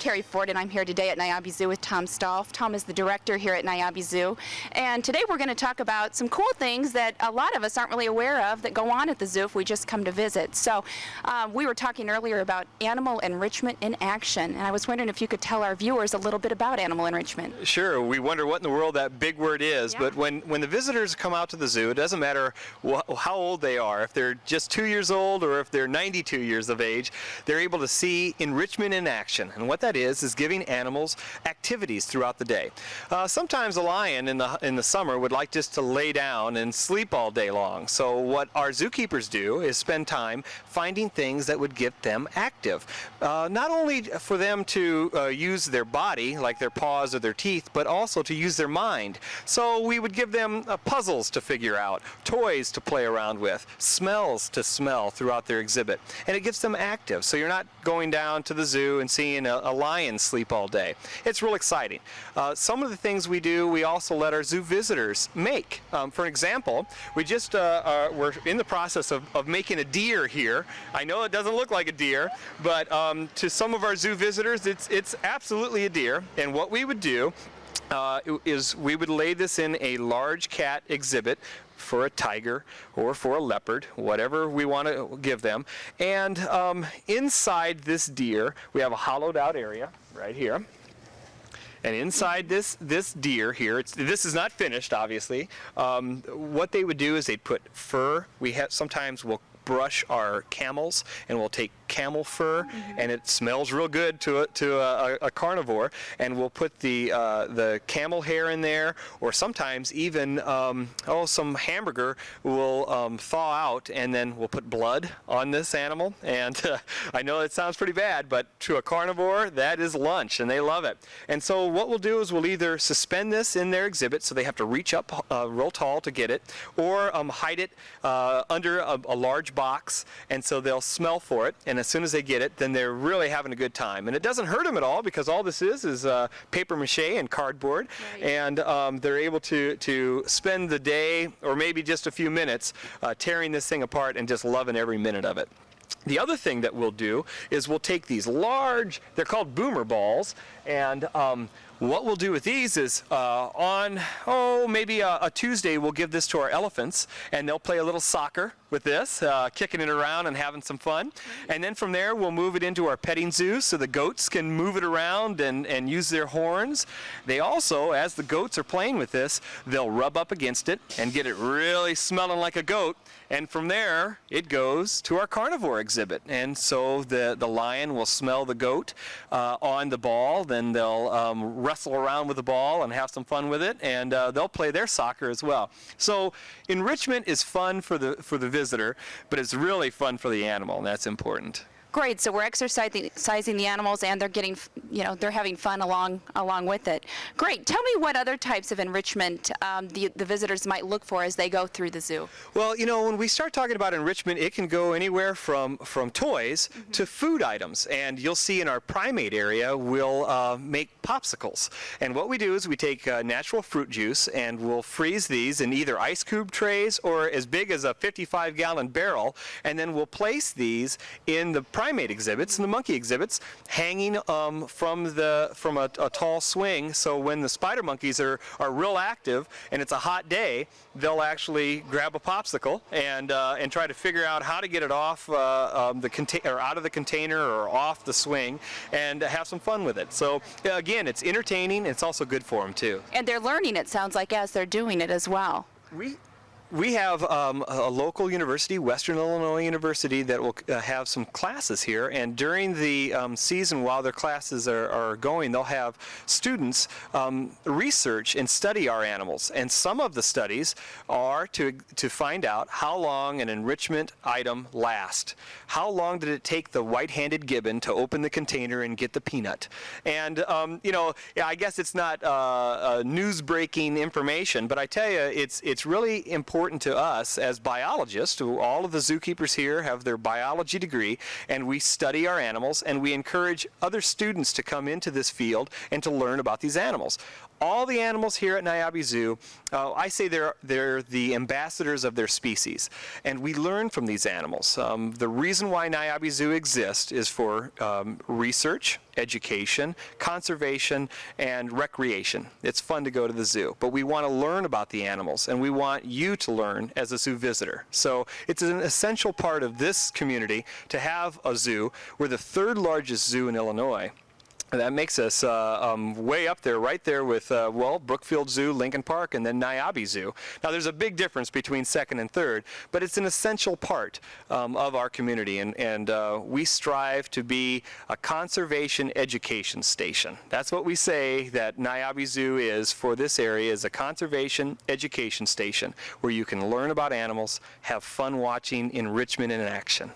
Carrie Ford, and I'm here today at Niabi Zoo with Tom Stolf. Tom is the director here at Niabi Zoo, and today we're going to talk about some cool things that a lot of us aren't really aware of that go on at the zoo if we just come to visit. So we were talking earlier about animal enrichment in action, and I was wondering if you could tell our viewers a little bit about animal enrichment. Sure. We wonder what in the world that big word is, Yeah. but when the visitors come out to the zoo, it doesn't matter how old they are. If they're just 2 years old or if they're 92 years of age, they're able to see enrichment in action. And what that is giving animals activities throughout the day. Sometimes a lion in the summer would like just to lay down and sleep all day long. So what our zookeepers do is spend time finding things that would get them active. Not only for them to use their body, like their paws or their teeth, but also to use their mind. So we would give them puzzles to figure out, toys to play around with, smells to smell throughout their exhibit. And it gets them active. So you're not going down to the zoo and seeing a lion sleep all day. It's real exciting. Some of the things we do, we also let our zoo visitors make. For example, we just we're in the process of making a deer here. I know it doesn't look like a deer, but to some of our zoo visitors, it's absolutely a deer. And what we would do is we would lay this in a large cat exhibit for a tiger or for a leopard, whatever we want to give them. And inside this deer, we have a hollowed out area right here. And inside this deer here, this is not finished, obviously. What they would do is they'd put fur. Sometimes we'll brush our camels and we'll take camel fur, and it smells real good to a carnivore, and we'll put the camel hair in there, or sometimes even some hamburger will thaw out, and then we'll put blood on this animal. And I know it sounds pretty bad, but to a carnivore that is lunch, and they love it. And so what we'll do is we'll either suspend this in their exhibit so they have to reach up real tall to get it, or hide it under a large box, and so they'll smell for it, and as soon as they get it, then they're really having a good time. And it doesn't hurt them at all, because all this is paper mache and cardboard. Right. And they're able to spend the day, or maybe just a few minutes, tearing this thing apart and just loving every minute of it. The other thing that we'll do is we'll take these large, they're called boomer balls, and what we'll do with these is on maybe a Tuesday, we'll give this to our elephants, and they'll play a little soccer with this, kicking it around and having some fun. And then from there, we'll move it into our petting zoo so the goats can move it around and use their horns. They also, as the goats are playing with this, they'll rub up against it and get it really smelling like a goat. And from there, it goes to our carnivore exhibit. And so the lion will smell the goat on the ball, then they'll wrestle around with the ball and have some fun with it, and they'll play their soccer as well. So enrichment is fun for the visitor, but it's really fun for the animal, and that's important. Great. So we're exercising the animals, and they're getting, they're having fun along with it. Great. Tell me what other types of enrichment the visitors might look for as they go through the zoo. Well, when we start talking about enrichment, it can go anywhere from toys to food items. And you'll see in our primate area, we'll make popsicles. And what we do is we take natural fruit juice, and we'll freeze these in either ice cube trays or as big as a 55-gallon barrel, and then we'll place these in the primate exhibits and the monkey exhibits, hanging from a tall swing. So when the spider monkeys are real active and it's a hot day, they'll actually grab a popsicle and try to figure out how to get it off the container, or out of the container, or off the swing, and have some fun with it. So again, it's entertaining. It's also good for them too. And they're learning, it sounds like, as they're doing it as well. We have a local university, Western Illinois University, that will have some classes here, and during the season, while their classes are going, they'll have students research and study our animals. And some of the studies are to find out how long an enrichment item lasts. How long did it take the white-handed gibbon to open the container and get the peanut? And I guess it's not news-breaking information, but I tell you, it's really important to us as biologists. All of the zookeepers here have their biology degree, and we study our animals, and we encourage other students to come into this field and to learn about these animals. all the animals here at Niabi Zoo, I say they're the ambassadors of their species, and we learn from these animals. The reason why Niabi Zoo exists is for research, education, conservation, and recreation. It's fun to go to the zoo, but we want to learn about the animals, and we want you to learn as a zoo visitor. So it's an essential part of this community to have a zoo. We're the third largest zoo in Illinois. That makes us way up there, right there with, well, Brookfield Zoo, Lincoln Park, and then Niabi Zoo. Now, there's a big difference between second and third, but it's an essential part of our community, and we strive to be a conservation education station. That's what we say that Niabi Zoo is for this area, is a conservation education station where you can learn about animals, have fun watching enrichment in action.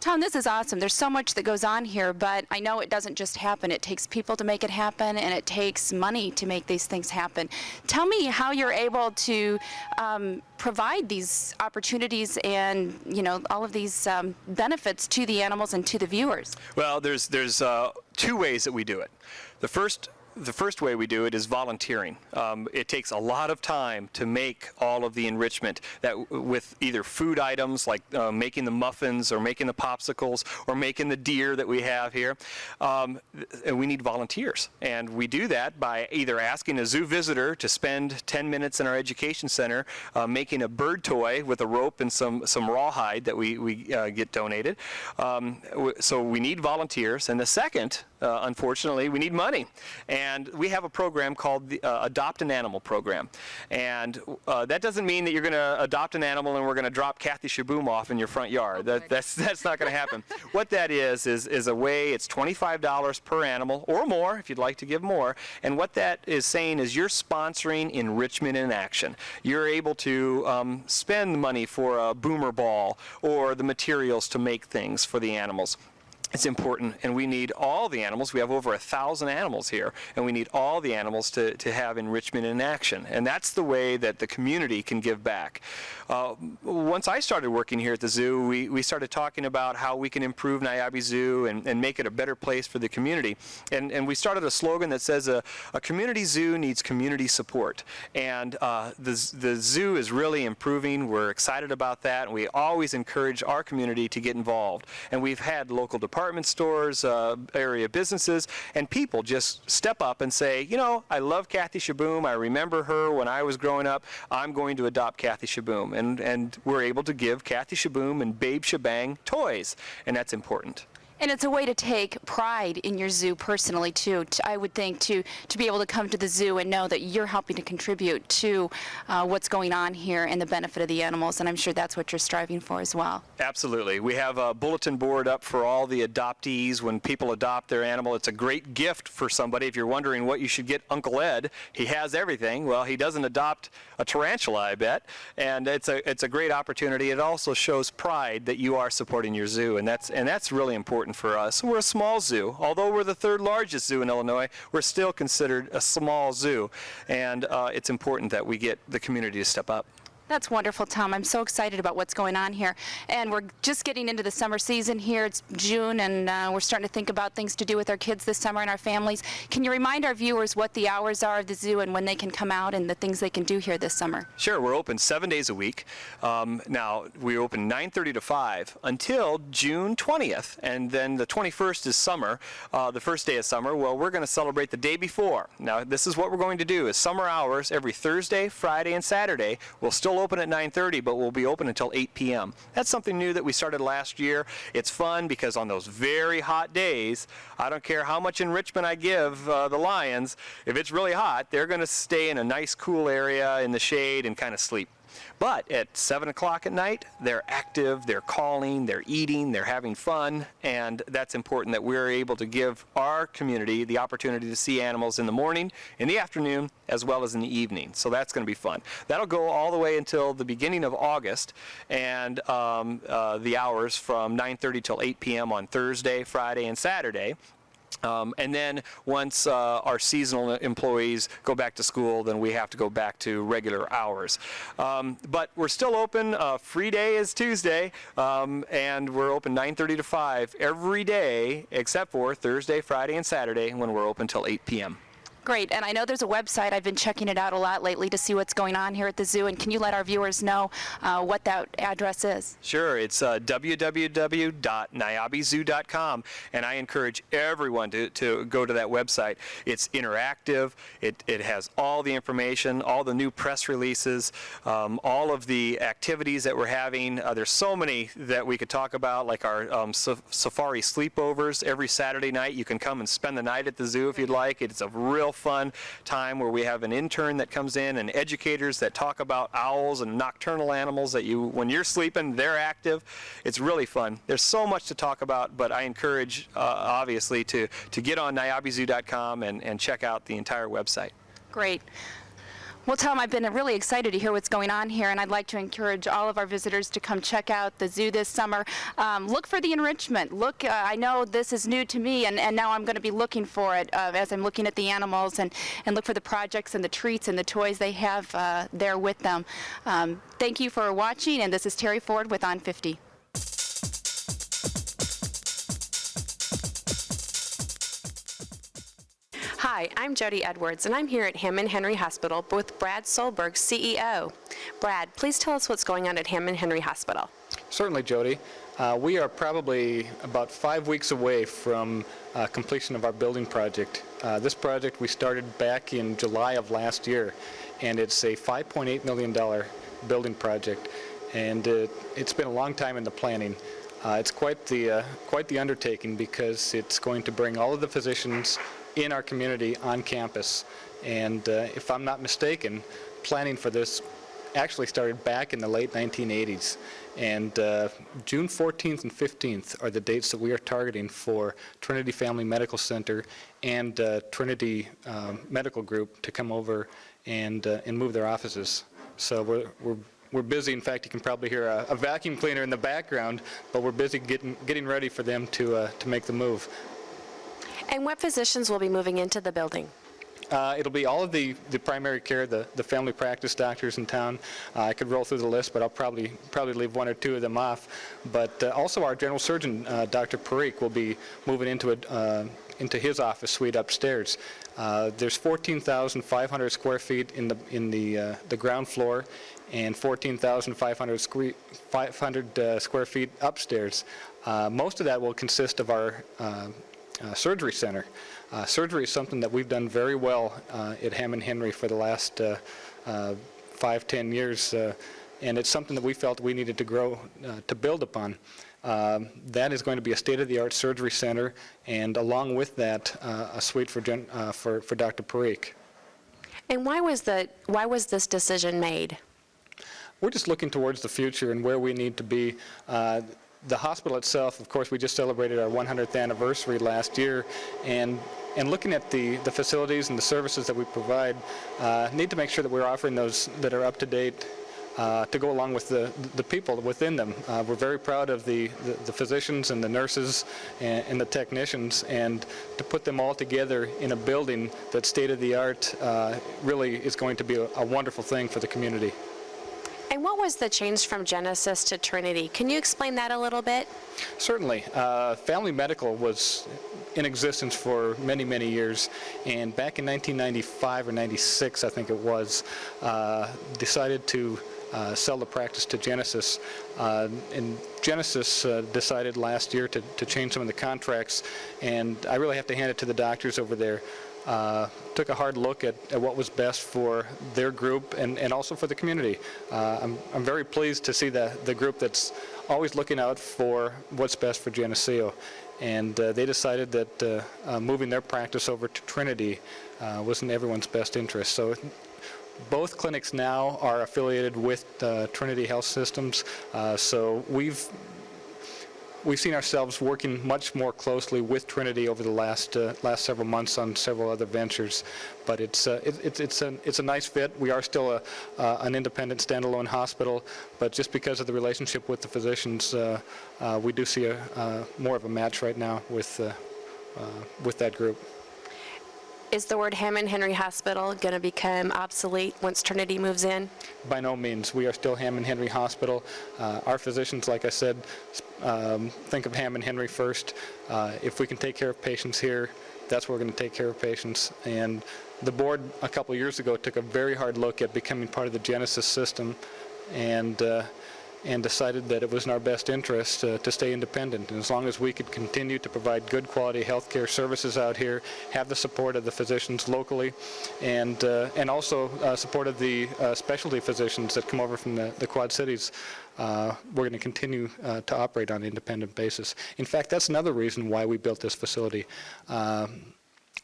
Tom, this is awesome. There's so much that goes on here, but I know it doesn't just happen. It takes people to make it happen, and it takes money to make these things happen. Tell me how you're able to provide these opportunities and, you know, all of these benefits to the animals and to the viewers. Well, there's two ways that we do it. The first way we do it is volunteering. It takes a lot of time to make all of the enrichment that with either food items like making the muffins or making the popsicles or making the deer that we have here. And we need volunteers. And we do that by either asking a zoo visitor to spend 10 minutes in our education center making a bird toy with a rope and some rawhide that we get donated. So we need volunteers. And the second, unfortunately, we need money. And we have a program called the Adopt an Animal program. And that doesn't mean that you're going to adopt an animal and we're going to drop Kathy Shaboom off in your front yard. That's not going to happen. What that is a way, it's $25 per animal or more if you'd like to give more. And what that is saying is you're sponsoring enrichment in action. You're able to spend money for a boomer ball or the materials to make things for the animals. It's important, and we need all the animals. We have over 1,000 animals here, and we need all the animals to have enrichment in action. And that's the way that the community can give back. Once I started working here at the zoo, we started talking about how we can improve Niabi Zoo and make it a better place for the community. And we started a slogan that says a community zoo needs community support. And the zoo is really improving. We're excited about that, and we always encourage our community to get involved. And we've had local department stores, area businesses, and people just step up and say, you know, I love Kathy Shaboom. I remember her when I was growing up. I'm going to adopt Kathy Shaboom. And we're able to give Kathy Shaboom and Babe Shebang toys, and that's important. And it's a way to take pride in your zoo personally, too. I would think to be able to come to the zoo and know that you're helping to contribute to what's going on here and the benefit of the animals, and I'm sure that's what you're striving for as well. Absolutely. We have a bulletin board up for all the adoptees when people adopt their animal. It's a great gift for somebody. If you're wondering what you should get Uncle Ed, he has everything. Well, he doesn't adopt a tarantula, I bet, and it's a great opportunity. It also shows pride that you are supporting your zoo, and that's really important for us. We're a small zoo. Although we're the third largest zoo in Illinois, we're still considered a small zoo, and it's important that we get the community to step up. That's wonderful, Tom. I'm so excited about what's going on here. And we're just getting into the summer season here. It's June, and we're starting to think about things to do with our kids this summer and our families. Can you remind our viewers what the hours are of the zoo and when they can come out and the things they can do here this summer? Sure. We're open 7 days a week. Now, we open 9:30 to 5 until June 20th, and then the 21st is summer, the first day of summer. Well, we're going to celebrate the day before. Now, this is what we're going to do is summer hours every Thursday, Friday, and Saturday. We'll still open at 9:30, but we'll be open until 8 p.m. That's something new that we started last year. It's fun because on those very hot days, I don't care how much enrichment I give the lions, if it's really hot, they're going to stay in a nice cool area in the shade and kind of sleep. But at 7 o'clock at night, they're active, they're calling, they're eating, they're having fun, and that's important that we're able to give our community the opportunity to see animals in the morning, in the afternoon, as well as in the evening. So that's going to be fun. That'll go all the way until the beginning of August, and the hours from 9:30 till 8 p.m. on Thursday, Friday, and Saturday. And then once our seasonal employees go back to school, then we have to go back to regular hours. But we're still open. Free day is Tuesday, and we're open 9:30 to 5 every day except for Thursday, Friday, and Saturday when we're open till 8 p.m. Great, and I know there's a website. I've been checking it out a lot lately to see what's going on here at the zoo, and can you let our viewers know what that address is? Sure, it's www.niabizoo.com, and I encourage everyone to go to that website. It's interactive, it has all the information, all the new press releases, all of the activities that we're having. There's so many that we could talk about, like our safari sleepovers every Saturday night. You can come and spend the night at the zoo if you'd like. It's a real fun time where we have an intern that comes in and educators that talk about owls and nocturnal animals that when you're sleeping, they're active. It's really fun. There's so much to talk about, but I encourage, obviously, to get on niabizoo.com and check out the entire website. Great. Well, Tom, I've been really excited to hear what's going on here, and I'd like to encourage all of our visitors to come check out the zoo this summer. Look for the enrichment. Look, I know this is new to me, and now I'm going to be looking for it as I'm looking at the animals, and look for the projects and the treats and the toys they have there with them. Thank you for watching, and this is Terry Ford with On50. Hi, I'm Jody Edwards, and I'm here at Hammond Henry Hospital with Brad Solberg, CEO. Brad, please tell us what's going on at Hammond Henry Hospital. Certainly, Jody. We are probably about 5 weeks away from completion of our building project. This project we started back in July of last year, and it's a $5.8 million building project, and it's been a long time in the planning. It's quite the undertaking, because it's going to bring all of the physicians in our community on campus. And if I'm not mistaken, planning for this actually started back in the late 1980s. And June 14th and 15th are the dates that we are targeting for Trinity Family Medical Center and Trinity Medical Group to come over and move their offices. So we're busy. In fact, you can probably hear a vacuum cleaner in the background, but we're busy getting ready for them to make the move. And what physicians will be moving into the building? It'll be all of the primary care, the family practice doctors in town. I could roll through the list, but I'll probably leave one or two of them off. But also our general surgeon, Dr. Parikh, will be moving into his office suite upstairs. There's 14,500 square feet in the ground floor, and 14,500 square feet upstairs. Most of that will consist of our surgery center. Surgery is something that we've done very well at Hammond Henry for the last 5-10 years, and it's something that we felt we needed to grow, to build upon. That is going to be a state-of-the-art surgery center, and along with that, a suite for Dr. Parikh. And why was this decision made? We're just looking towards the future and where we need to be. The hospital itself, of course, we just celebrated our 100th anniversary last year, and looking at the facilities and the services that we provide, need to make sure that we're offering those that are up to date to go along with the people within them. We're very proud of the physicians and the nurses and the technicians, and to put them all together in a building that's state-of-the-art really is going to be a wonderful thing for the community. And what was the change from Genesis to Trinity? Can you explain that a little bit? Certainly. Family Medical was in existence for many, many years, and back in 1995 or 96, I think it was, decided to sell the practice to Genesis. And Genesis decided last year to change some of the contracts, and I really have to hand it to the doctors over there. Took a hard look at what was best for their group and also for the community. I'm very pleased to see the group that's always looking out for what's best for Geneseo. And they decided that moving their practice over to Trinity was in everyone's best interest. So both clinics now are affiliated with Trinity Health Systems. So we've seen ourselves working much more closely with Trinity over the last several months on several other ventures, but it's a nice fit. We are still an independent standalone hospital, but just because of the relationship with the physicians, we do see more of a match right now with that group. Is the word Hammond Henry Hospital going to become obsolete once Trinity moves in? By no means. We are still Hammond Henry Hospital. Our physicians, like I said, think of Hammond Henry first. If we can take care of patients here, that's where we're going to take care of patients. And the board a couple years ago took a very hard look at becoming part of the Geneseo system and decided that it was in our best interest to stay independent. And as long as we could continue to provide good quality health care services out here, have the support of the physicians locally, and also support of the specialty physicians that come over from the Quad Cities, we're going to continue to operate on an independent basis. In fact, that's another reason why we built this facility.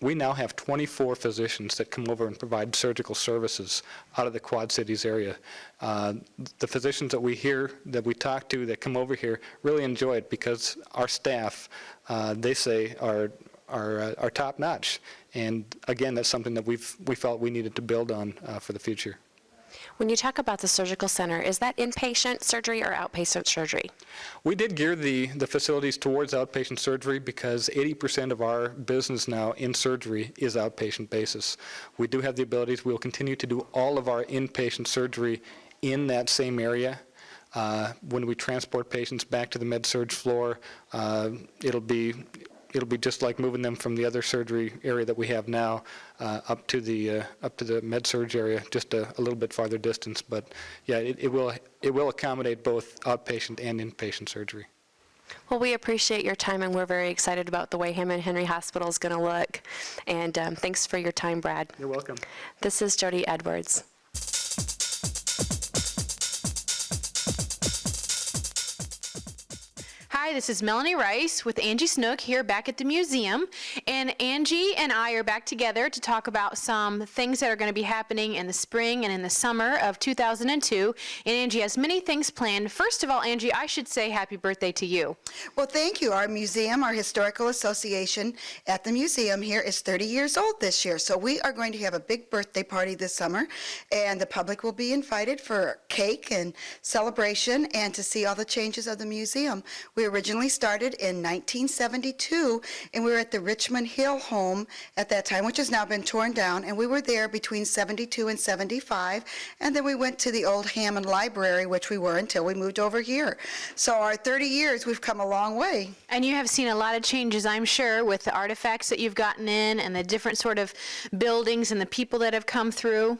We now have 24 physicians that come over and provide surgical services out of the Quad Cities area. The physicians that we talk to that come over here really enjoy it because our staff, they say, are top notch. And again, that's something that we felt we needed to build on for the future. When you talk about the surgical center, is that inpatient surgery or outpatient surgery? We did gear the facilities towards outpatient surgery because 80% of our business now in surgery is outpatient basis. We do have the abilities. We'll continue to do all of our inpatient surgery in that same area. When we transport patients back to the med-surg floor, it'll be just like moving them from the other surgery area that we have now up to the med-surg area, just a little bit farther distance. But yeah, it will accommodate both outpatient and inpatient surgery. Well, we appreciate your time, and we're very excited about the way Hammond Henry Hospital is going to look. And thanks for your time, Brad. You're welcome. This is Jody Edwards. Hi, this is Melanie Rice with Angie Snook here back at the museum, and Angie and I are back together to talk about some things that are going to be happening in the spring and in the summer of 2002, and Angie has many things planned. First of all, Angie, I should say happy birthday to you. Well, thank you. Our museum, our historical association at the museum here is 30 years old this year, so we are going to have a big birthday party this summer, and the public will be invited for cake and celebration and to see all the changes of the museum. We originally started in 1972, and we were at the Richmond Hill home at that time, which has now been torn down, and we were there between 72 and 75, and then we went to the old Hammond Library, which we were until we moved over here. So our 30 years, we've come a long way. And you have seen a lot of changes, I'm sure, with the artifacts that you've gotten in and the different sort of buildings and the people that have come through.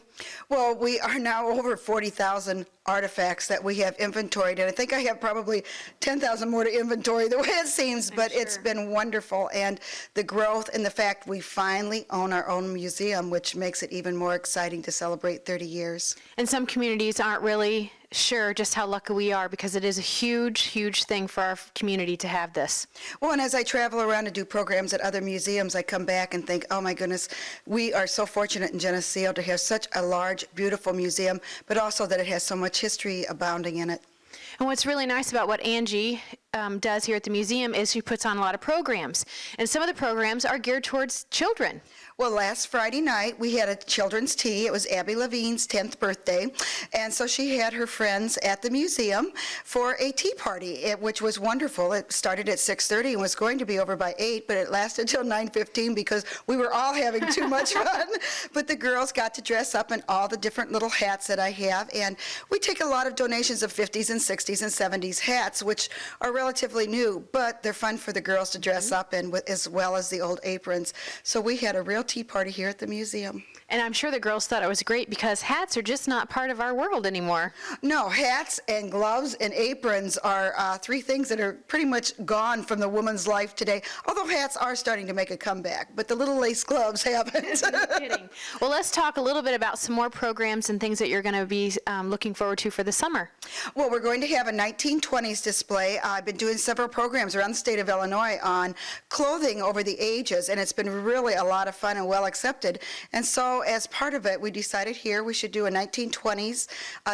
Well, we are now over 40,000 artifacts that we have inventoried, and I think I have probably 10,000 more to inventory the way it seems, but it's been wonderful, and the growth and the fact we finally own our own museum, which makes it even more exciting to celebrate 30 years. And some communities aren't really sure just how lucky we are, because it is a huge, huge thing for our community to have this. Well, and as I travel around and do programs at other museums, I come back and think, oh my goodness, we are so fortunate in Geneseo to have such a large, beautiful museum, but also that it has so much history abounding in it. And what's really nice about what Angie does here at the museum is she puts on a lot of programs. And some of the programs are geared towards children. Well, last Friday night, we had a children's tea. It was Abby Levine's 10th birthday, and so she had her friends at the museum for a tea party, which was wonderful. It started at 6:30 and was going to be over by 8, but it lasted till 9:15 because we were all having too much fun. But the girls got to dress up in all the different little hats that I have, and we take a lot of donations of 50s and 60s and 70s hats, which are relatively new, but they're fun for the girls to dress up in, as well as the old aprons. So we had a real tea party here at the museum. And I'm sure the girls thought it was great because hats are just not part of our world anymore. No, hats and gloves and aprons are three things that are pretty much gone from the woman's life today, although hats are starting to make a comeback, but the little lace gloves haven't. No kidding. Well, let's talk a little bit about some more programs and things that you're going to be looking forward to for the summer. Well, we're going to have a 1920s display. I've been doing several programs around the state of Illinois on clothing over the ages, and it's been really a lot of fun and well accepted. And so as part of it, we decided here we should do a 1920s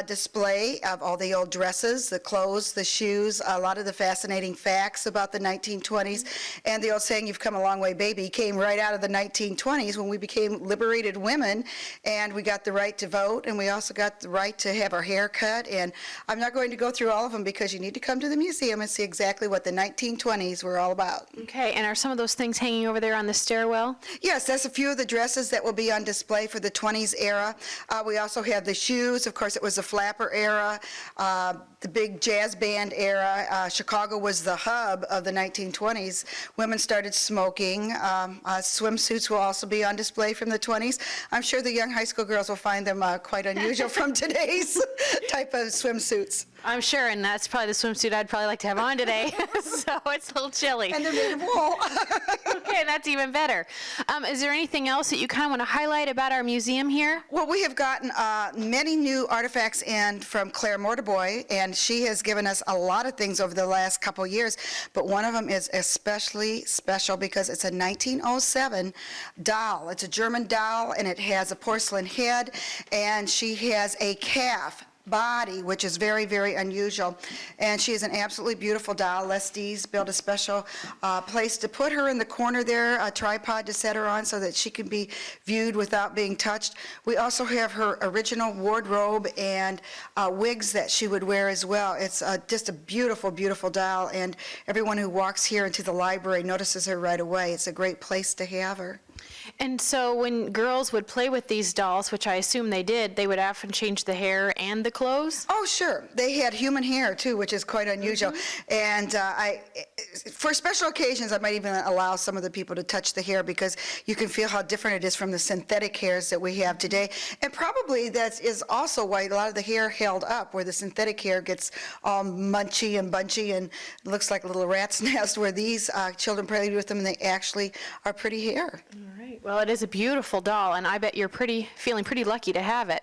display of all the old dresses, the clothes, the shoes, a lot of the fascinating facts about the 1920s. And the old saying, "You've come a long way, baby," came right out of the 1920s when we became liberated women, and we got the right to vote, and we also got the right to have our hair cut. And I'm not going to go through all of them because you need to come to the museum and see exactly what the 1920s were all about. Okay, and are some of those things hanging over there on the stairwell? Yes, that's a few of the dresses that will be on display. display for the 20s era. We also have the shoes. Of course, it was the flapper era, the big jazz band era. Chicago was the hub of the 1920s. Women started smoking. Swimsuits will also be on display from the 20s. I'm sure the young high school girls will find them quite unusual from today's type of swimsuits. I'm sure, and that's probably the swimsuit I'd probably like to have on today, so it's a little chilly. And they're made of wool. Okay, that's even better. Is there anything else that you kind of want to highlight about our museum here? Well, we have gotten many new artifacts in from Claire Mortiboy, and she has given us a lot of things over the last couple years, but one of them is especially special because it's a 1907 doll. It's a German doll, and it has a porcelain head, and she has a calf body, which is very, very unusual. And she is an absolutely beautiful doll. Les Dees built a special place to put her in the corner there, a tripod to set her on so that she can be viewed without being touched. We also have her original wardrobe and wigs that she would wear as well. It's just a beautiful, beautiful doll, and everyone who walks here into the library notices her right away. It's a great place to have her. And so when girls would play with these dolls, which I assume they did, they would often change the hair and the clothes? Oh, sure. They had human hair, too, which is quite unusual. And for special occasions, I might even allow some of the people to touch the hair because you can feel how different it is from the synthetic hairs that we have today. And probably that is also why a lot of the hair held up, where the synthetic hair gets all munchy and bunchy and looks like a little rat's nest, where these children played with them and they actually are pretty hair. All right. Well, it is a beautiful doll, and I bet you're feeling pretty lucky to have it.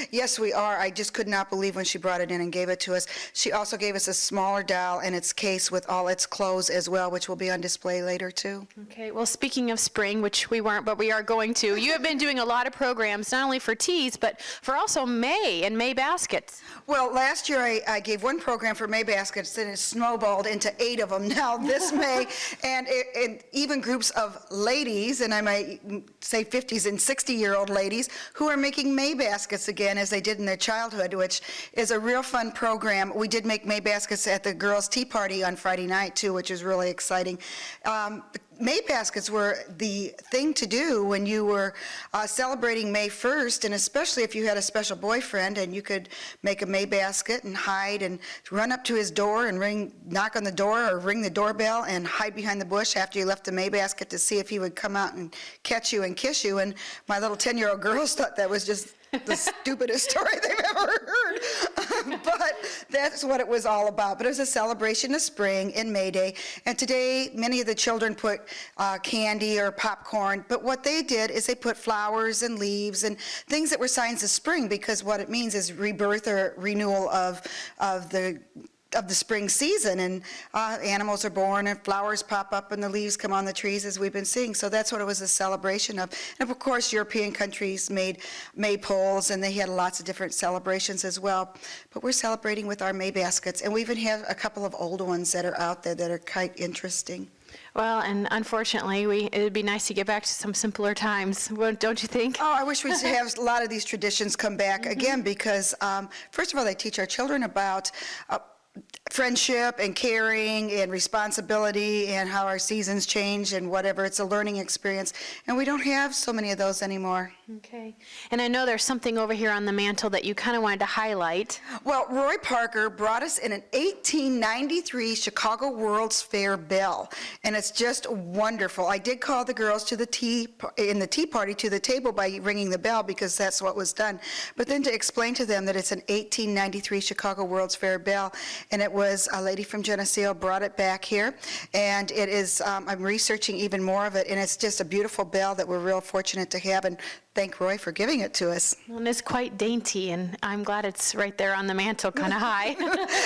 Yes, we are. I just could not believe when she brought it in and gave it to us. She also gave us a smaller doll in its case with all its clothes as well, which will be on display later, too. Okay, well, speaking of spring, which we weren't, but we are going to, you have been doing a lot of programs, not only for teas, but for also May and May baskets. Well, last year I gave one program for May baskets, and it snowballed into 8 of them now this May, and even groups of ladies, and I might say 50s and 60-year-old ladies, who are making May baskets again as they did in their childhood, which is a real fun program. We did make May baskets at the girls' tea party on Friday night, too, which is really exciting. May baskets were the thing to do when you were celebrating May 1st, and especially if you had a special boyfriend and you could make a May basket and hide and run up to his door and knock on the door or ring the doorbell and hide behind the bush after you left the May basket to see if he would come out and catch you and kiss you. And my little 10-year-old girls thought that was just the stupidest story they've ever heard. But that's what it was all about. But it was a celebration of spring in May Day. And today, many of the children put candy or popcorn. But what they did is they put flowers and leaves and things that were signs of spring, because what it means is rebirth or renewal of the spring season, and animals are born and flowers pop up and the leaves come on the trees, as we've been seeing. So that's what it was a celebration of. And of course, European countries made maypoles, and they had lots of different celebrations as well. But we're celebrating with our May baskets, and we even have a couple of old ones that are out there that are quite interesting. Well, and unfortunately, it would be nice to get back to some simpler times, don't you think? Oh, I wish we'd have a lot of these traditions come back again, because first of all, they teach our children about friendship and caring and responsibility and how our seasons change and whatever. It's a learning experience, and we don't have so many of those anymore. Okay. And I know there's something over here on the mantle that you kind of wanted to highlight. Well, Roy Parker brought us in an 1893 Chicago World's Fair bell, and it's just wonderful. I did call the girls to the tea party to the table by ringing the bell, because that's what was done. But then to explain to them that it's an 1893 Chicago World's Fair bell, and it was a lady from Geneseo brought it back here, and it is, I'm researching even more of it, and it's just a beautiful bell that we're real fortunate to have, and thank Roy for giving it to us. Well, and it's quite dainty, and I'm glad it's right there on the mantle, kind of high.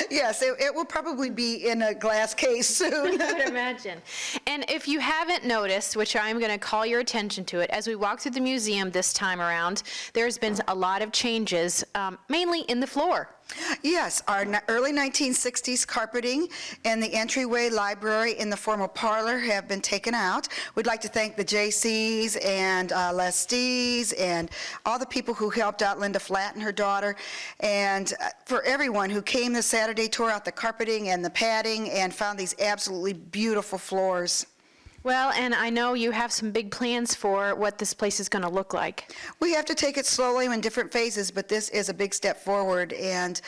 Yes, it will probably be in a glass case soon. I would imagine. And if you haven't noticed, which I'm going to call your attention to it, as we walk through the museum this time around, there's been a lot of changes, mainly in the floor. Yes, our early 1960s carpeting and the entryway, library, and the formal parlor have been taken out. We'd like to thank the JCs and Les Dees and all the people who helped out, Linda Flatt and her daughter, and for everyone who came this Saturday, tore out the carpeting and the padding and found these absolutely beautiful floors. Well, and I know you have some big plans for what this place is going to look like. We have to take it slowly in different phases, but this is a big step forward, and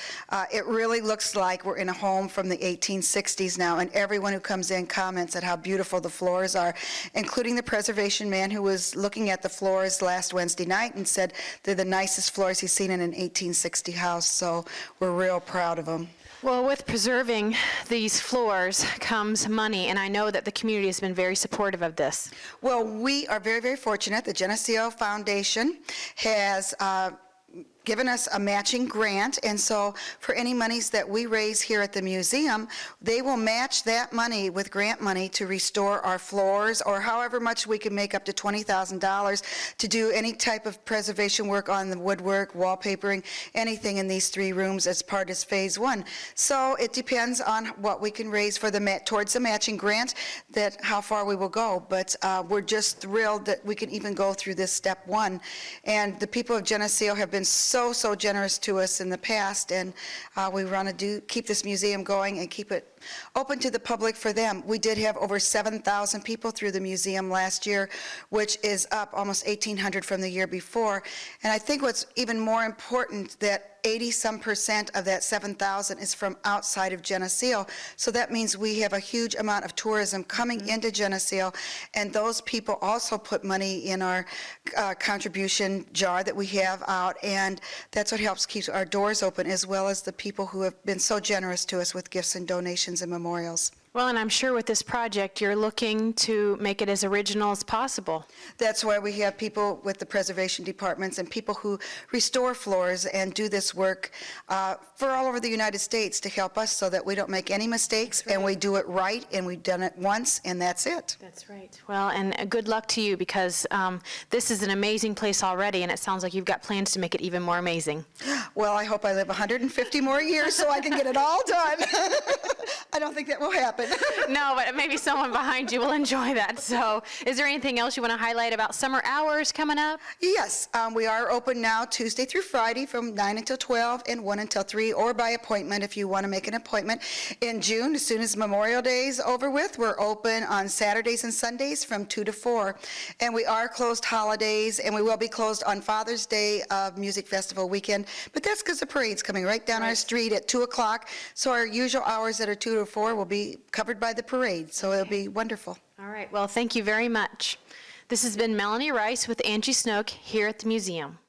it really looks like we're in a home from the 1860s now, and everyone who comes in comments at how beautiful the floors are, including the preservation man who was looking at the floors last Wednesday night and said they're the nicest floors he's seen in an 1860 house, so we're real proud of them. Well, with preserving these floors comes money, and I know that the community has been very supportive of this. Well, we are very, very fortunate. The Geneseo Foundation has given us a matching grant, and so for any monies that we raise here at the museum, they will match that money with grant money to restore our floors, or however much we can make, up to $20,000 to do any type of preservation work on the woodwork, wallpapering, anything in these 3 rooms as part of phase 1. So it depends on what we can raise for towards the matching grant, that how far we will go, but we're just thrilled that we can even go through this step 1. And the people of Geneseo have been so generous to us in the past, and we want to keep this museum going and keep it open to the public for them. We did have over 7,000 people through the museum last year, which is up almost 1,800 from the year before. And I think what's even more important, that 80% of that 7,000 is from outside of Geneseo. So that means we have a huge amount of tourism coming into Geneseo, and those people also put money in our contribution jar that we have out, and that's what helps keep our doors open, as well as the people who have been so generous to us with gifts and donations and memorials. Well, and I'm sure with this project, you're looking to make it as original as possible. That's why we have people with the preservation departments and people who restore floors and do this work for all over the United States to help us so that we don't make any mistakes, and we do it right, and we've done it once, and that's it. That's right. Well, and good luck to you, because this is an amazing place already, and it sounds like you've got plans to make it even more amazing. Well, I hope I live 150 more years so I can get it all done. I don't think that will happen. No, but maybe someone behind you will enjoy that. So is there anything else you want to highlight about summer hours coming up? Yes, we are open now Tuesday through Friday from 9 until 12 and 1 until 3, or by appointment if you want to make an appointment. In June, as soon as Memorial Day is over with, we're open on Saturdays and Sundays from 2 to 4. And we are closed holidays, and we will be closed on Father's Day of Music Festival weekend. But that's because the parade's coming right down our street at 2 o'clock. So our usual hours that are 2 to 4 will be covered by the parade, so it'll be wonderful. All right. Well, thank you very much. This has been Melanie Rice with Angie Snook here at the museum.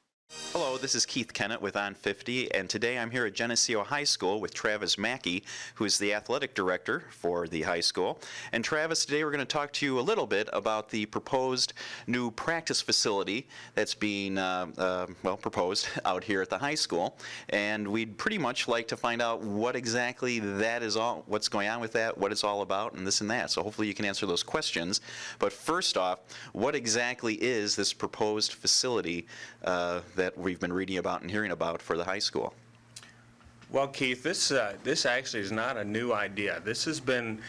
Hello, this is Keith Kennett with On50, and today I'm here at Geneseo High School with Travis Mackey, who is the athletic director for the high school. And Travis, today we're going to talk to you a little bit about the proposed new practice facility that's being, proposed out here at the high school. And we'd pretty much like to find out what exactly that is all, what's going on with that, what it's all about, and this and that. So hopefully you can answer those questions. But first off, what exactly is this proposed facility that we've been reading about and hearing about for the high school? Well, Keith, this actually is not a new idea. This has been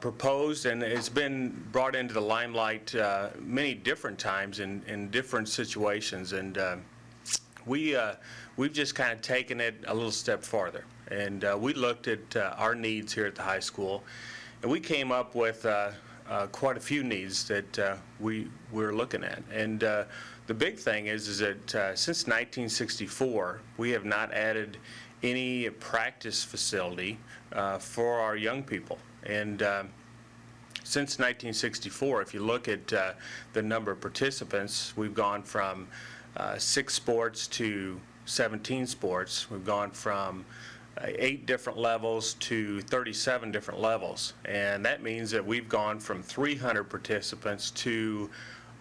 proposed, and it's been brought into the limelight many different times in different situations, and we've just kind of taken it a little step farther. And we looked at our needs here at the high school, and we came up with quite a few needs that we're looking at. And the big thing is that since 1964, we have not added any practice facility for our young people. And since 1964, if you look at the number of participants, we've gone from 6 sports to 17 sports. We've gone from 8 different levels to 37 different levels. And that means that we've gone from 300 participants to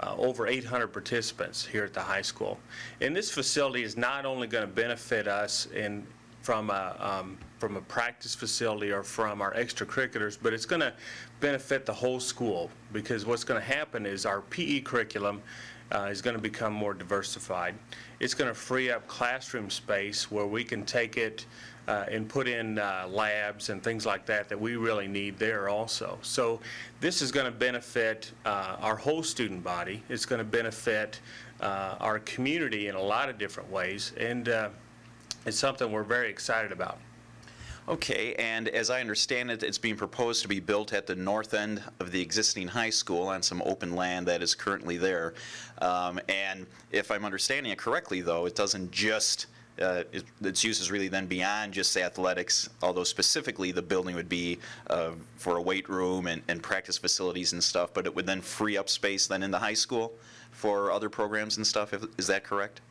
over 800 participants here at the high school. And this facility is not only going to benefit us from a practice facility or from our extracurriculars, but it's going to benefit the whole school, because what's going to happen is our PE curriculum is going to become more diversified. It's going to free up classroom space where we can take it and put in labs and things like that we really need there also. So this is going to benefit our whole student body. It's going to benefit our community in a lot of different ways, and it's something we're very excited about. Okay, and as I understand it, it's being proposed to be built at the north end of the existing high school on some open land that is currently there. And if I'm understanding it correctly, though, it doesn't just, its use is really then beyond just athletics, although specifically the building would be for a weight room and practice facilities and stuff, but it would then free up space then in the high school for other programs and stuff. Is that correct?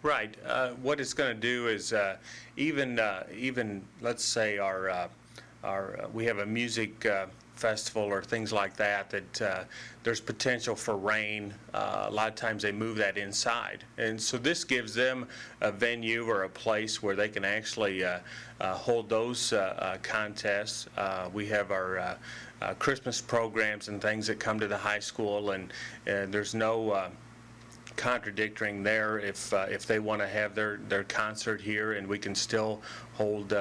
Right. What it's going to do is even let's say we have a music festival or things like that there's potential for rain. A lot of times they move that inside, and so this gives them a venue or a place where they can actually hold those contests. We have our Christmas programs and things that come to the high school, and there's no contradicting there if they want to have their concert here, and we can still hold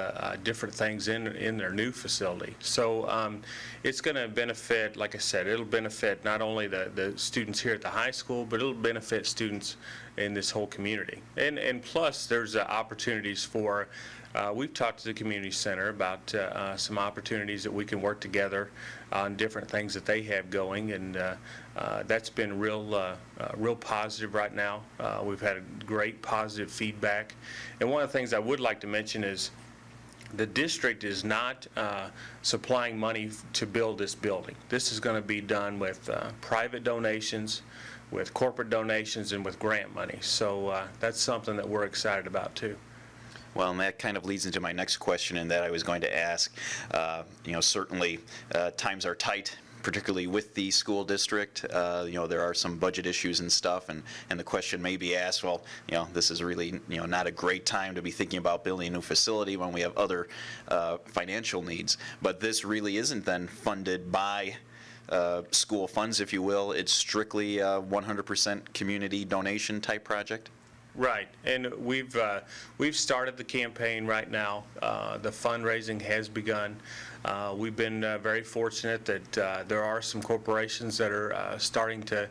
different things in their new facility. So it's going to benefit, like I said, it'll benefit not only the students here at the high school, but it'll benefit students in this whole community. And plus, there's opportunities for, we've talked to the community center about some opportunities that we can work together on different things that they have going, and that's been real positive right now. We've had great positive feedback. And one of the things I would like to mention is the district is not supplying money to build this building. This is going to be done with private donations, with corporate donations, and with grant money. So that's something that we're excited about too. Well, and that kind of leads into my next question, and that I was going to ask. Certainly times are tight, particularly with the school district. There are some budget issues and stuff, and the question may be asked, well, this is really, not a great time to be thinking about building a new facility when we have other financial needs. But this really isn't then funded by school funds, if you will. It's strictly a 100% community donation type project? Right, and we've started the campaign right now. The fundraising has begun. We've been very fortunate that there are some corporations that are starting to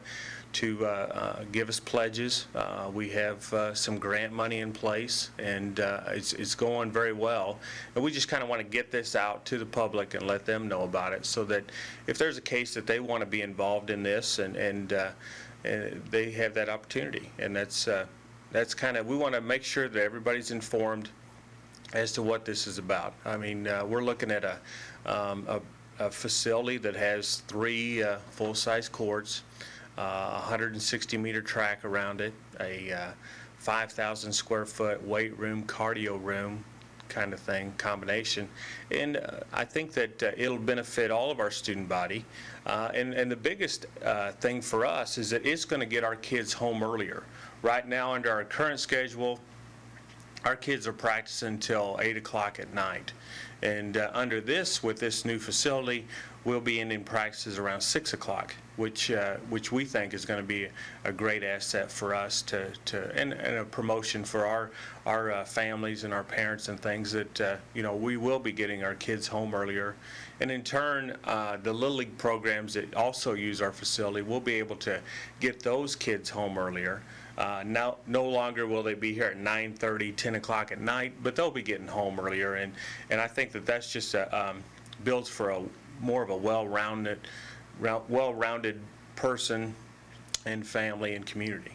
give us pledges. We have some grant money in place, and it's going very well. And we just kind of want to get this out to the public and let them know about it, so that if there's a case that they want to be involved in this, and they have that opportunity. And that's kind of, we want to make sure that everybody's informed as to what this is about. I mean, we're looking at a facility that has 3 full-size courts, 160-meter track around it, a 5,000 square foot weight room, cardio room kind of thing, combination. And I think that it'll benefit all of our student body. And the biggest thing for us is that it's going to get our kids home earlier. Right now, under our current schedule, our kids are practicing until 8 o'clock at night. And under this, with this new facility, we'll be ending practices around 6 o'clock, which we think is going to be a great asset for us and a promotion for our families and our parents and things, that we will be getting our kids home earlier. And in turn, the Little League programs that also use our facility, we'll be able to get those kids home earlier. Now, no longer will they be here at 9:30, 10 o'clock at night, but they'll be getting home earlier, and I think that that's just builds for more of a well-rounded person and family and community.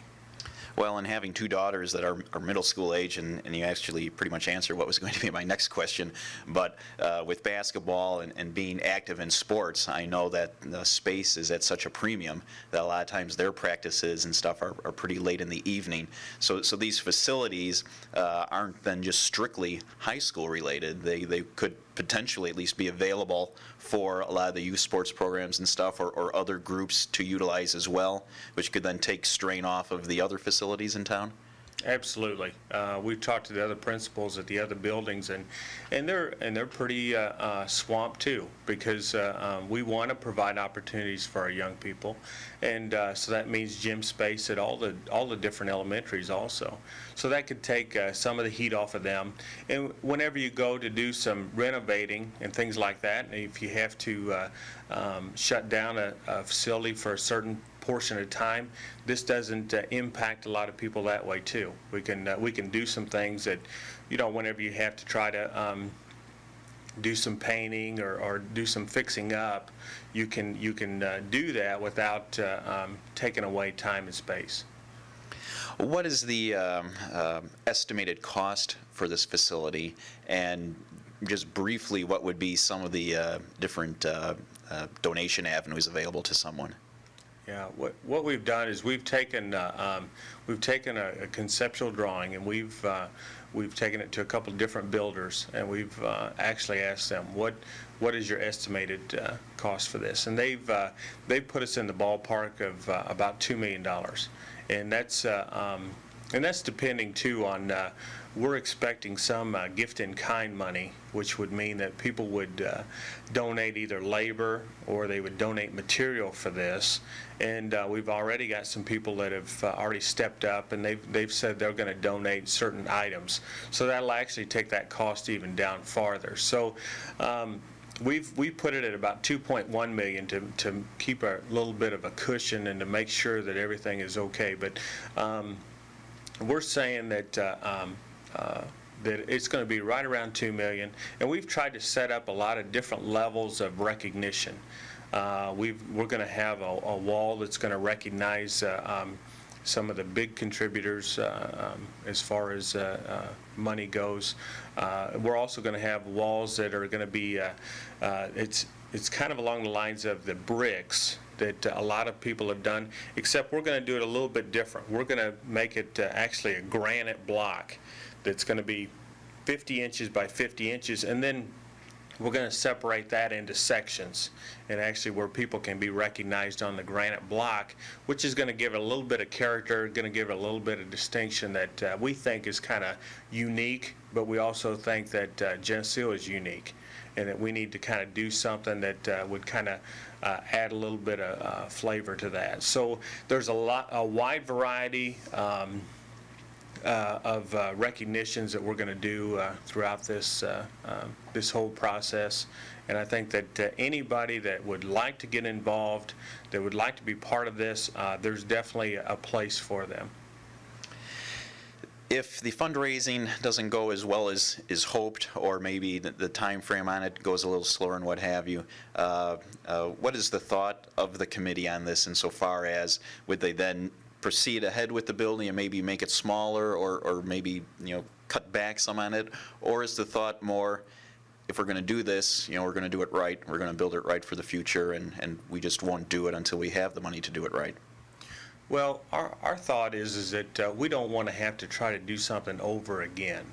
Well, and having 2 daughters that are middle school age, and you actually pretty much answered what was going to be my next question, but with basketball and being active in sports, I know that the space is at such a premium that a lot of times their practices and stuff are pretty late in the evening. So these facilities aren't then just strictly high school related. They could potentially at least be available for a lot of the youth sports programs and stuff, or other groups to utilize as well, which could then take strain off of the other facilities in town? Absolutely. We've talked to the other principals at the other buildings, and they're pretty swamped too, because we want to provide opportunities for our young people, and so that means gym space at all the different elementaries also. So that could take some of the heat off of them. And whenever you go to do some renovating and things like that, and if you have to shut down a facility for a certain portion of time, this doesn't impact a lot of people that way too. We can do some things that, whenever you have to try to do some painting or do some fixing up, you can do that without taking away time and space. What is the estimated cost for this facility? And just briefly, what would be some of the different donation avenues available to someone? Yeah, what we've done is we've taken a conceptual drawing, and we've taken it to a couple different builders, and we've actually asked them what is your estimated cost for this, and they've put us in the ballpark of about $2 million, and that's depending too on. We're expecting some gift in kind money, which would mean that people would donate either labor or they would donate material for this. And we've already got some people that have already stepped up, and they've said they're going to donate certain items. So that'll actually take that cost even down farther. So we put it at about $2.1 million to keep a little bit of a cushion and to make sure that everything is okay. But we're saying that that it's going to be right around $2 million, and we've tried to set up a lot of different levels of recognition. We're going to have a wall that's going to recognize some of the big contributors as far as money goes. We're also going to have walls that are going to be it's kind of along the lines of the bricks that a lot of people have done, except we're going to do it a little bit different. We're going to make it actually a granite block that's going to be 50 inches by 50 inches, and then we're going to separate that into sections, and actually where people can be recognized on the granite block, which is going to give it a little bit of character, going to give it a little bit of distinction that we think is kind of unique, but we also think that Geneseo is unique, and that we need to kind of do something that would kind of add a little bit of flavor to that. So there's a wide variety of recognitions that we're going to do throughout this this whole process, and I think that anybody that would like to get involved, that would like to be part of this, there's definitely a place for them. If the fundraising doesn't go as well as is hoped, or maybe the time frame on it goes a little slower and what have you, what is the thought of the committee on this insofar as would they then proceed ahead with the building and maybe make it smaller, or maybe, you know, cut back some on it? Or is the thought more, if we're going to do this, you know, we're going to do it right, we're going to build it right for the future, and we just won't do it until we have the money to do it right? Well, our thought is that we don't want to have to try to do something over again.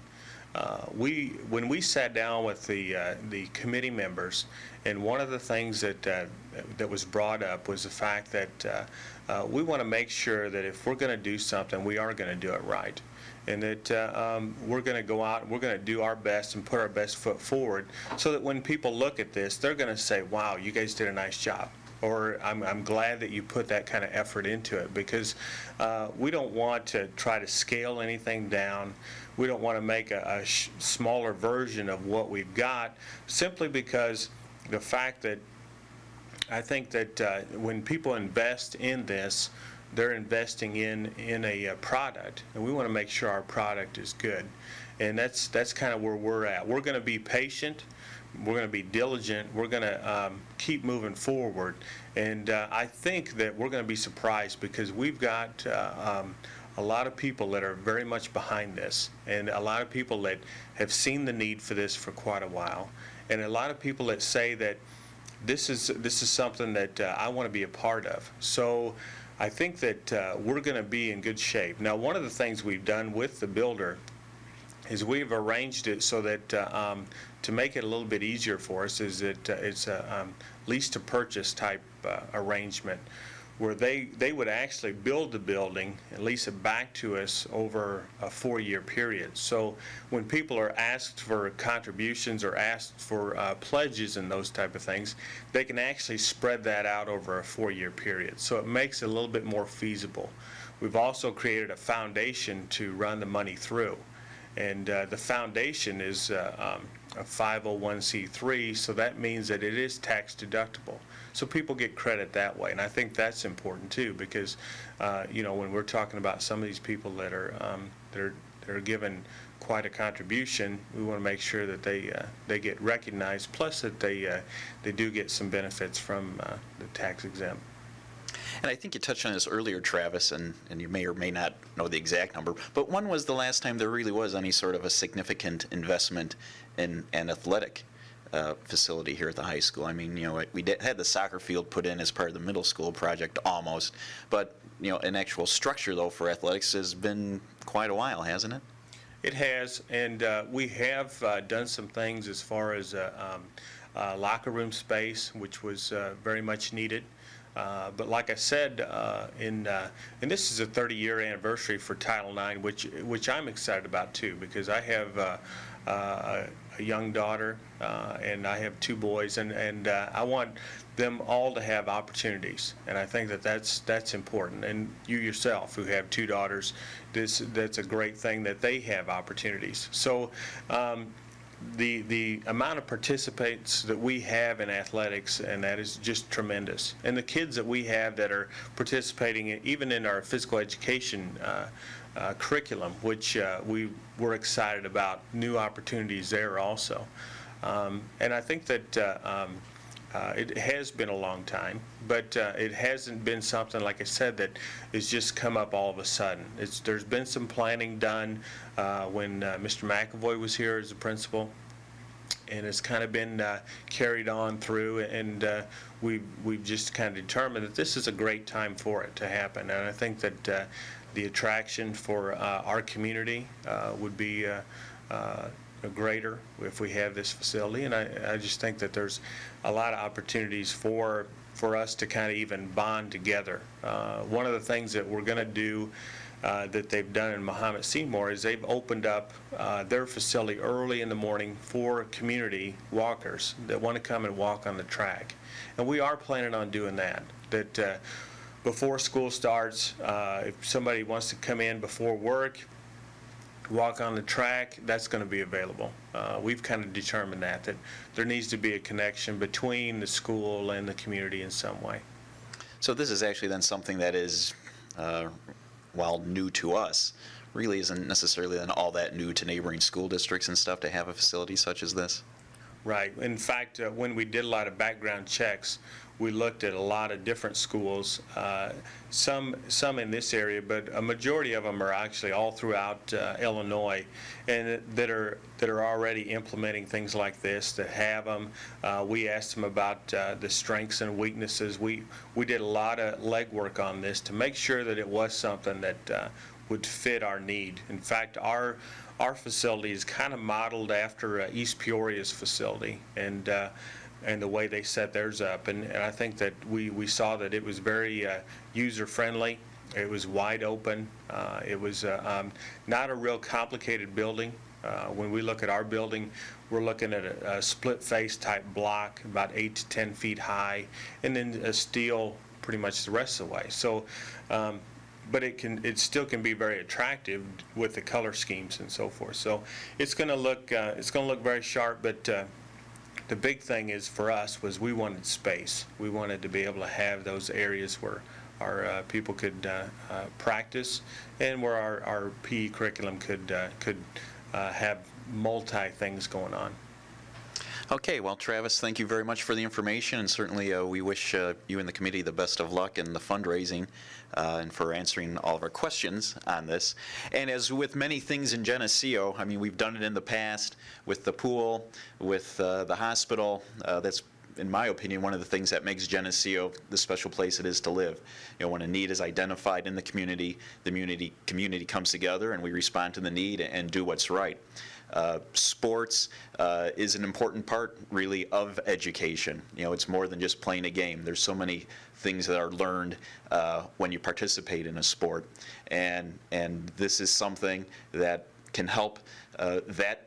When we sat down with the committee members, and one of the things that was brought up was the fact that we want to make sure that if we're going to do something, we are going to do it right, and that we're going to go out and we're going to do our best and put our best foot forward, so that when people look at this, they're going to say, "Wow, you guys did a nice job." Or I'm glad that you put that kind of effort into it, because we don't want to try to scale anything down. We don't want to make a smaller version of what we've got, simply because the fact that I think that when people invest in this, they're investing in a product, and we want to make sure our product is good. And that's kind of where we're at. We're going to be patient. We're going to be diligent. We're going to keep moving forward. And I think that we're going to be surprised, because we've got a lot of people that are very much behind this, and a lot of people that have seen the need for this for quite a while, and a lot of people that say that this is something that I want to be a part of. So I think that we're going to be in good shape. Now, one of the things we've done with the builder is we've arranged it so that to make it a little bit easier for us, is that it's a lease to purchase type arrangement, where they would actually build the building and lease it back to us over a 4-year period. So when people are asked for contributions or asked for pledges and those type of things, they can actually spread that out over a 4-year period. So it makes it a little bit more feasible. We've also created a foundation to run the money through. And the foundation is a 501c3, so that means that it is tax deductible. So people get credit that way, and I think that's important too, because you know, when we're talking about some of these people that are given quite a contribution. We want to make sure that they get recognized, plus that they do get some benefits from the tax exempt. And I think you touched on this earlier, Travis, and you may or may not know the exact number, but when was the last time there really was any sort of a significant investment in an athletic facility here at the high school? I mean, we had the soccer field put in as part of the middle school project almost, but, an actual structure, though, for athletics has been quite a while, hasn't it? It has, and we have done some things as far as locker room space, which was very much needed. But like I said, and this is a 30-year anniversary for Title IX, which I'm excited about too, because I have a young daughter and I have 2 boys, and I want them all to have opportunities, and I think that's important. And you yourself, who have 2 daughters, that's a great thing that they have opportunities. So. The amount of participants that we have in athletics, and that is just tremendous. And the kids that we have that are participating even in our physical education curriculum, which we're excited about, new opportunities there also. And I think that it has been a long time, but it hasn't been something, like I said, that has just come up all of a sudden. There's been some planning done when Mr. McAvoy was here as the principal, and it's kind of been carried on through, and we've just kind of determined that this is a great time for it to happen. And I think that the attraction for our community would be greater if we have this facility, and I just think that there's a lot of opportunities for us to kind of even bond together. One of the things that we're going to do that they've done in Mahomet Seymour is they've opened up their facility early in the morning for community walkers that want to come and walk on the track, and we are planning on doing that. Before school starts, if somebody wants to come in before work, walk on the track, that's going to be available. We've kind of determined that there needs to be a connection between the school and the community in some way. So this is actually then something that is, while new to us, really isn't necessarily then all that new to neighboring school districts and stuff to have a facility such as this? Right. In fact, when we did a lot of background checks, we looked at a lot of different schools, some in this area, but a majority of them are actually all throughout Illinois, and that are already implementing things like this, that have them. We asked them about the strengths and weaknesses. We did a lot of legwork on this to make sure that it was something that would fit our need. In fact, our facility is kind of modeled after East Peoria's facility, and the way they set theirs up. And I think that we saw that it was very user-friendly. It was wide open. It was not a real complicated building. When we look at our building, we're looking at a split-face type block, about 8 to 10 feet high, and then a steel pretty much the rest of the way. So, but it still can be very attractive with the color schemes and so forth. So it's going to look very sharp, but the big thing is for us was we wanted space. We wanted to be able to have those areas where our people could practice, and where our PE curriculum could have multi things going on. Okay, well, Travis, thank you very much for the information, and certainly we wish you and the committee the best of luck in the fundraising and for answering all of our questions on this. And as with many things in Geneseo, I mean, we've done it in the past with the pool, with the hospital. That's, in my opinion, one of the things that makes Geneseo the special place it is to live. When a need is identified in the community comes together, and we respond to the need and do what's right. Sports is an important part, really, of education. It's more than just playing a game. There's so many things that are learned when you participate in a sport, and this is something that can help that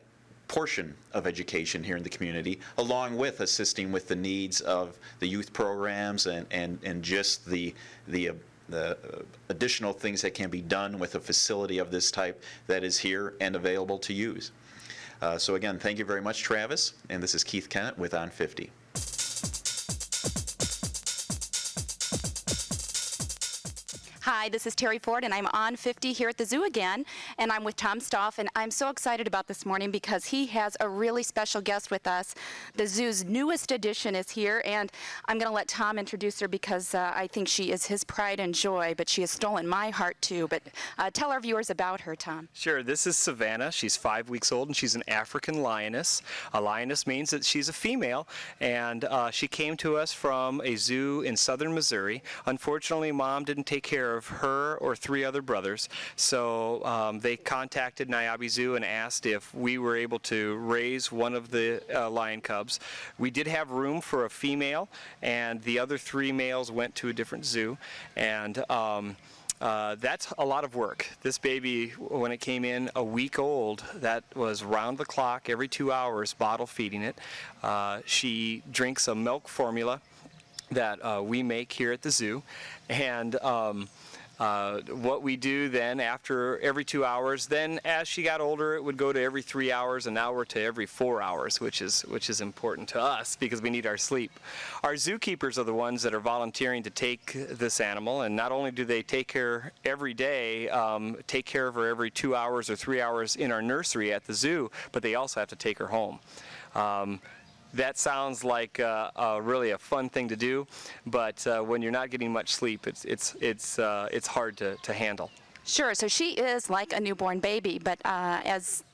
portion of education here in the community, along with assisting with the needs of the youth programs and just the additional things that can be done with a facility of this type that is here and available to use. So again, thank you very much, Travis, and this is Keith Kennett with On50. Hi, Hi, this is Terry Ford, and I'm on 50 here at the zoo again, and I'm with Tom Stoff, and I'm so excited about this morning because he has a really special guest with us. The zoo's newest addition is here, and I'm going to let Tom introduce her because I think she is his pride and joy, but she has stolen my heart too. But tell our viewers about her, Tom. Sure, this is Savannah. She's 5 weeks old, and she's an African lioness. A lioness means that she's a female, and she came to us from a zoo in southern Missouri. Unfortunately, Mom didn't take care of her or 3 other brothers, so they contacted Niabi Zoo and asked if we were able to raise one of the lion cubs. We did have room for a female, and the other 3 males went to a different zoo, and that's a lot of work. This baby, when it came in a week old, that was round the clock, every 2 hours, bottle feeding it. She drinks a milk formula that we make here at the zoo, and what we do then after every 2 hours, then as she got older it would go to every 3 hours, and now we're to every 4 hours, which is important to us because we need our sleep. Our zookeepers are the ones that are volunteering to take this animal, and not only do they take care every day, take care of her every 2 hours or 3 hours in our nursery at the zoo, but they also have to take her home. That sounds like really a fun thing to do, but when you're not getting much sleep, it's hard to handle. Sure, so she is like a newborn baby, but as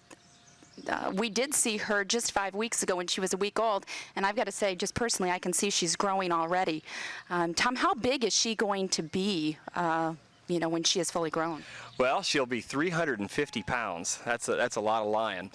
we did see her just 5 weeks ago when she was a week old, and I've got to say, just personally, I can see she's growing already. Tom, how big is she going to be, when she is fully grown? Well, she'll be 350 pounds. That's a lot of lion.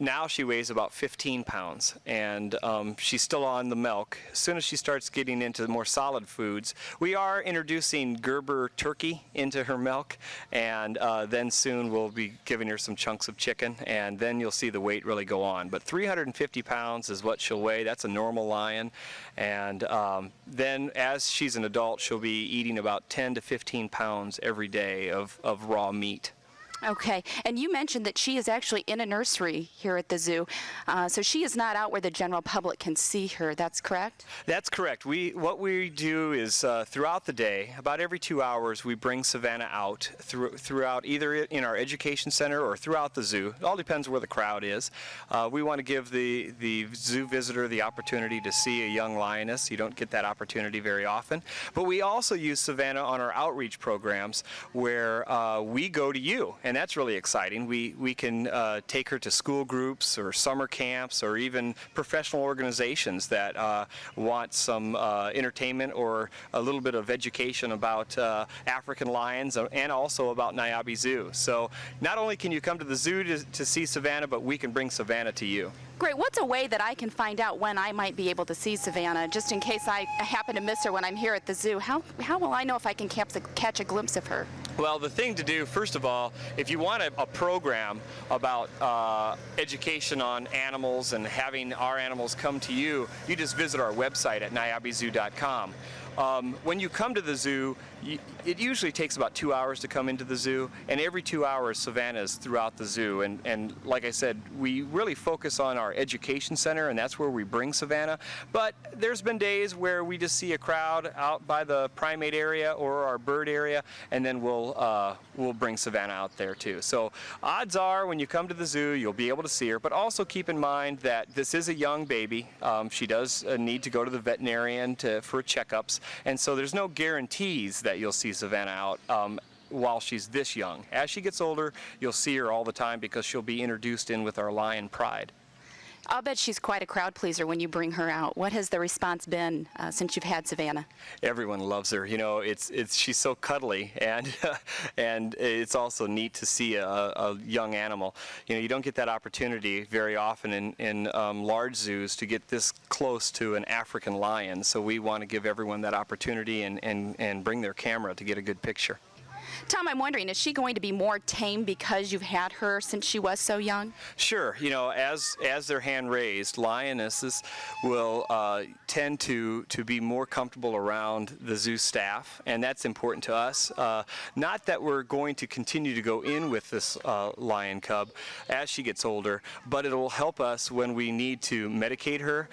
Now she weighs about 15 pounds, and she's still on the milk. As soon as she starts getting into more solid foods, we are introducing Gerber turkey into her milk, and then soon we'll be giving her some chunks of chicken, and then you'll see the weight really go on. But 350 pounds is what she'll weigh. That's a normal lion. And then as she's an adult, she'll be eating about 10 to 15 pounds every day of raw meat. Okay, and you mentioned that she is actually in a nursery here at the zoo, so she is not out where the general public can see her, that's correct? That's correct. What we do is throughout the day, about every 2 hours, we bring Savannah out throughout either in our education center or throughout the zoo. It all depends where the crowd is. We want to give the zoo visitor the opportunity to see a young lioness. You don't get that opportunity very often. But we also use Savannah on our outreach programs where we go to you. And that's really exciting. We can take her to school groups or summer camps or even professional organizations that want some entertainment or a little bit of education about African lions and also about Niabi Zoo. So not only can you come to the zoo to see Savannah, but we can bring Savannah to you. Great. What's a way that I can find out when I might be able to see Savannah, just in case I happen to miss her when I'm here at the zoo? How will I know if I can catch a glimpse of her? Well, the thing to do, first of all, if you want a program about education on animals and having our animals come to you, you just visit our website at niabizoo.com. When you come to the zoo, it usually takes about 2 hours to come into the zoo, and every 2 hours Savannah is throughout the zoo. And like I said, we really focus on our education center, and that's where we bring Savannah. But there's been days where we just see a crowd out by the primate area or our bird area, and then we'll bring Savannah out there too. So odds are when you come to the zoo, you'll be able to see her, but also keep in mind that this is a young baby. She does need to go to the veterinarian for checkups, and so there's no guarantees that you'll see Savannah out while she's this young. As she gets older, you'll see her all the time because she'll be introduced in with our lion pride. I'll bet she's quite a crowd pleaser when you bring her out. What has the response been since you've had Savannah? Everyone loves her. She's so cuddly, and and it's also neat to see a young animal. You don't get that opportunity very often in large zoos to get this close to an African lion. So we want to give everyone that opportunity and bring their camera to get a good picture. Tom, I'm wondering, is she going to be more tame because you've had her since she was so young? Sure. As they're hand raised, lionesses will tend to be more comfortable around the zoo staff, and that's important to us. Not that we're going to continue to go in with this lion cub as she gets older, but it will help us when we need to medicate her,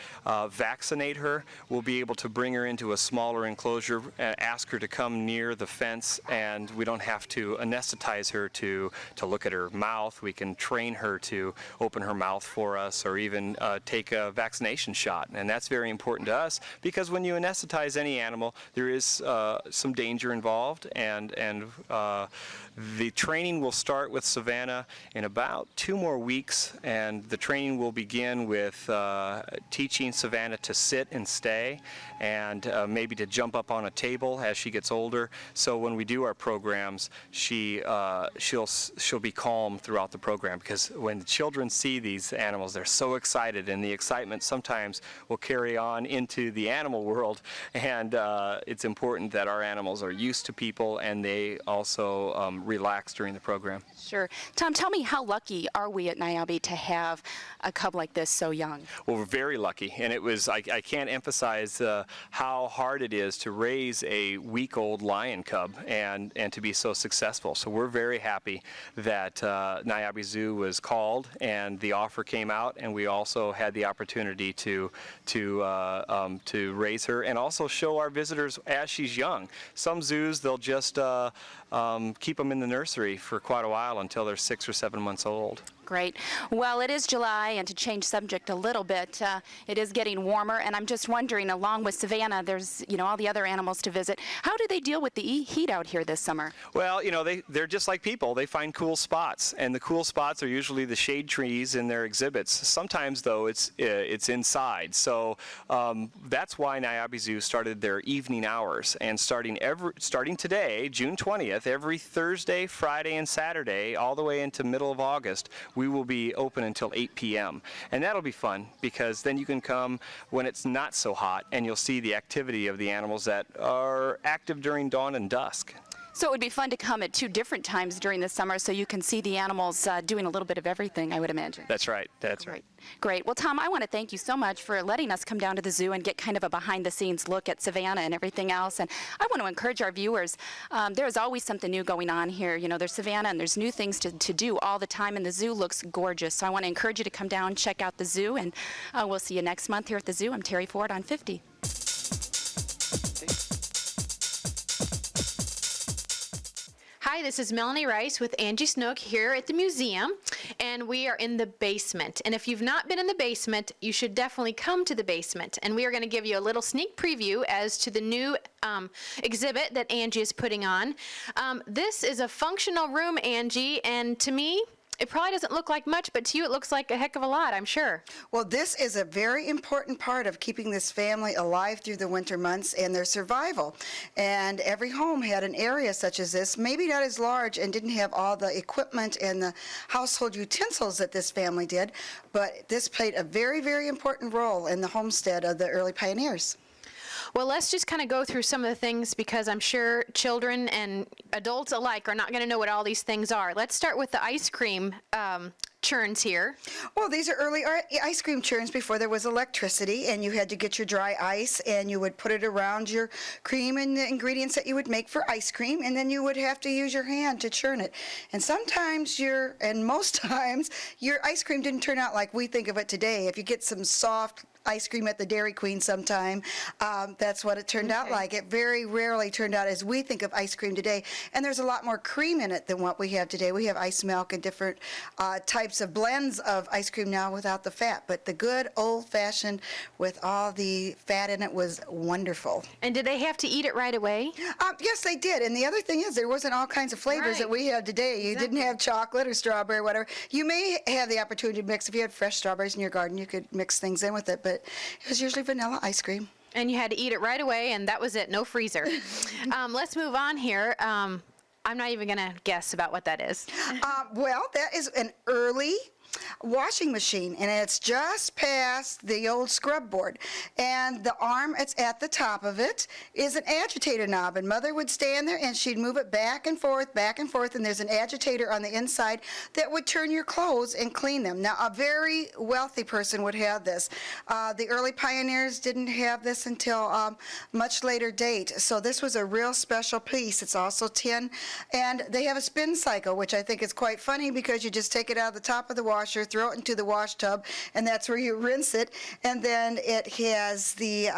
vaccinate her. We'll be able to bring her into a smaller enclosure, ask her to come near the fence, and we don't have to anesthetize her to look at her mouth. We can train her to open her mouth for us, or even take a vaccination shot. And that's very important to us, because when you anesthetize any animal, there is some danger involved, and the training will start with Savannah in about 2 more weeks, and the training will begin with teaching Savannah to sit and stay, and maybe to jump up on a table as she gets older. So when we do our programs, she'll be calm throughout the program, because when children see these animals, they're so excited, and the excitement sometimes will carry on into the animal world, and it's important that our animals are used to people, and they also relax during the program. Sure. Tom, tell me, how lucky are we at Niabi to have a cub like this so young? Well, we're very lucky, and I can't emphasize how hard it is to raise a week-old lion cub and to be so successful. So we're very happy that Niabi Zoo was called and the offer came out, and we also had the opportunity to raise her and also show our visitors as she's young. Some zoos, they'll just keep them in the nursery for quite a while until they're 6 or 7 months old. Great. Well, it is July, and to change subject a little bit, it is getting warmer, and I'm just wondering, along with Savannah, there's, all the other animals to visit. How do they deal with the heat out here this summer? Well, they're just like people. They find cool spots, and the cool spots are usually the shade trees in their exhibits. Sometimes, though, it's inside. So that's why Niabi Zoo started their evening hours, and starting today, June 20th, every Thursday, Friday, and Saturday, all the way into middle of August, we will be open until 8 p.m. And that'll be fun, because then you can come when it's not so hot, and you'll see the activity of the animals that are active during dawn and dusk. So it would be fun to come at 2 different times during the summer, so you can see the animals doing a little bit of everything, I would imagine. That's right. That's right. Great. Well, Tom, I want to thank you so much for letting us come down to the zoo and get kind of a behind-the-scenes look at Savannah and everything else. And I want to encourage our viewers, there's always something new going on here. There's Savannah, and there's new things to do all the time, and the zoo looks gorgeous. So I want to encourage you to come down, check out the zoo, and we'll see you next month here at the zoo. I'm Terry Ford on 50. Hi, this is Melanie Rice with Angie Snook here at the museum, and we are in the basement. And if you've not been in the basement, you should definitely come to the basement. And we are going to give you a little sneak preview as to the new exhibit that Angie is putting on. This is a functional room, Angie, and to me, it probably doesn't look like much, but to you it looks like a heck of a lot, I'm sure. Well, this is a very important part of keeping this family alive through the winter months and their survival. And every home had an area such as this, maybe not as large and didn't have all the equipment and the household utensils that this family did, but this played a very, very important role in the homestead of the early pioneers. Well, let's just kind of go through some of the things, because I'm sure children and adults alike are not going to know what all these things are. Let's start with the ice cream churns here. Well, these are early ice cream churns before there was electricity, and you had to get your dry ice, and you would put it around your cream and the ingredients that you would make for ice cream, and then you would have to use your hand to churn it. And sometimes most times, your ice cream didn't turn out like we think of it today. If you get some soft ice cream at the Dairy Queen sometime, that's what it turned out like. It very rarely turned out as we think of ice cream today, and there's a lot more cream in it than what we have today. We have ice milk and different types of blends of ice cream now without the fat, but the good old-fashioned with all the fat in it was wonderful. And did they have to eat it right away? Yes, they did. And the other thing is, there wasn't all kinds of flavors that we have today. You didn't have chocolate or strawberry or whatever. You may have the opportunity to mix. If you had fresh strawberries in your garden, you could mix things in with it, but it was usually vanilla ice cream. And you had to eat it right away, and that was it, no freezer. Let's move on here. I'm not even going to guess about what that is. Well, that is an early washing machine, and it's just past the old scrub board. And the arm that's at the top of it is an agitator knob, and Mother would stand there and she'd move it back and forth, and there's an agitator on the inside that would turn your clothes and clean them. Now, a very wealthy person would have this. The early pioneers didn't have this until much later date, so this was a real special piece. It's also tin, and they have a spin cycle, which I think is quite funny because you just take it out of the top of the washer, throw it into the wash tub, and that's where you rinse it. And then it has the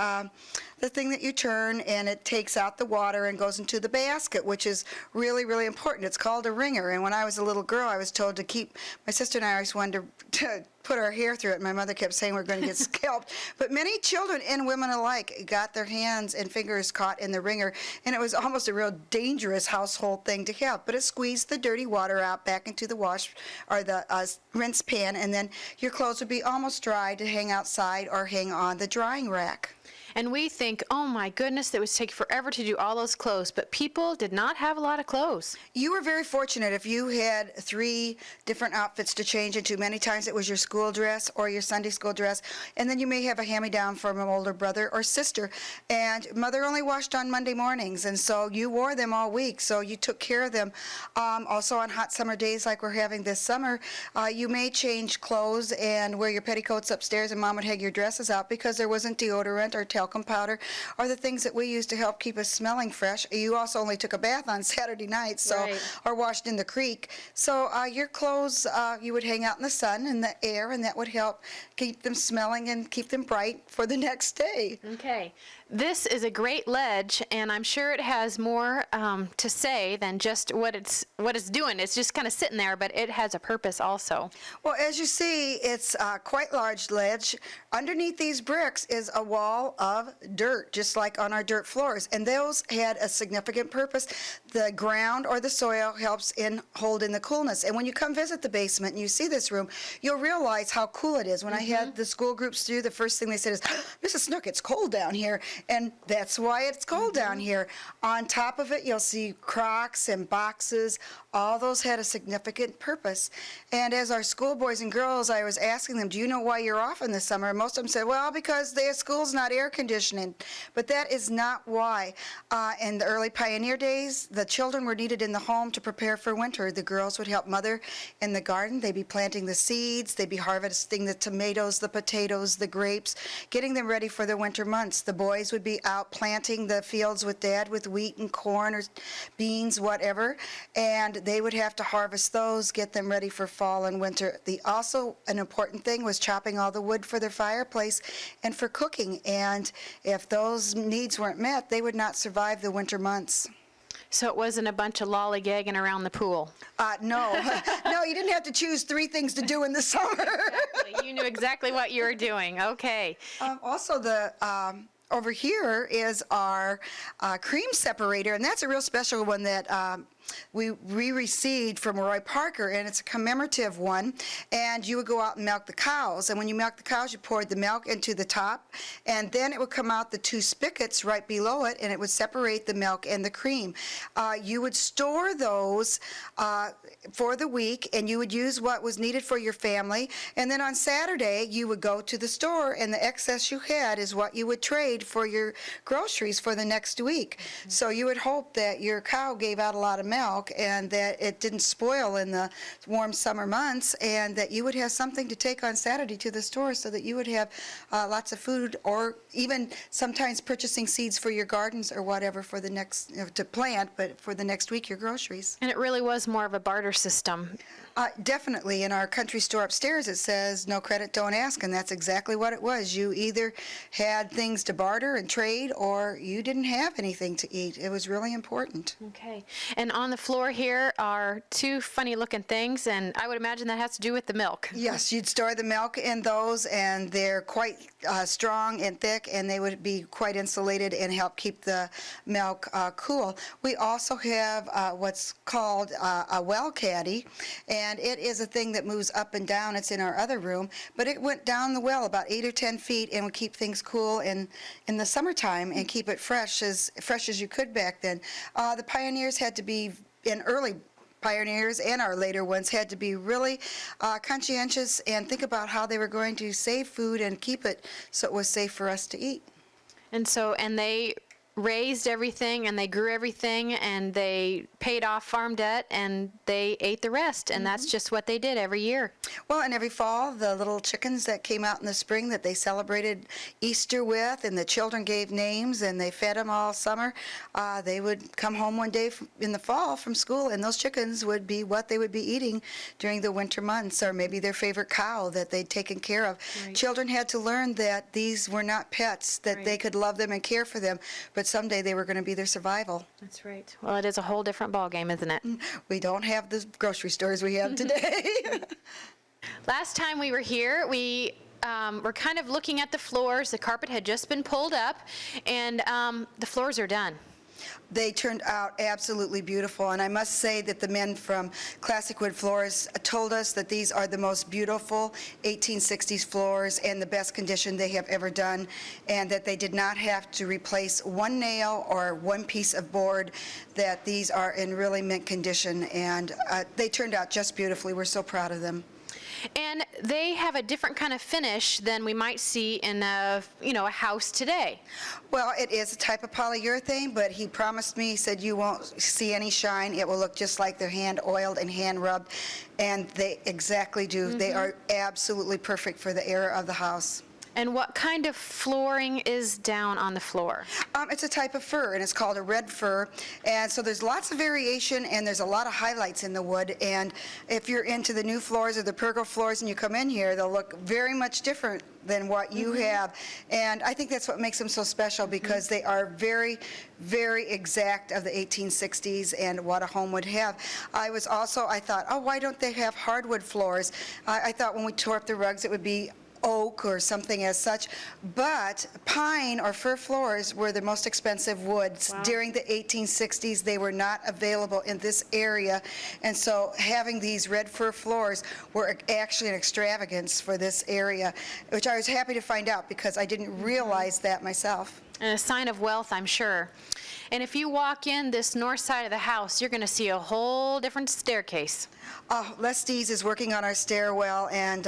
thing that you turn, and it takes out the water and goes into the basket, which is really, really important. It's called a wringer. And when I was a little girl, I was told to keep, my sister and I always wanted to put our hair through it. My mother kept saying we're going to get scalped. But many children and women alike got their hands and fingers caught in the wringer, and it was almost a real dangerous household thing to have. But it squeezed the dirty water out back into the wash or the rinse pan, and then your clothes would be almost dry to hang outside or hang on the drying rack. And we think, oh my goodness, it would take forever to do all those clothes, but people did not have a lot of clothes. You were very fortunate if you had 3 different outfits to change into. Many times it was your school dress or your Sunday school dress, and then you may have a hand-me-down from an older brother or sister. And Mother only washed on Monday mornings, and so you wore them all week, so you took care of them. Also on hot summer days like we're having this summer, you may change clothes and wear your petticoats upstairs, and Mom would hang your dresses out because there wasn't deodorant or talcum powder or the things that we use to help keep us smelling fresh. You also only took a bath on Saturday night, so Right. or washed in the creek. So your clothes you would hang out in the sun and the air, and that would help keep them smelling and keep them bright for the next day. Okay. This is a great ledge, and I'm sure it has more to say than just what it's doing. It's just kind of sitting there, but it has a purpose also. Well, as you see, it's a quite large ledge. Underneath these bricks is a wall of dirt, just like on our dirt floors, and those had a significant purpose. The ground or the soil helps in hold in the coolness. And when you come visit the basement and you see this room, you'll realize how cool it is. When I had the school groups through, the first thing they said is, Mrs. Snook, it's cold down here. And that's why it's cold down here. On top of it, you'll see crocks and boxes. All those had a significant purpose. And as our school boys and girls, I was asking them, do you know why you're off in the summer? And most of them said, well, because their school's not air conditioning. But that is not why. In the early pioneer days, the children were needed in the home to prepare for winter. The girls would help Mother in the garden. They'd be planting the seeds. They'd be harvesting the tomatoes, the potatoes, the grapes, getting them ready for the winter months. The boys would be out planting the fields with Dad with wheat and corn or beans, whatever, and they would have to harvest those, get them ready for fall and winter. Also, an important thing was chopping all the wood for their fireplace and for cooking, and if those needs weren't met, they would not survive the winter months. So it wasn't a bunch of lollygagging around the pool. No. No, you didn't have to choose 3 things to do in the summer. Exactly. You knew exactly what you were doing. Okay. Also, over here is our cream separator, and that's a real special one that we received from Roy Parker, and it's a commemorative one. And you would go out and milk the cows, and when you milked the cows, you poured the milk into the top, and then it would come out the 2 spigots right below it, and it would separate the milk and the cream. You would store those for the week, and you would use what was needed for your family, and then on Saturday you would go to the store, and the excess you had is what you would trade for your groceries for the next week. So you would hope that your cow gave out a lot of milk and that it didn't spoil in the warm summer months, and that you would have something to take on Saturday to the store so that you would have lots of food, or even sometimes purchasing seeds for your gardens or whatever for the next, to plant, but for the next week, your groceries. And it really was more of a barter system. Definitely. In our country store upstairs, it says, no credit, don't ask, and that's exactly what it was. You either had things to barter and trade, or you didn't have anything to eat. It was really important. Okay. And on the floor here are 2 funny-looking things, and I would imagine that has to do with the milk. Yes, you'd store the milk in those, and they're quite strong and thick, and they would be quite insulated and help keep the milk cool. We also have what's called a well caddy, and it is a thing that moves up and down. It's in our other room, but it went down the well about 8 or 10 feet and would keep things cool in the summertime and keep it fresh as you could back then. The pioneers had to be, in early pioneers and our later ones had to be really conscientious and think about how they were going to save food and keep it so it was safe for us to eat. And they raised everything and they grew everything and they paid off farm debt and they ate the rest, and that's just what they did every year. Well, and every fall, the little chickens that came out in the spring that they celebrated Easter with, and the children gave names and they fed them all summer, they would come home one day in the fall from school, and those chickens would be what they would be eating during the winter months, or maybe their favorite cow that they'd taken care of. Right. Children had to learn that these were not pets, that they Right. could love them and care for them, but someday they were going to be their survival. That's right. Well, it is a whole different ballgame, isn't it? We don't have the grocery stores we have today. Last time we were here, we were kind of looking at the floors. The carpet had just been pulled up, and the floors are done. They turned out absolutely beautiful, and I must say that the men from Classic Wood Floors told us that these are the most beautiful 1860s floors and the best condition they have ever done, and that they did not have to replace one nail or one piece of board, that these are in really mint condition, and they turned out just beautifully. We're so proud of them. And they have a different kind of finish than we might see in a house today. Well, it is a type of polyurethane, but he promised me, he said, you won't see any shine. It will look just like they're hand oiled and hand rubbed, and they exactly do. They are absolutely perfect for the era of the house. And what kind of flooring is down on the floor? It's a type of fir, and it's called a red fir. And so there's lots of variation, and there's a lot of highlights in the wood. And if you're into the new floors or the pergo floors and you come in here, they'll look very much different than what you have. And I think that's what makes them so special, because they are very, very exact of the 1860s and what a home would have. I thought, oh, why don't they have hardwood floors? I thought when we tore up the rugs it would be oak or something as such, but pine or fir floors were the most expensive woods. Wow. During the 1860s. They were not available in this area, and so having these red fir floors were actually an extravagance for this area, which I was happy to find out because I didn't realize that myself. And a sign of wealth, I'm sure. And if you walk in this north side of the house, you're going to see a whole different staircase. Les Dees is working on our stairwell, and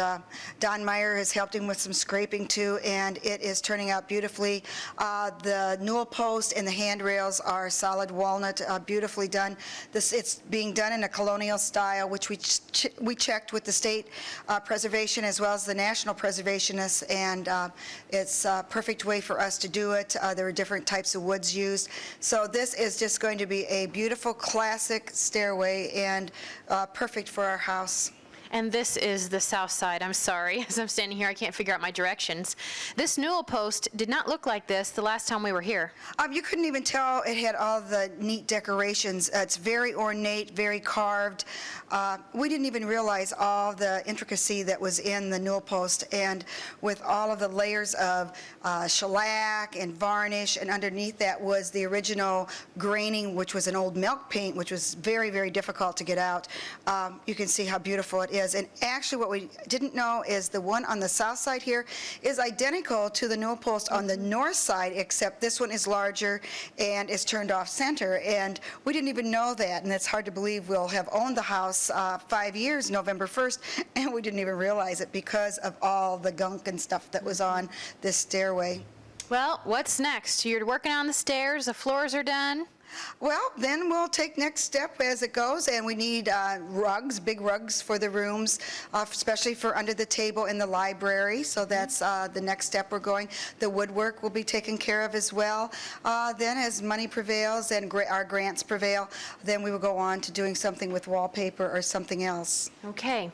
Don Meyer has helped him with some scraping too, and it is turning out beautifully. The newel post and the handrails are solid walnut, beautifully done. It's being done in a colonial style, which we checked with the state preservation as well as the national preservationists, and it's a perfect way for us to do it. There are different types of woods used. So this is just going to be a beautiful classic stairway and perfect for our house. And this is the south side. I'm sorry. As I'm standing here, I can't figure out my directions. This newel post did not look like this the last time we were here. You couldn't even tell it had all the neat decorations. It's very ornate, very carved. We didn't even realize all the intricacy that was in the newel post, and with all of the layers of shellac and varnish, and underneath that was the original graining, which was an old milk paint, which was very, very difficult to get out. You can see how beautiful it is. And actually what we didn't know is the one on the south side here is identical to the newel post on the north side, except this one is larger and is turned off center. And we didn't even know that, and it's hard to believe we'll have owned the house 5 years, November 1st, and we didn't even realize it because of all the gunk and stuff that was on this stairway. Well, what's next? You're working on the stairs, the floors are done. Well, then we'll take next step as it goes, and we need rugs, big rugs for the rooms, especially for under the table in the library. So that's the next step we're going. The woodwork will be taken care of as well. Then as money prevails and our grants prevail, then we will go on to doing something with wallpaper or something else. Okay.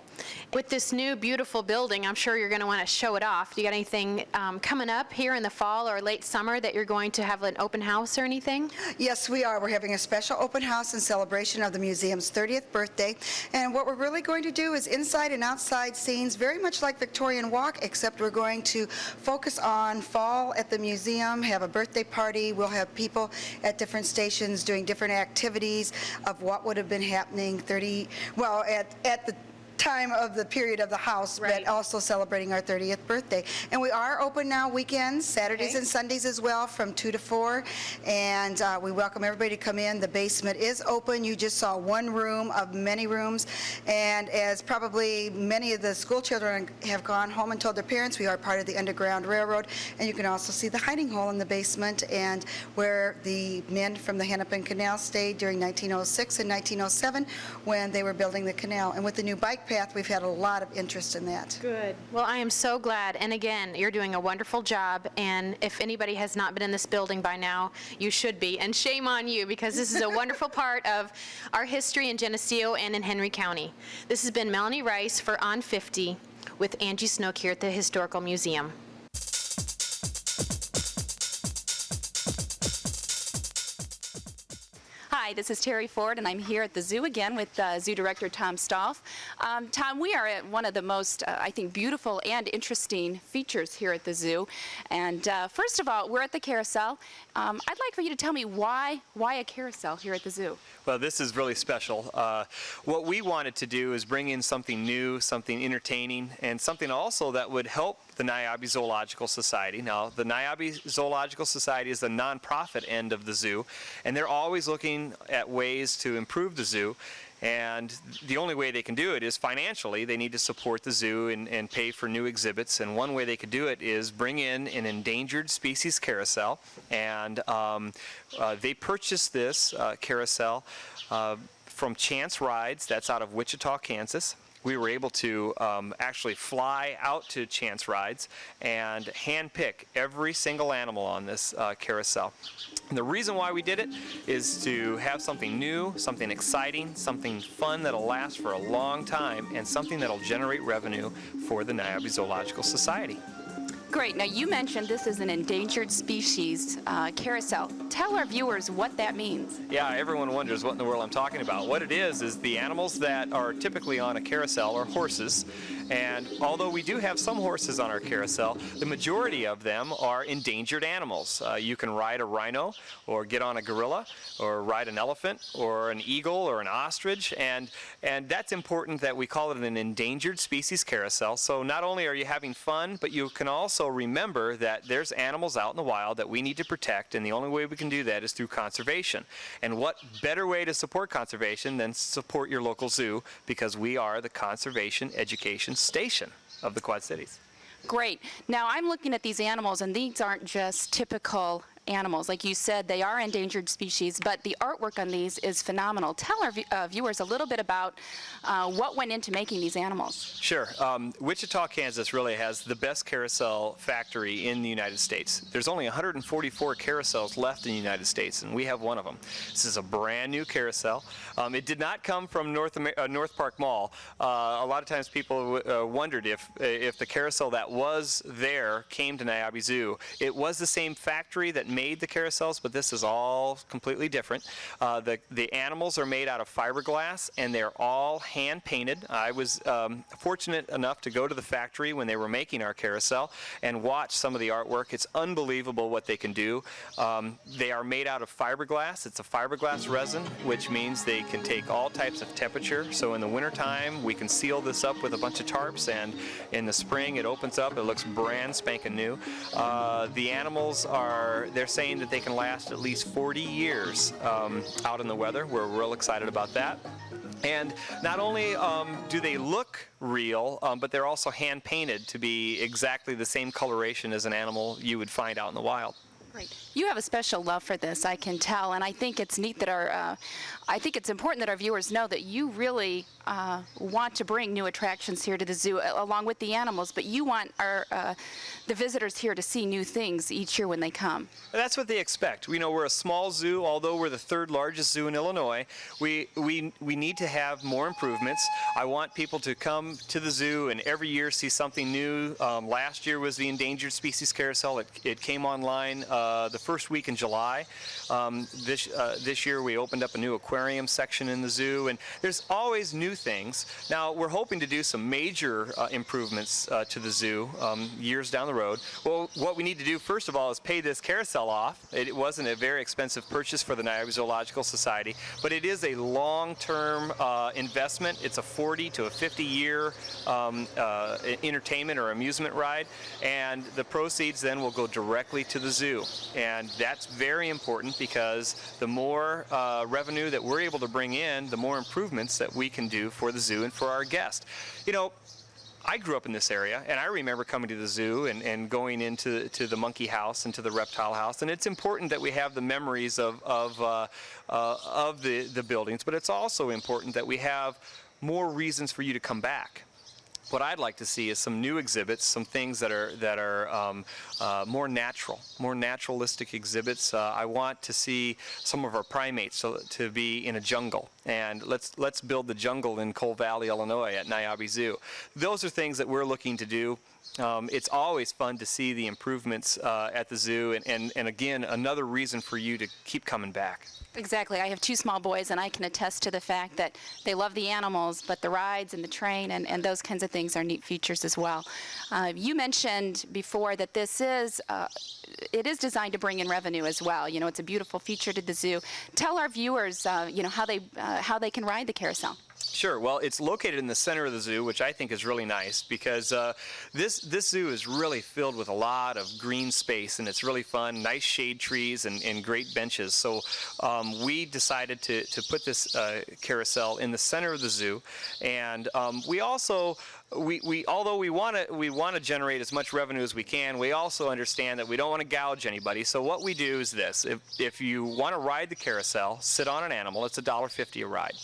With this new beautiful building, I'm sure you're going to want to show it off. Do you got anything coming up here in the fall or late summer that you're going to have an open house or anything? Yes, we are. We're having a special open house in celebration of the museum's 30th birthday. And what we're really going to do is inside and outside scenes, very much like Victorian Walk, except we're going to focus on fall at the museum, have a birthday party. We'll have people at different stations doing different activities of what would have been happening at the time of the period of the house, Right. but also celebrating our 30th birthday. And we are open now weekends, Saturdays Okay. and Sundays as well, from 2 to 4. And we welcome everybody to come in. The basement is open. You just saw one room of many rooms. And as probably many of the school children have gone home and told their parents, we are part of the Underground Railroad. And you can also see the hiding hole in the basement and where the men from the Hennepin Canal stayed during 1906 and 1907 when they were building the canal. And with the new bike path, we've had a lot of interest in that. Good. Well, I am so glad. And again, you're doing a wonderful job. And if anybody has not been in this building by now, you should be. And shame on you, because this is a wonderful part of our history in Geneseo and in Henry County. This has been Melanie Rice for On 50 with Angie Snook here at the Historical Museum. Hi, this is Terry Ford, and I'm here at the zoo again with Zoo Director Tom Stolf. Tom, we are at one of the most, I think, beautiful and interesting features here at the zoo. And first of all, we're at the carousel. I'd like for you to tell me why a carousel here at the zoo? Well, this is really special. What we wanted to do is bring in something new, something entertaining, and something also that would help the Niabi Zoological Society. Now, the Niabi Zoological Society is the nonprofit end of the zoo, and they're always looking at ways to improve the zoo. And the only way they can do it is financially. They need to support the zoo and pay for new exhibits. And one way they could do it is bring in an endangered species carousel. And they purchased this carousel from Chance Rides. That's out of Wichita, Kansas. We were able to actually fly out to Chance Rides and handpick every single animal on this carousel. And the reason why we did it is to have something new, something exciting, something fun that'll last for a long time, and something that'll generate revenue for the Niabi Zoological Society. Great. Now, you mentioned this is an endangered species carousel. Tell our viewers what that means. Yeah, everyone wonders what in the world I'm talking about. What it is the animals that are typically on a carousel are horses. And although we do have some horses on our carousel, the majority of them are endangered animals. You can ride a rhino, or get on a gorilla, or ride an elephant, or an eagle, or an ostrich, and that's important that we call it an endangered species carousel. So not only are you having fun, but you can also remember that there's animals out in the wild that we need to protect, and the only way we can do that is through conservation. And what better way to support conservation than support your local zoo, because we are the conservation education station of the Quad Cities. Great. Now, I'm looking at these animals, and these aren't just typical animals. Like you said, they are endangered species, but the artwork on these is phenomenal. Tell our viewers a little bit about what went into making these animals. Sure. Wichita, Kansas really has the best carousel factory in the United States. There's only 144 carousels left in the United States, and we have one of them. This is a brand new carousel. It did not come from North Park Mall. A lot of times people wondered if the carousel that was there came to Niabi Zoo. It was the same factory that made the carousels, but this is all completely different. The animals are made out of fiberglass, and they're all hand painted. I was fortunate enough to go to the factory when they were making our carousel and watch some of the artwork. It's unbelievable what they can do. They are made out of fiberglass. It's a fiberglass resin, which means they can take all types of temperature. So in the wintertime, we can seal this up with a bunch of tarps, and in the spring it opens up. It looks brand spanking new. The animals they're saying that they can last at least 40 years out in the weather. We're real excited about that. And not only do they look real, but they're also hand painted to be exactly the same coloration as an animal you would find out in the wild. Great. You have a special love for this, I can tell, and I think it's neat that I think it's important that our viewers know that you really want to bring new attractions here to the zoo along with the animals, but you want the visitors here to see new things each year when they come. That's what they expect. We know we're a small zoo, although we're the third largest zoo in Illinois. We need to have more improvements. I want people to come to the zoo and every year see something new. Last year was the Endangered Species Carousel. It came online the first week in July. This year we opened up a new aquarium section in the zoo, and there's always new things. Now we're hoping to do some major improvements to the zoo years down the road. Well, what we need to do first of all is pay this carousel off. It wasn't a very expensive purchase for the Niagara Zoological Society, but it is a long-term investment. It's a 40 to a 50-year entertainment or amusement ride, and the proceeds then will go directly to the zoo. And that's very important because the more revenue that we're able to bring in, the more improvements that we can do for the zoo and for our guests. You know, I grew up in this area, and I remember coming to the zoo and going into the monkey house and to the reptile house. And it's important that we have the memories of the buildings, but it's also important that we have more reasons for you to come back. What I'd like to see is some new exhibits, some things that are more natural, more naturalistic exhibits. I want to see some of our primates to be in a jungle, and let's build the jungle in Coal Valley, Illinois, at Niabi Zoo. Those are things that we're looking to do. It's always fun to see the improvements at the zoo, and again, another reason for you to keep coming back. Exactly. I have two small boys, and I can attest to the fact that they love the animals, but the rides and the train and those kinds of things are neat features as well. You mentioned before that this is it is designed to bring in revenue as well. You know, it's a beautiful feature to the zoo. Tell our viewers, you know, how they can ride the carousel. Sure. Well, it's located in the center of the zoo, which I think is really nice because this zoo is really filled with a lot of green space, and it's really fun, nice shade trees and great benches. So we decided to put this carousel in the center of the zoo, and we also although we want to generate as much revenue as we can, we also understand that we don't want to gouge anybody. So what we do is this: if you want to ride the carousel, sit on an animal, it's $1.50 a ride.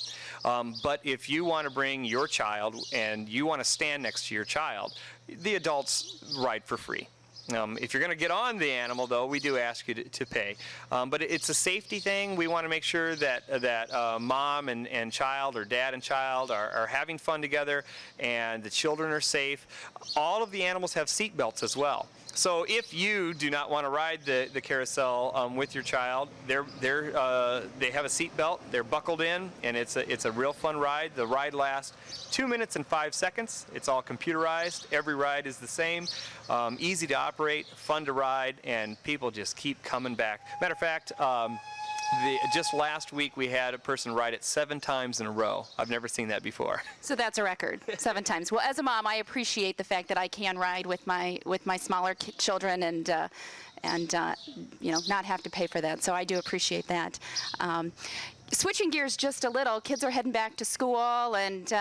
But if you want to bring your child and you want to stand next to your child, the adults ride for free. If you're going to get on the animal, though, we do ask you to pay. But it's a safety thing. We want to make sure that mom and child, or dad and child, are having fun together, and the children are safe. All of the animals have seat belts as well. So if you do not want to ride the carousel with your child, they have a seat belt. They're buckled in, and it's a real fun ride. The ride lasts 2 minutes and 5 seconds. It's all computerized. Every ride is the same. Easy to operate, fun to ride, and people just keep coming back. Matter of fact, just last week we had a person ride it 7 times in a row. I've never seen that before. So that's a record, 7 times. Well, as a mom, I appreciate the fact that I can ride with my smaller children and you know, not have to pay for that. So I do appreciate that. Switching gears just a little, kids are heading back to school, and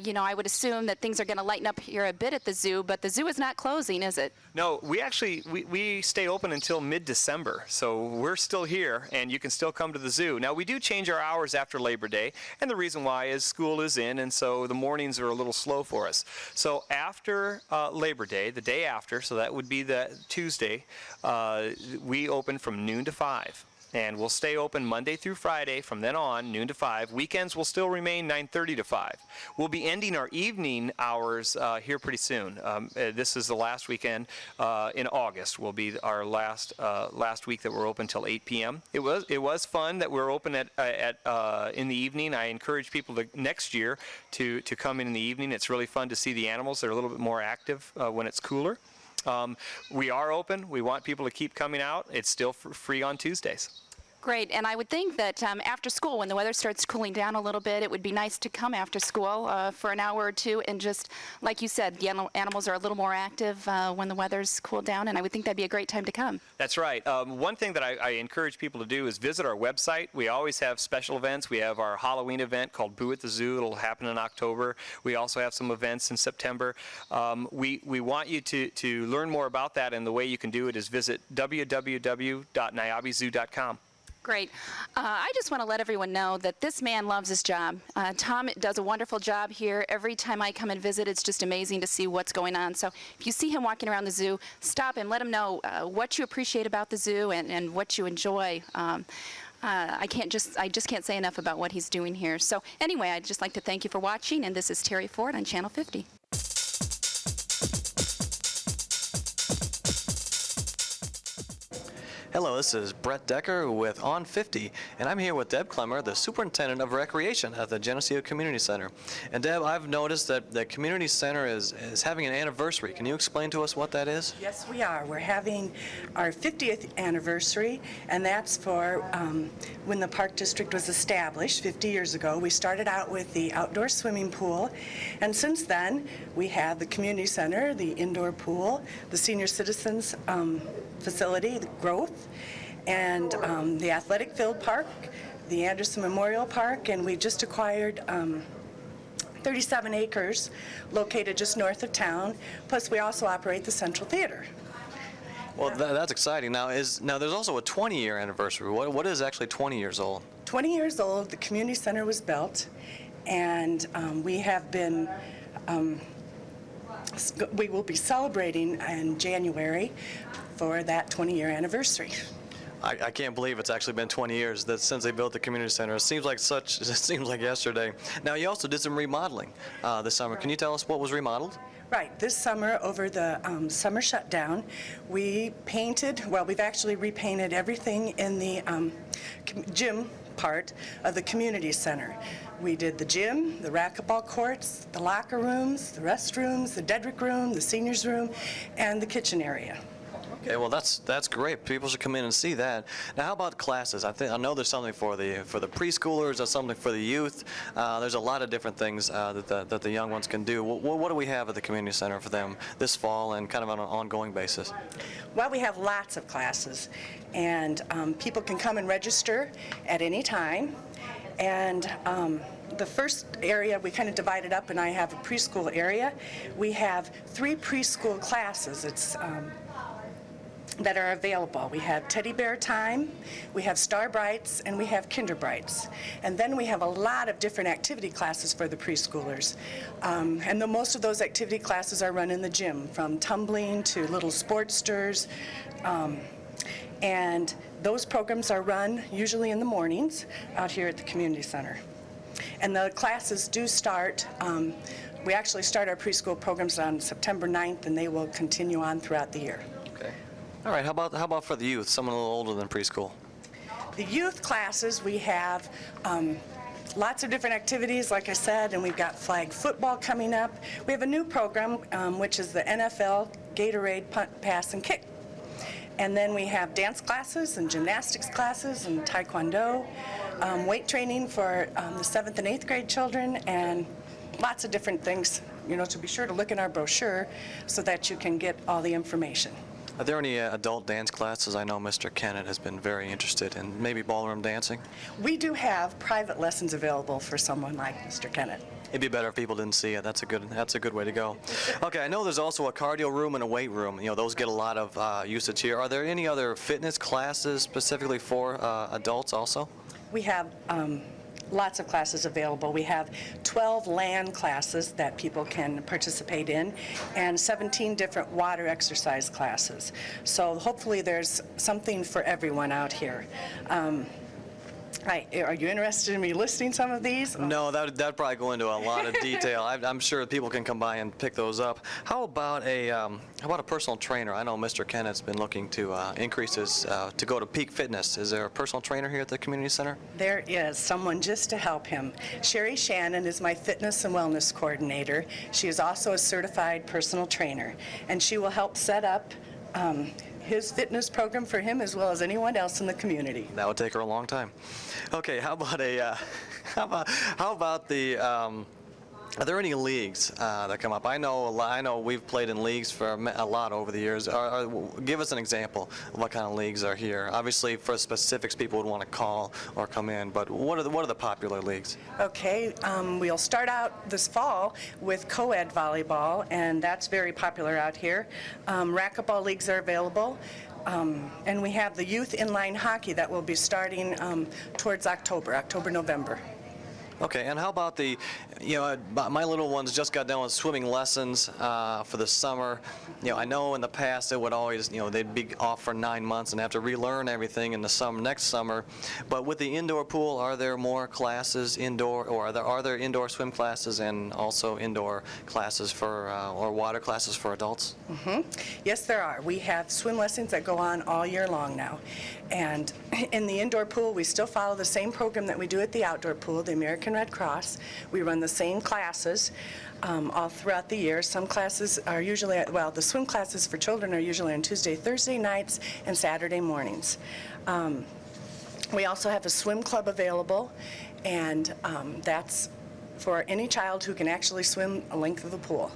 you know, I would assume that things are going to lighten up here a bit at the zoo, but the zoo is not closing, is it? No, we actually we stay open until mid-December, so we're still here, and you can still come to the zoo. Now, we do change our hours after Labor Day, and the reason why is school is in, and so the mornings are a little slow for us. So after Labor Day, the day after, so that would be the Tuesday, we open from noon to 5. And we'll stay open Monday through Friday from then on, noon to 5. Weekends will still remain 9:30 to 5. We'll be ending our evening hours here pretty soon. This is the last weekend in August. Will be our last week that we're open till 8 p.m. It was fun that we're open in the evening. I encourage people next year to come in the evening. It's really fun to see the animals. They're a little bit more active when it's cooler. We are open. We want people to keep coming out. It's still free on Tuesdays. Great, and I would think that after school, when the weather starts cooling down a little bit, it would be nice to come after school for an hour or two, and just, like you said, the animals are a little more active when the weather's cooled down, and I would think that'd be a great time to come. That's right. One thing that I encourage people to do is visit our website. We always have special events. We have our Halloween event called Boo at the Zoo. It'll happen in October. We also have some events in September. We want you to learn more about that, and the way you can do it is visit www.niabizoo.com. Great. I just want to let everyone know that this man loves his job. Tom does a wonderful job here. Every time I come and visit, it's just amazing to see what's going on. So if you see him walking around the zoo, stop him, let him know what you appreciate about the zoo and what you enjoy. I just can't say enough about what he's doing here. So anyway, I'd just like to thank you for watching, and this is Terry Ford on Channel 50. Hello, this is Brett Decker with On50, and I'm here with Deb Clemmer, the Superintendent of Recreation at the Geneseo Community Center. And Deb, I've noticed that the Community Center is having an anniversary. Can you explain to us what that is? Yes, we are. We're having our 50th anniversary, and that's for when the Park District was established 50 years ago. We started out with the outdoor swimming pool, and since then, we have the Community Center, the indoor pool, the senior citizens facility, the growth, and the athletic field park, the Anderson Memorial Park, and we just acquired 37 acres located just north of town, plus we also operate the Central Theater. Well, that's exciting. Now, there's also a 20-year anniversary. What is actually 20 years old? 20 years old, the community center was built, and we have been, we will be celebrating in January for that 20-year anniversary. I can't believe it's actually been 20 years since they built the community center. It seems like yesterday. Now, you also did some remodeling this summer. Can you tell us what was remodeled? Right. This summer, over the summer shutdown, we painted, well, we've actually repainted everything in the gym part of the community center. We did the gym, the racquetball courts, the locker rooms, the restrooms, the Dedrick room, the seniors room, and the kitchen area. Okay, well that's great. People should come in and see that. Now, how about classes? I know there's something for the preschoolers. There's something for the youth. There's a lot of different things that the young ones can do. What do we have at the community center for them this fall and kind of on an ongoing basis? Well, we have lots of classes, and people can come and register at any time. And the first area, we kind of divided up, and I have a preschool area. We have 3 preschool classes. It's that are available. We have Teddy Bear Time, we have Star Brights, and we have Kinder Brights. And then we have a lot of different activity classes for the preschoolers. And most of those activity classes are run in the gym, from tumbling to little sportsters. And those programs are run usually in the mornings out here at the community center. And the classes do start, we actually start our preschool programs on September 9th, and they will continue on throughout the year. Okay. All right, how about for the youth, someone a little older than preschool? The youth classes, we have lots of different activities, like I said, and we've got flag football coming up. We have a new program, which is the NFL Gatorade Punt, Pass, and Kick. And then we have dance classes and gymnastics classes and taekwondo, weight training for the 7th and 8th grade children, and lots of different things. You know, so be sure to look in our brochure so that you can get all the information. Are there any adult dance classes? I know Mr. Kennett has been very interested in maybe ballroom dancing. We do have private lessons available for someone like Mr. Kennett. It'd be better if people didn't see it. That's a good way to go. Okay, I know there's also a cardio room and a weight room. You know, those get a lot of usage here. Are there any other fitness classes specifically for adults also? We have lots of classes available. We have 12 land classes that people can participate in and 17 different water exercise classes. So hopefully there's something for everyone out here. Are you interested in me listing some of these? No, that'd probably go into a lot of detail. I'm sure people can come by and pick those up. How about a personal trainer? I know Mr. Kennett's been looking to increase his to go to peak fitness. Is there a personal trainer here at the community center? There is someone just to help him. Sherry Shannon is my fitness and wellness coordinator. She is also a certified personal trainer, and she will help set up his fitness program for him as well as anyone else in the community. That would take her a long time. Okay, how about the are there any leagues that come up? I know we've played in leagues for a lot over the years. Give us an example of what kind of leagues are here. Obviously, for specifics, people would want to call or come in, but what are the popular leagues? Okay, we'll start out this fall with co-ed volleyball, and that's very popular out here. Racquetball leagues are available. And we have the youth inline hockey that will be starting towards October, November. Okay, and how about my little ones just got done with swimming lessons for the summer. I know in the past it would always, they'd be off for 9 months and have to relearn everything in the next summer. But with the indoor pool, are there more classes indoor, or are there indoor swim classes and also indoor classes for, or water classes for adults? Yes, there are. We have swim lessons that go on all year long now. And in the indoor pool, we still follow the same program that we do at the outdoor pool, the American Red Cross. We run the same classes all throughout the year. Some classes are usually, the swim classes for children are usually on Tuesday, Thursday nights, and Saturday mornings. We also have a swim club available, and that's for any child who can actually swim a length of the pool.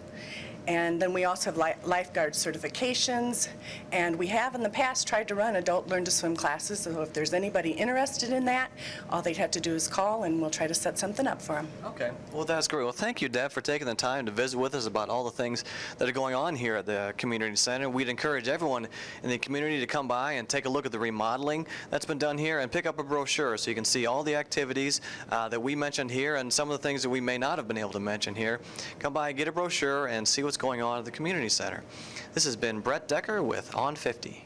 And then we also have lifeguard certifications, and we have in the past tried to run adult learn to swim classes, so if there's anybody interested in that, all they'd have to do is call and we'll try to set something up for them. Okay, well that's great. Well, thank you, Deb, for taking the time to visit with us about all the things that are going on here at the community center. We'd encourage everyone in the community to come by and take a look at the remodeling that's been done here and pick up a brochure so you can see all the activities that we mentioned here and some of the things that we may not have been able to mention here. Come by, get a brochure, and see what's going on at the community center. This has been Brett Decker with On50.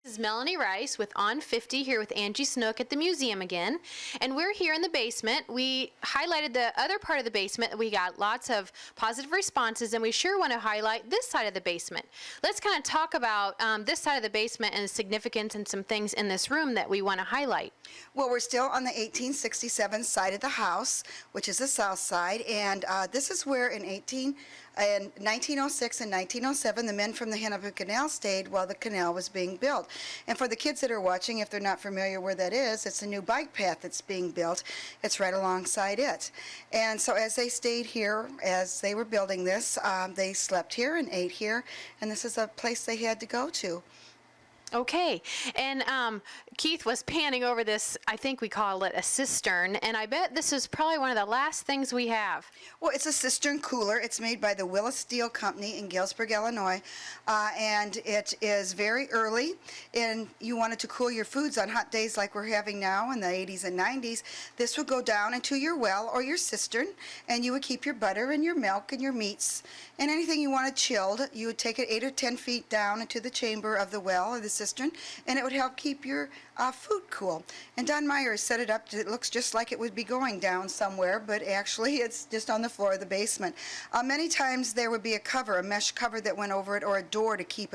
This is Melanie Rice with On50 here with Angie Snook at the museum again, and we're here in the basement. We highlighted the other part of the basement. We got lots of positive responses, and we sure want to highlight this side of the basement. Let's kind of talk about this side of the basement and the significance and some things in this room that we want to highlight. Well, we're still on the 1867 side of the house, which is the south side, and this is where in 1906 and 1907, the men from the Hennepin Canal stayed while the canal was being built. And for the kids that are watching, if they're not familiar where that is, it's a new bike path that's being built. It's right alongside it. And so as they stayed here, as they were building this, they slept here and ate here, and this is a place they had to go to. Okay, and Keith was panning over this, I think we call it a cistern, and I bet this is probably one of the last things we have. Well, it's a cistern cooler. It's made by the Willis Steel Company in Galesburg, Illinois, and it is very early, and you wanted to cool your foods on hot days like we're having now in the 80s and 90s. This would go down into your well or your cistern, and you would keep your butter and your milk and your meats and anything you wanted chilled. You would take it 8 or 10 feet down into the chamber of the well or the cistern, and it would help keep your food cool. And Don Meyer set it up. It looks just like it would be going down somewhere, but actually it's just on the floor of the basement. Many times there would be a cover, a mesh cover that went over it, or a door to keep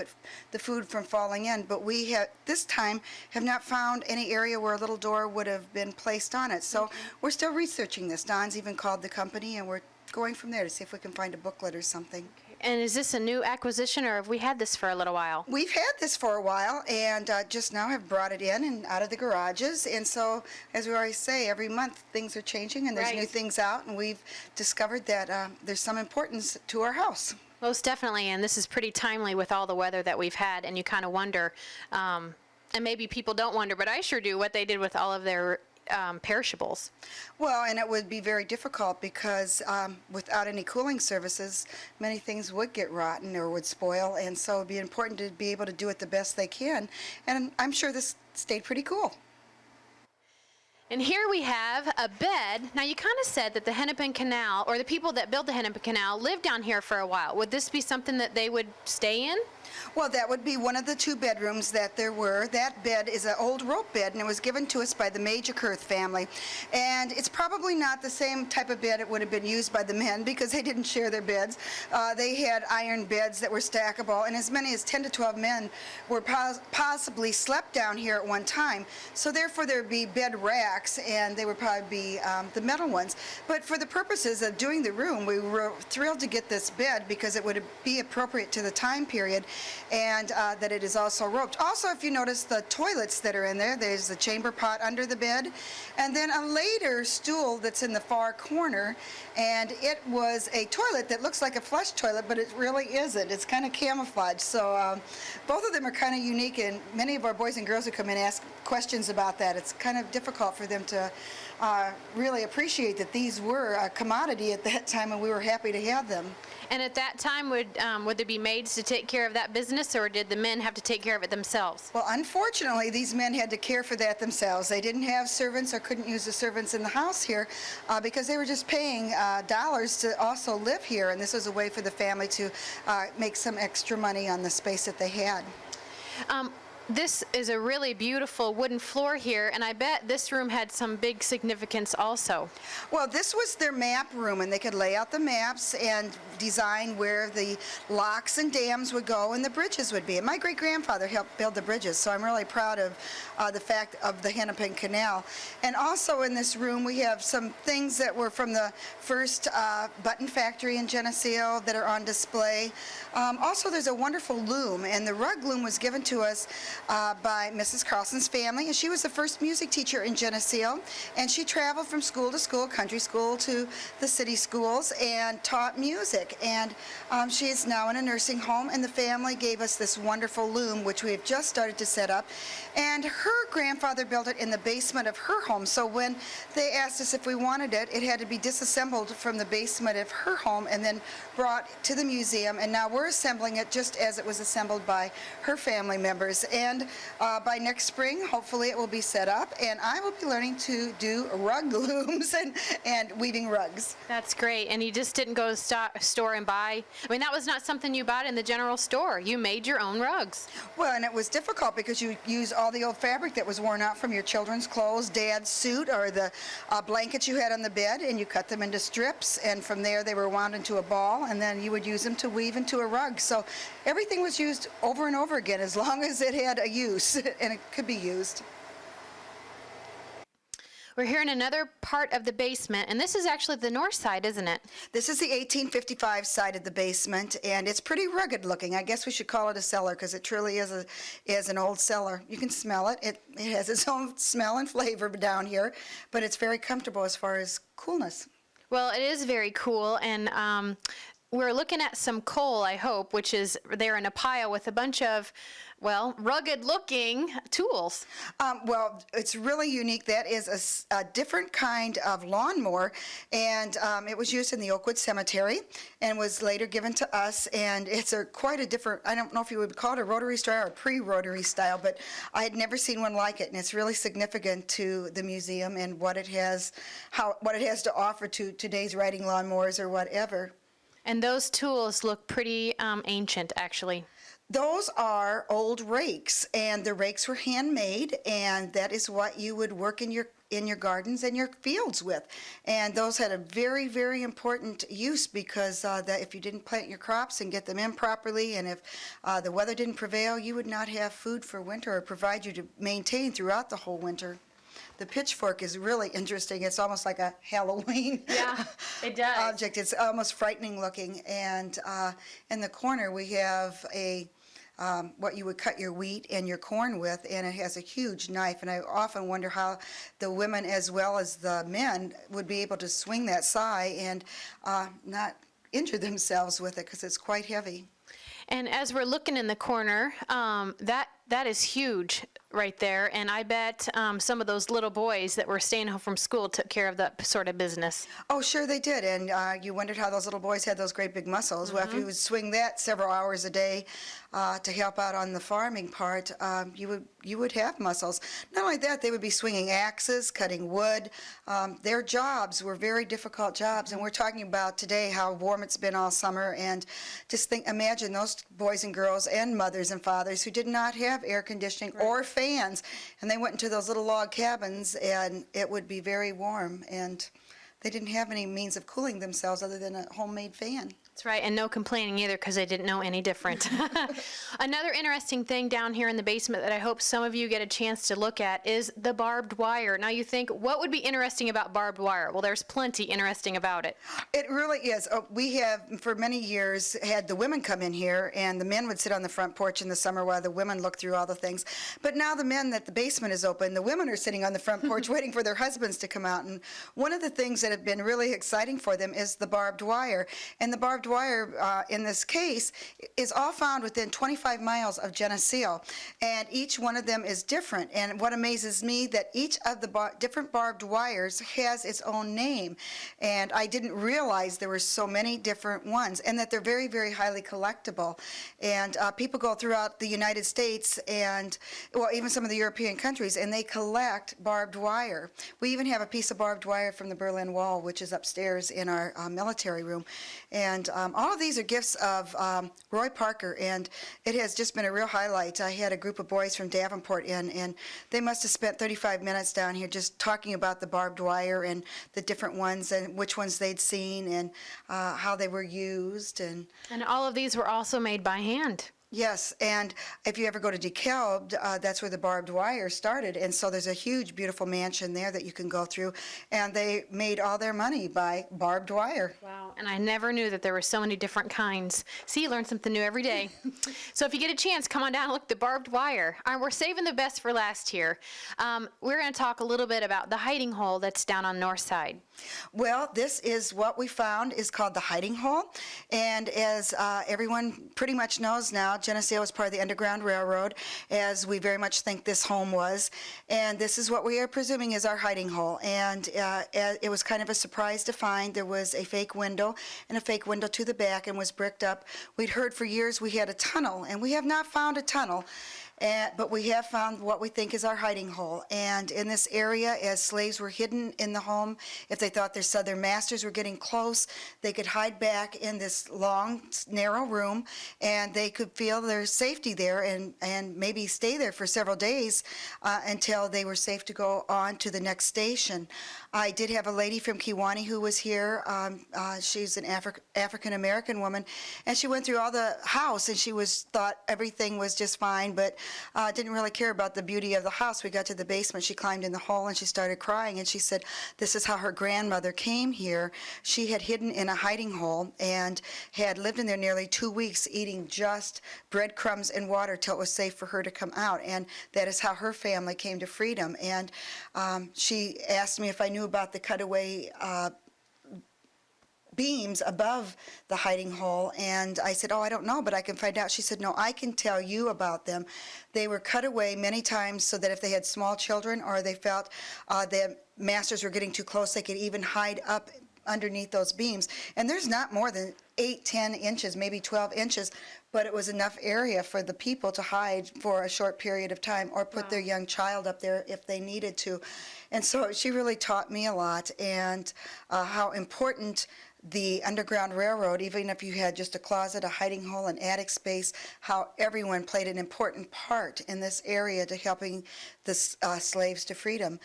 the food from falling in. But we have this time have not found any area where a little door would have been placed on it. So we're still researching this. Don's even called the company, and we're going from there to see if we can find a booklet or something. And is this a new acquisition, or have we had this for a little while? We've had this for a while, and just now have brought it in and out of the garages. And so, as we always say, every month things are changing and there's new things out, and we've discovered that there's some importance to our house. Most definitely, and this is pretty timely with all the weather that we've had, and you kind of wonder, and maybe people don't wonder, but I sure do, what they did with all of their perishables. Well, and it would be very difficult because without any cooling services, many things would get rotten or would spoil, and so it would be important to be able to do it the best they can, and I'm sure this stayed pretty cool. And here we have a bed. Now, you kind of said that the Hennepin Canal, or the people that built the Hennepin Canal, lived down here for a while. Would this be something that they would stay in? Well, that would be one of the 2 bedrooms that there were. That bed is an old rope bed, and it was given to us by the Major Kurth family. And it's probably not the same type of bed it would have been used by the men because they didn't share their beds. They had iron beds that were stackable, and as many as 10 to 12 men were possibly slept down here at one time. So therefore, there would be bed racks, and they would probably be the metal ones. But for the purposes of doing the room, we were thrilled to get this bed because it would be appropriate to the time period, and that it is also roped. Also, if you notice the toilets that are in there, there's the chamber pot under the bed, and then a later stool that's in the far corner, and it was a toilet that looks like a flush toilet, but it really isn't. It's kind of camouflaged. So both of them are kind of unique, and many of our boys and girls who come in ask questions about that. It's kind of difficult for for them to really appreciate that these were a commodity at that time, and we were happy to have them. And at that time, would there be maids to take care of that business, or did the men have to take care of it themselves? Well, unfortunately, these men had to care for that themselves. They didn't have servants or couldn't use the servants in the house here because they were just paying dollars to also live here, and this was a way for the family to make some extra money on the space that they had. This is a really beautiful wooden floor here, and I bet this room had some big significance also. Well, this was their map room, and they could lay out the maps and design where the locks and dams would go and the bridges would be. And my great-grandfather helped build the bridges, so I'm really proud of the fact of the Hennepin Canal. And also in this room, we have some things that were from the first button factory in Geneseo that are on display. Also, there's a wonderful loom, and the rug loom was given to us by Mrs. Carlson's family, and she was the first music teacher in Geneseo, and she traveled from school to school, country school to the city schools, and taught music. And she is now in a nursing home, and the family gave us this wonderful loom, which we have just started to set up. And her grandfather built it in the basement of her home, so when they asked us if we wanted it, it had to be disassembled from the basement of her home and then brought to the museum, and now we're assembling it just as it was assembled by her family members. And by next spring, hopefully it will be set up, and I will be learning to do rug looms and weaving rugs. That's great. And you just didn't go to the store and buy? I mean, that was not something you bought in the general store. You made your own rugs. Well, and it was difficult because you use all the old fabric that was worn out from your children's clothes, dad's suit, or the blankets you had on the bed, and you cut them into strips, and from there they were wound into a ball, and then you would use them to weave into a rug. So everything was used over and over again as long as it had a use and it could be used. We're here in another part of the basement, and this is actually the north side, isn't it? This is the 1855 side of the basement, and it's pretty rugged looking. I guess we should call it a cellar because it truly is an old cellar. You can smell it. It has its own smell and flavor down here, but it's very comfortable as far as coolness. Well, it is very cool, and we're looking at some coal, I hope, which is there in a pile with a bunch of, well, rugged-looking tools. Well, it's really unique. That is a different kind of lawnmower, and it was used in the Oakwood Cemetery and was later given to us, and it's quite a different, I don't know if you would call it a rotary style or pre-rotary style, but I had never seen one like it, and it's really significant to the museum and what it has to offer to today's riding lawnmowers or whatever. And those tools look pretty ancient, actually. Those are old rakes, and the rakes were handmade, and that is what you would work in your gardens and your fields with. And those had a very, very important use because that if you didn't plant your crops and get them in properly, and if the weather didn't prevail, you would not have food for winter or provide you to maintain throughout the whole winter. The pitchfork is really interesting. It's almost like a Halloween it does. object. It's almost frightening looking. And in the corner we have what you would cut your wheat and your corn with, and it has a huge knife. And I often wonder how the women as well as the men would be able to swing that scythe and not injure themselves with it because it's quite heavy. And as we're looking in the corner, that is huge right there, and I bet some of those little boys that were staying home from school took care of that sort of business. Oh, sure they did, and you wondered how those little boys had those great big muscles. Well, if you would swing that several hours a day to help out on the farming part, you would have muscles. Not only that, they would be swinging axes, cutting wood. Their jobs were very difficult jobs, and we're talking about today how warm it's been all summer, and just imagine those boys and girls and mothers and fathers who did not have air conditioning or fans, and they went into those little log cabins, and it would be very warm, and they didn't have any means of cooling themselves other than a homemade fan. That's right, and no complaining either because they didn't know any different. Another interesting thing down here in the basement that I hope some of you get a chance to look at is the barbed wire. Now you think, what would be interesting about barbed wire? Well, there's plenty interesting about it. It really is. We have, for many years, had the women come in here, and the men would sit on the front porch in the summer while the women looked through all the things. But now the men, that the basement is open, the women are sitting on the front porch waiting for their husbands to come out. And one of the things that have been really exciting for them is the barbed wire. And the barbed barbed wire in this case is all found within 25 miles of Geneseo, and each one of them is different. And what amazes me that each of the different barbed wires has its own name, and I didn't realize there were so many different ones, and that they're very, very highly collectible. And people go throughout the United States and, well, even some of the European countries, and they collect barbed wire. We even have a piece of barbed wire from the Berlin Wall, which is upstairs in our military room. And all of these are gifts of Roy Parker, and it has just been a real highlight. I had a group of boys from Davenport in, and they must have spent 35 minutes down here just talking about the barbed wire and the different ones and which ones they'd seen and how they were used. And all of these were also made by hand. yes, and if you ever go to DeKalb, that's where the barbed wire started, and so there's a huge, beautiful mansion there that you can go through, and they made all their money by barbed wire. Wow, and I never knew that there were so many different kinds. See, you learn something new every day. So if you get a chance, come on down and look at the barbed wire. We're saving the best for last here. We're going to talk a little bit about the hiding hole that's down on the north side. Well, this is what we found is called the hiding hole, and as everyone pretty much knows now, Geneseo is part of the Underground Railroad, as we very much think this home was, and this is what we are presuming is our hiding hole. And it was kind of a surprise to find there was a fake window and a fake window to the back and was bricked up. We'd heard for years we had a tunnel, and we have not found a tunnel. But we have found what we think is our hiding hole. And in this area, as slaves were hidden in the home, if they thought their southern masters were getting close, they could hide back in this long, narrow room, and they could feel their safety there and maybe stay there for several days until they were safe to go on to the next station. I did have a lady from Kewanee who was here. She's an African-American woman, and she went through all the house, and she thought everything was just fine, but didn't really care about the beauty of the house. We got to the basement, she climbed in the hole, and she started crying, and she said this is how her grandmother came here. She had hidden in a hiding hole and had lived in there nearly 2 weeks, eating just breadcrumbs and water till it was safe for her to come out, and that is how her family came to freedom. And she asked me if I knew about the cutaway beams above the hiding hole, and I said, oh, I don't know, but I can find out. She said, no, I can tell you about them. They were cut away many times so that if they had small children or they felt the masters were getting too close, they could even hide up underneath those beams. And there's not more than 8-10 inches, maybe 12 inches, but it was enough area for the people to hide for a short period of time or put their young child up there if they needed to. And so she really taught me a lot, and how important the Underground Railroad, even if you had just a closet, a hiding hole, an attic space, how everyone played an important part in this area to helping the slaves to freedom.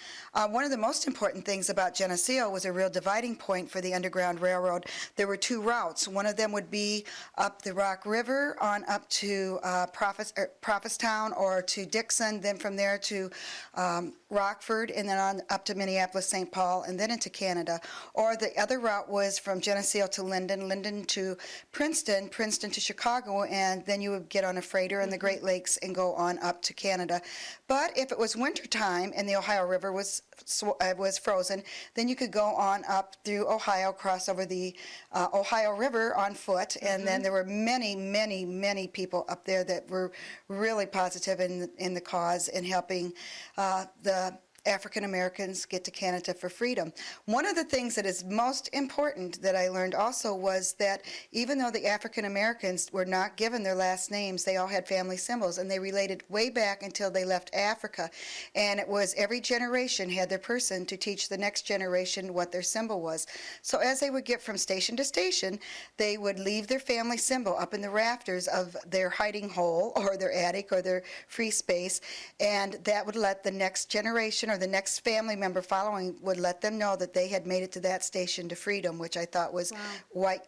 One of the most important things about Geneseo was a real dividing point for the Underground Railroad. There were two routes. One of them would be up the Rock River on up to Prophetstown or to Dixon, then from there to Rockford, and then on up to Minneapolis, St. Paul, and then into Canada. Or the other route was from Geneseo to Linden, Linden to Princeton, Princeton to Chicago, and then you would get on a freighter in the Great Lakes and go on up to Canada. But if it was wintertime and the Ohio River was frozen, then you could go on up through Ohio, cross over the Ohio River on foot, and then there were many, many, many people up there that were really positive in the cause and helping the African Americans get to Canada for freedom. One of the things that is most important that I learned also was that even though the African Americans were not given their last names, they all had family symbols, and they related way back until they left Africa. And it was every generation had their person to teach the next generation what their symbol was. So as they would get from station to station, they would leave their family symbol up in the rafters of their hiding hole or their attic or their free space, and that would let the next generation or the next family member following would let them know that they had made it to that station to freedom, which I thought was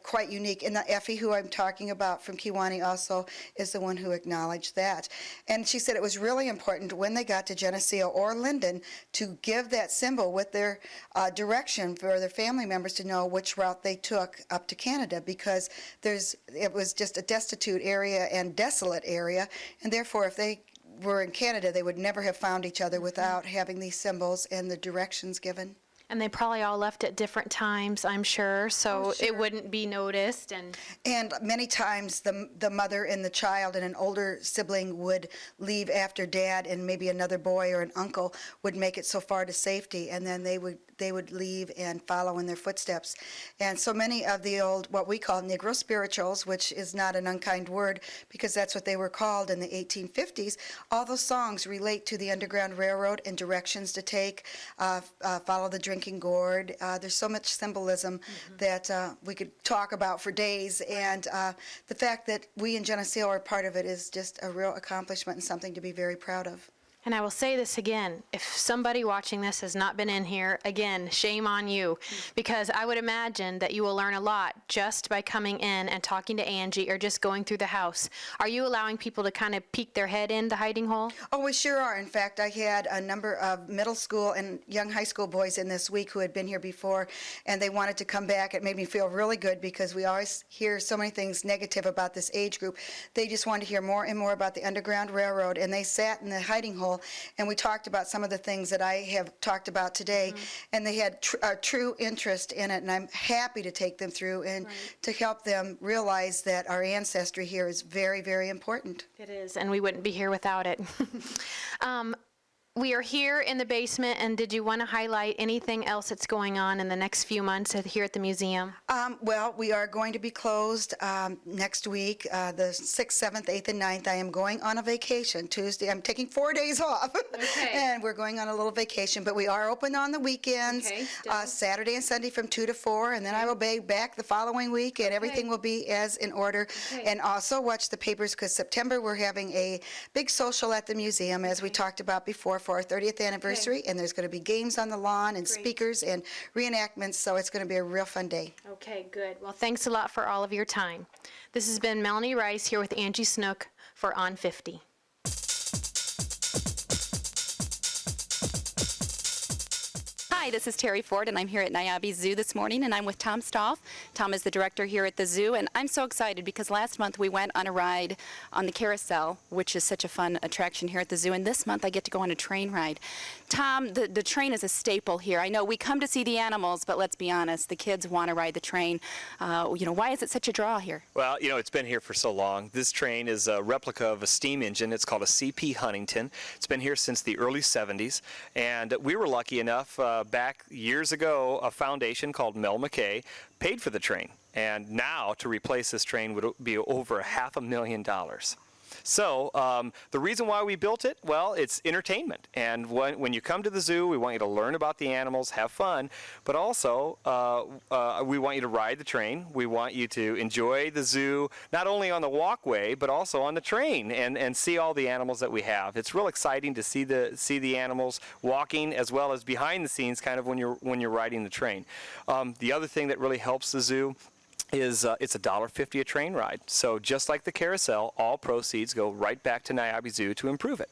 quite unique. And the Effie, who I'm talking about from Kewanee, also is the one who acknowledged that. And she said it was really important when they got to Geneseo or Linden to give that symbol with their direction for their family members to know which route they took up to Canada, because it was just a destitute area and desolate area, and therefore if they were in Canada, they would never have found each other without having these symbols and the directions given. And they probably all left at different times, I'm sure, so sure. it wouldn't be noticed. And many times the mother and the child and an older sibling would leave after dad, and maybe another boy or an uncle would make it so far to safety, and then they would leave and follow in their footsteps. And so many of the old, what we call Negro spirituals, which is not an unkind word because that's what they were called in the 1850s, all those songs relate to the Underground Railroad and directions to take, follow the drinking gourd. There's so much symbolism that we could talk about for days, and the fact that we in Geneseo are part of it is just a real accomplishment and something to be very proud of. And I will say this again, if somebody watching this has not been in here, again, shame on you, because I would imagine that you will learn a lot just by coming in and talking to Angie or just going through the house. Are you allowing people to kind of peek their head in the hiding hole? Oh, we sure are. In fact, I had a number of middle school and young high school boys in this week who had been here before, and they wanted to come back. It made me feel really good because we always hear so many things negative about this age group. They just wanted to hear more and more about the Underground Railroad, and they sat in the hiding hole, and we talked about some of the things that I have talked about today, and they had a true interest in it, and I'm happy to take them through and to help them realize that our ancestry here is very, very important. It is, and we wouldn't be here without it. We are here in the basement, and did you want to highlight anything else that's going on in the next few months here at the museum? Well, we are going to be closed next week, the 6th, 7th, 8th, and 9th. I am going on a vacation Tuesday. I'm taking 4 days off, and we're going on a little vacation, but we are open on the weekends, Saturday and Sunday from 2 to 4, and then I will be back the following week, and everything will be as in order. And also watch the papers, because September we're having a big social at the museum, as we talked about before, for our 30th anniversary, and there's going to be games on the lawn and speakers and reenactments, so it's going to be a real fun day. Okay, good. Well, thanks a lot for all of your time. This has been Melanie Rice here with Angie Snook for On50. Hi, this is Terry Ford, and I'm here at Niabi Zoo this morning, and I'm with Tom Stolf. Tom is the director here at the zoo, and I'm so excited because last month we went on a ride on the carousel, which is such a fun attraction here at the zoo, and this month I get to go on a train ride. Tom, the train is a staple here. I know we come to see the animals, but let's be honest, the kids want to ride the train. Why is it such a draw here? Well, it's been here for so long. This train is a replica of a steam engine. It's called a CP Huntington. It's been here since the early 70s, and we were lucky enough back years ago, a foundation called Mel McKay paid for the train, and now to replace this train would be over $500,000. So the reason why we built it, well, it's entertainment. And when you come to the zoo, we want you to learn about the animals, have fun, but also we want you to ride the train. We want you to enjoy the zoo, not only on the walkway, but also on the train and see all the animals that we have. It's real exciting to see the animals walking as well as behind the scenes kind of when you're riding the train. The other thing that really helps the zoo is it's $1.50 a train ride. So just like the carousel, all proceeds go right back to Niabi Zoo to improve it.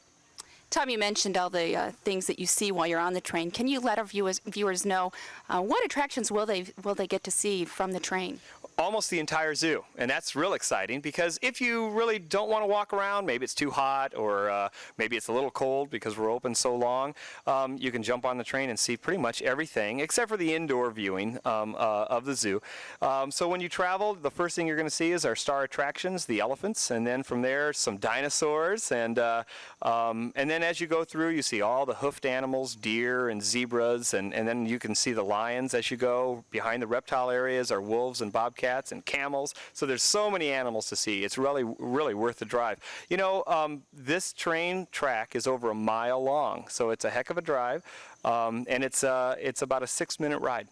Tom, you mentioned all the things that you see while you're on the train. Can you let our viewers know what attractions will they get to see from the train? Almost the entire zoo, and that's real exciting because if you really don't want to walk around, maybe it's too hot or maybe it's a little cold because we're open so long, you can jump on the train and see pretty much everything except for the indoor viewing of the zoo. So when you travel, the first thing you're going to see is our star attractions, the elephants, and then from there some dinosaurs, and then as you go through you see all the hoofed animals, deer and zebras, and then you can see the lions as you go. Behind the reptile areas are wolves and bobcats and camels. So there's so many animals to see. It's really, really worth the drive. This train track is over a mile long, so it's a heck of a drive, and it's about a 6-minute ride.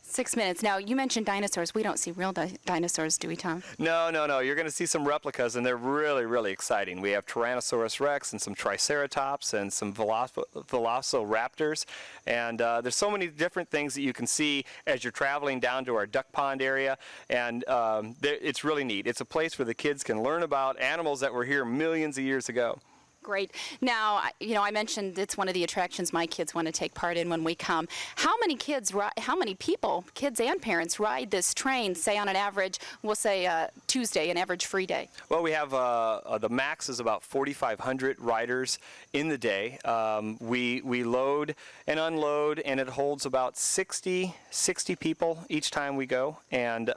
6 minutes. Now, you mentioned dinosaurs. We don't see real dinosaurs, do we, Tom? No. You're going to see some replicas, and they're really, really exciting. We have Tyrannosaurus rex and some Triceratops and some Velociraptors. And there's so many different things that you can see as you're traveling down to our duck pond area. And it's really neat. It's a place where the kids can learn about animals that were here millions of years ago. Great. Now, I mentioned it's one of the attractions my kids want to take part in when we come. How many people, kids and parents, ride this train, say on an average, we'll say Tuesday, an average free day? Well, we have the max is about 4,500 riders in the day. We load and unload, and it holds about 60 people each time we go. And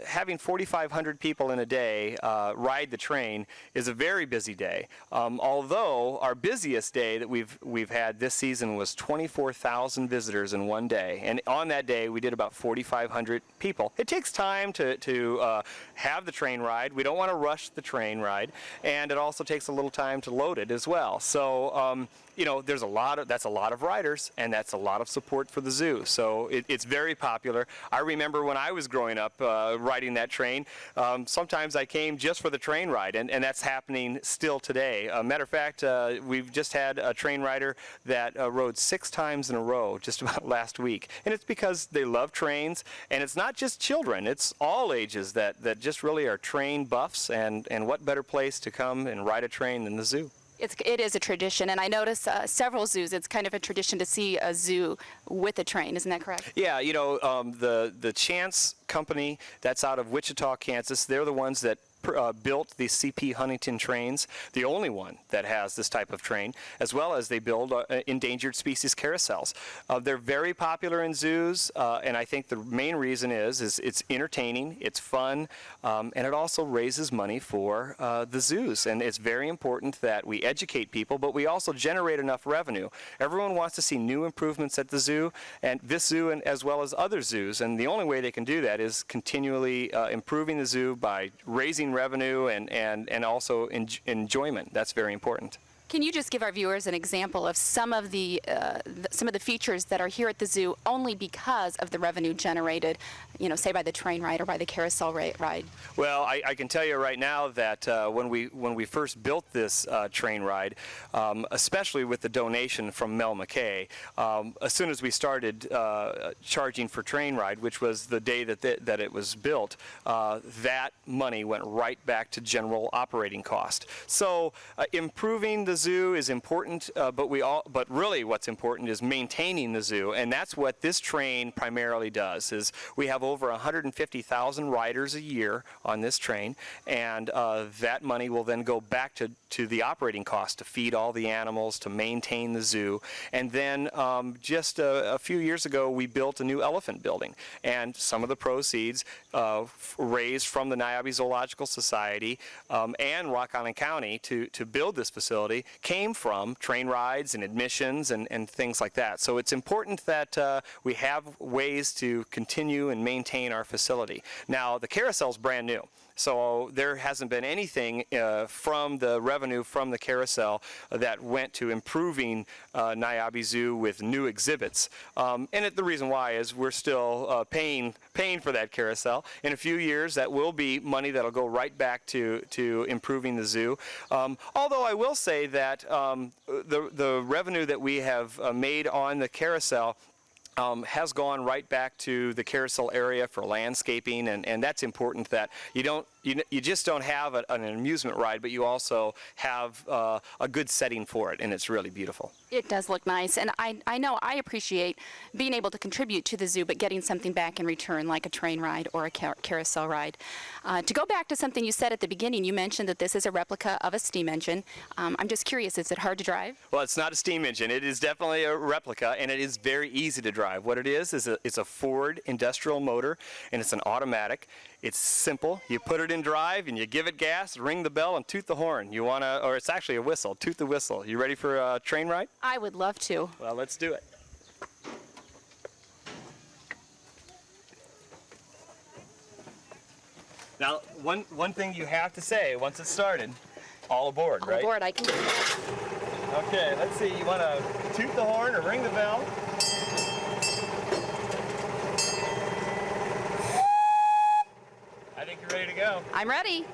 having 4,500 people in a day ride the train is a very busy day. Although our busiest day that we've had this season was 24,000 visitors in one day, and on that day we did about 4,500 people. It takes time to have the train ride. We don't want to rush the train ride, and it also takes a little time to load it as well. So you know, that's a lot of riders, and that's a lot of support for the zoo. So it's very popular. I remember when I was growing up riding that train, sometimes I came just for the train ride, and that's happening still today. Matter of fact, we've just had a train rider that rode 6 times in a row just about last week. And it's because they love trains, and it's not just children, it's all ages that just really are train buffs, and what better place to come and ride a train than the zoo. It is a tradition, and I notice several zoos, it's kind of a tradition to see a zoo with a train. Isn't that correct? Yeah, you know, the Chance Company that's out of Wichita, Kansas, they're the ones that built the C.P. Huntington trains, the only one that has this type of train, as well as they build endangered species carousels. They're very popular in zoos, and I think the main reason is it's entertaining, it's fun, and it also raises money for the zoos. And it's very important that we educate people, but we also generate enough revenue. Everyone wants to see new improvements at the zoo, and this zoo, and as well as other zoos, and the only way they can do that is continually improving the zoo by raising revenue and also enjoyment. That's very important. Can you just give our viewers an example of some of the features that are here at the zoo only because of the revenue generated, you know, say by the train ride or by the carousel ride? Well, I can tell you right now that when we first built this train ride, especially with the donation from Mel McKay, as soon as we started charging for train ride, which was the day that it was built, that money went right back to general operating cost. So improving the zoo is important, but really what's important is maintaining the zoo, and that's what this train primarily does. Is we have over 150,000 riders a year on this train, and that money will then go back to the operating cost to feed all the animals, to maintain the zoo. And then just a few years ago we built a new elephant building, and some of the proceeds raised from the Niabi Zoological Society and Rock Island County to build this facility came from train rides and admissions and things like that. So it's important that we have ways to continue and maintain our facility. Now, the carousel's brand new, so there hasn't been anything from the revenue from the carousel that went to improving Niabi Zoo with new exhibits. The reason why is we're still paying for that carousel. In a few years, that will be money that'll go right back to improving the zoo. Although I will say that the revenue that we have made on the carousel has gone right back to the carousel area for landscaping, and that's important, that you just don't have an amusement ride, but you also have a good setting for it, and it's really beautiful. It does look nice, and I know I appreciate being able to contribute to the zoo, but getting something back in return, like a train ride or a carousel ride. To go back to something you said at the beginning, you mentioned that this is a replica of a steam engine. I'm just curious, is it hard to drive? Well, it's not a steam engine. It is definitely a replica, and it is very easy to drive. What it is it's a Ford industrial motor, and it's an automatic. It's simple. You put it in drive, and you give it gas, ring the bell, and toot the horn. Or it's actually a whistle. Toot the whistle. You ready for a train ride? I would love to. Well, let's do it. Now, one thing you have to say once it's started, all aboard, right? All aboard, I can do that. Okay, let's see. You want to toot the horn or ring the bell? I think you're ready to go. I'm ready.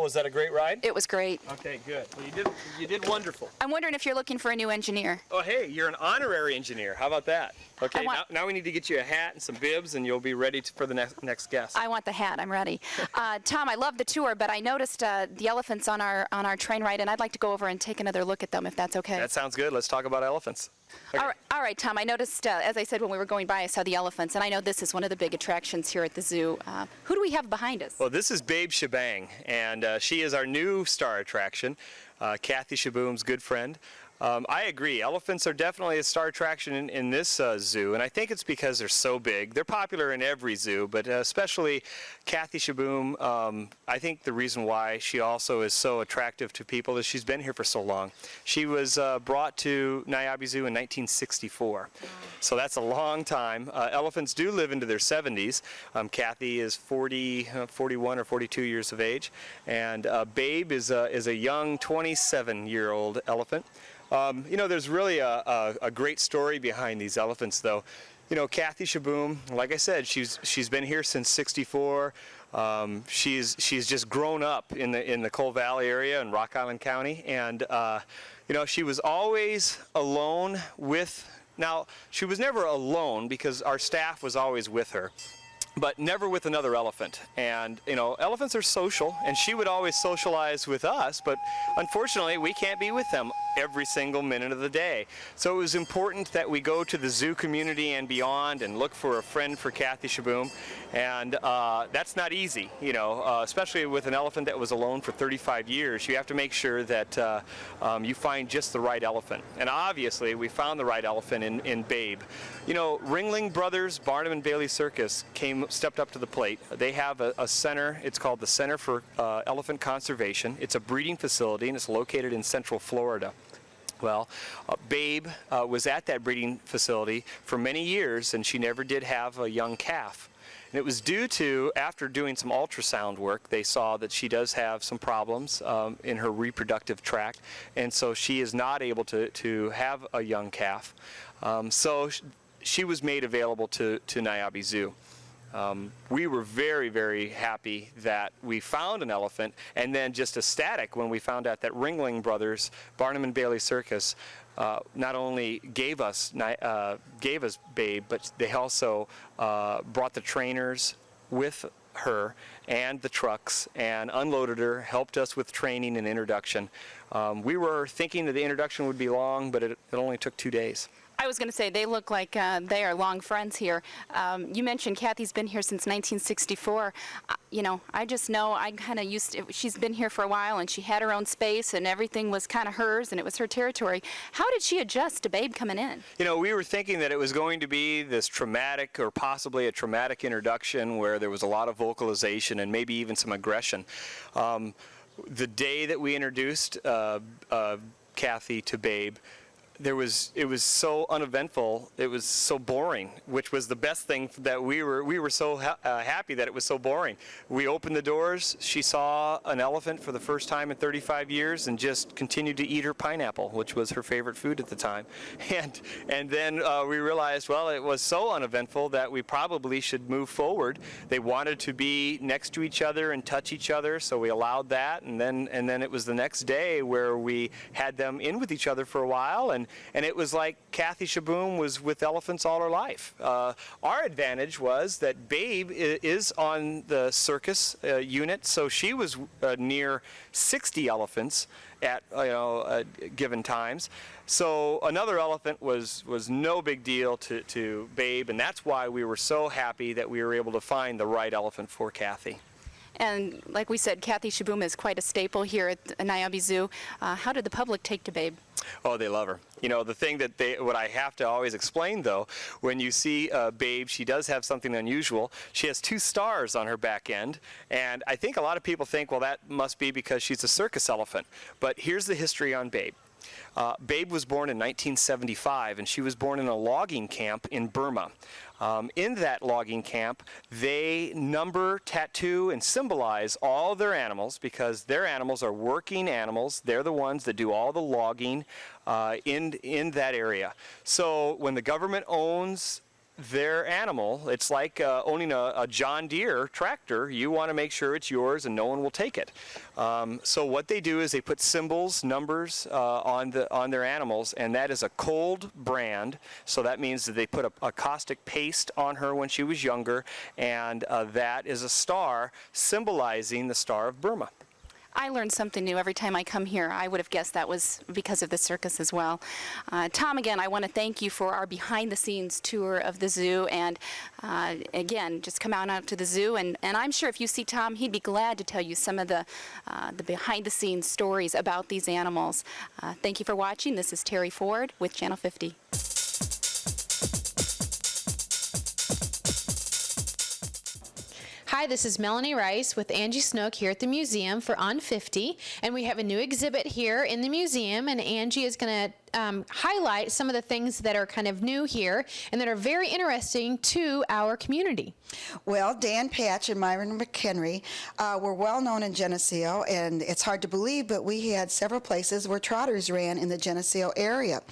Was that a great ride? It was great. Okay, good. Well, you did wonderful. I'm wondering if you're looking for a new engineer. Oh, hey, you're an honorary engineer. How about that? Okay, want- now we need to get you a hat and some bibs, and you'll be ready for the next guest. I want the hat. I'm ready. Tom, I love the tour, but I noticed the elephants on our train ride, and I'd like to go over and take another look at them, if that's okay. That sounds good. Let's talk about elephants. Okay. All right, Tom. I noticed, as I said when we were going by, I saw the elephants, and I know this is one of the big attractions here at the zoo. Who do we have behind us? Well, this is Babe Shebang, and she is our new star attraction, Kathy Shaboom's good friend. I agree. Elephants are definitely a star attraction in this zoo, and I think it's because they're so big. They're popular in every zoo, but especially Kathy Shaboom. I think the reason why she also is so attractive to people is she's been here for so long. She was brought to Niabi Zoo in 1964, so that's a long time. Elephants do live into their 70s. Kathy is 41 or 42 years of age, and Babe is a young 27-year-old elephant. You know, there's really a great story behind these elephants, though. You know, Kathy Shaboom, like I said, she's been here since '64. She's just grown up in the Coal Valley area in Rock Island County, and you know, she was always alone with. Now, she was never alone because our staff was always with her, but never with another elephant. And you know, elephants are social, and she would always socialize with us, but unfortunately we can't be with them every single minute of the day. So it was important that we go to the zoo community and beyond and look for a friend for Kathy Shaboom, and that's not easy, you know, especially with an elephant that was alone for 35 years. You have to make sure that you find just the right elephant, and obviously we found the right elephant in Babe. You know, Ringling Brothers, Barnum and Bailey Circus stepped up to the plate. They have a center. It's called the Center for Elephant Conservation. It's a breeding facility, and it's located in Central Florida. Well, Babe was at that breeding facility for many years, and she never did have a young calf. And it was due to, after doing some ultrasound work, they saw that she does have some problems in her reproductive tract, and so she is not able to have a young calf. So she was made available to Niabi Zoo. We were very, very happy that we found an elephant, and then just ecstatic when we found out that Ringling Brothers, Barnum and Bailey Circus, not only gave us Babe, but they also brought the trainers with her and the trucks and unloaded her, helped us with training and introduction. We were thinking that the introduction would be long, but it only took 2 days. I was going to say, they look like they are long friends here. You mentioned Kathy's been here since 1964. You know, I just know I kind of used to, she's been here for a while, and she had her own space, and everything was kind of hers, and it was her territory. How did she adjust to Babe coming in? You know, we were thinking that it was going to be this traumatic, or possibly a traumatic introduction where there was a lot of vocalization and maybe even some aggression. The day that we introduced Kathy to Babe, it was so uneventful, it was so boring, which was the best thing that we were so happy that it was so boring. We opened the doors, she saw an elephant for the first time in 35 years and just continued to eat her pineapple, which was her favorite food at the time. And then we realized, well, it was so uneventful that we probably should move forward. They wanted to be next to each other and touch each other, so we allowed that, and then it was the next day where we had them in with each other for a while, and it was like Kathy Shaboom was with elephants all her life. Our advantage was that Babe is on the circus unit, so she was near 60 elephants at given times. So another elephant was no big deal to Babe, and that's why we were so happy that we were able to find the right elephant for Kathy. And like we said, Kathy Shaboom is quite a staple here at Niabi Zoo. How did the public take to Babe? Oh, they love her. You know, the thing that what I have to always explain, though, when you see Babe, she does have something unusual. She has 2 stars on her back end, and I think a lot of people think, well, that must be because she's a circus elephant. But here's the history on Babe. Babe was born in 1975, and she was born in a logging camp in Burma. In that logging camp, they number, tattoo, and symbolize all their animals because their animals are working animals. They're the ones that do all the logging in that area. So when the government owns their animal. It's like owning a John Deere tractor. You want to make sure it's yours and no one will take it. So what they do is they put symbols, numbers on their animals, and that is a cold brand. So that means that they put a caustic paste on her when she was younger, and that is a star symbolizing the Star of Burma. I learn something new every time I come here. I would have guessed that was because of the circus as well. Tom, again, I want to thank you for our behind-the-scenes tour of the zoo. And again, just come out to the zoo. And I'm sure if you see Tom, he'd be glad to tell you some of the behind-the-scenes stories about these animals. Thank you for watching. This is Terry Ford with Channel 50. Hi, this is Melanie Rice with Angie Snook here at the museum for On50, and we have a new exhibit here in the museum, and Angie is going to highlight some of the things that are kind of new here and that are very interesting to our community. Well, Dan Patch and Myron McHenry were well known in Geneseo, and it's hard to believe, but we had several places where trotters ran in the Geneseo area.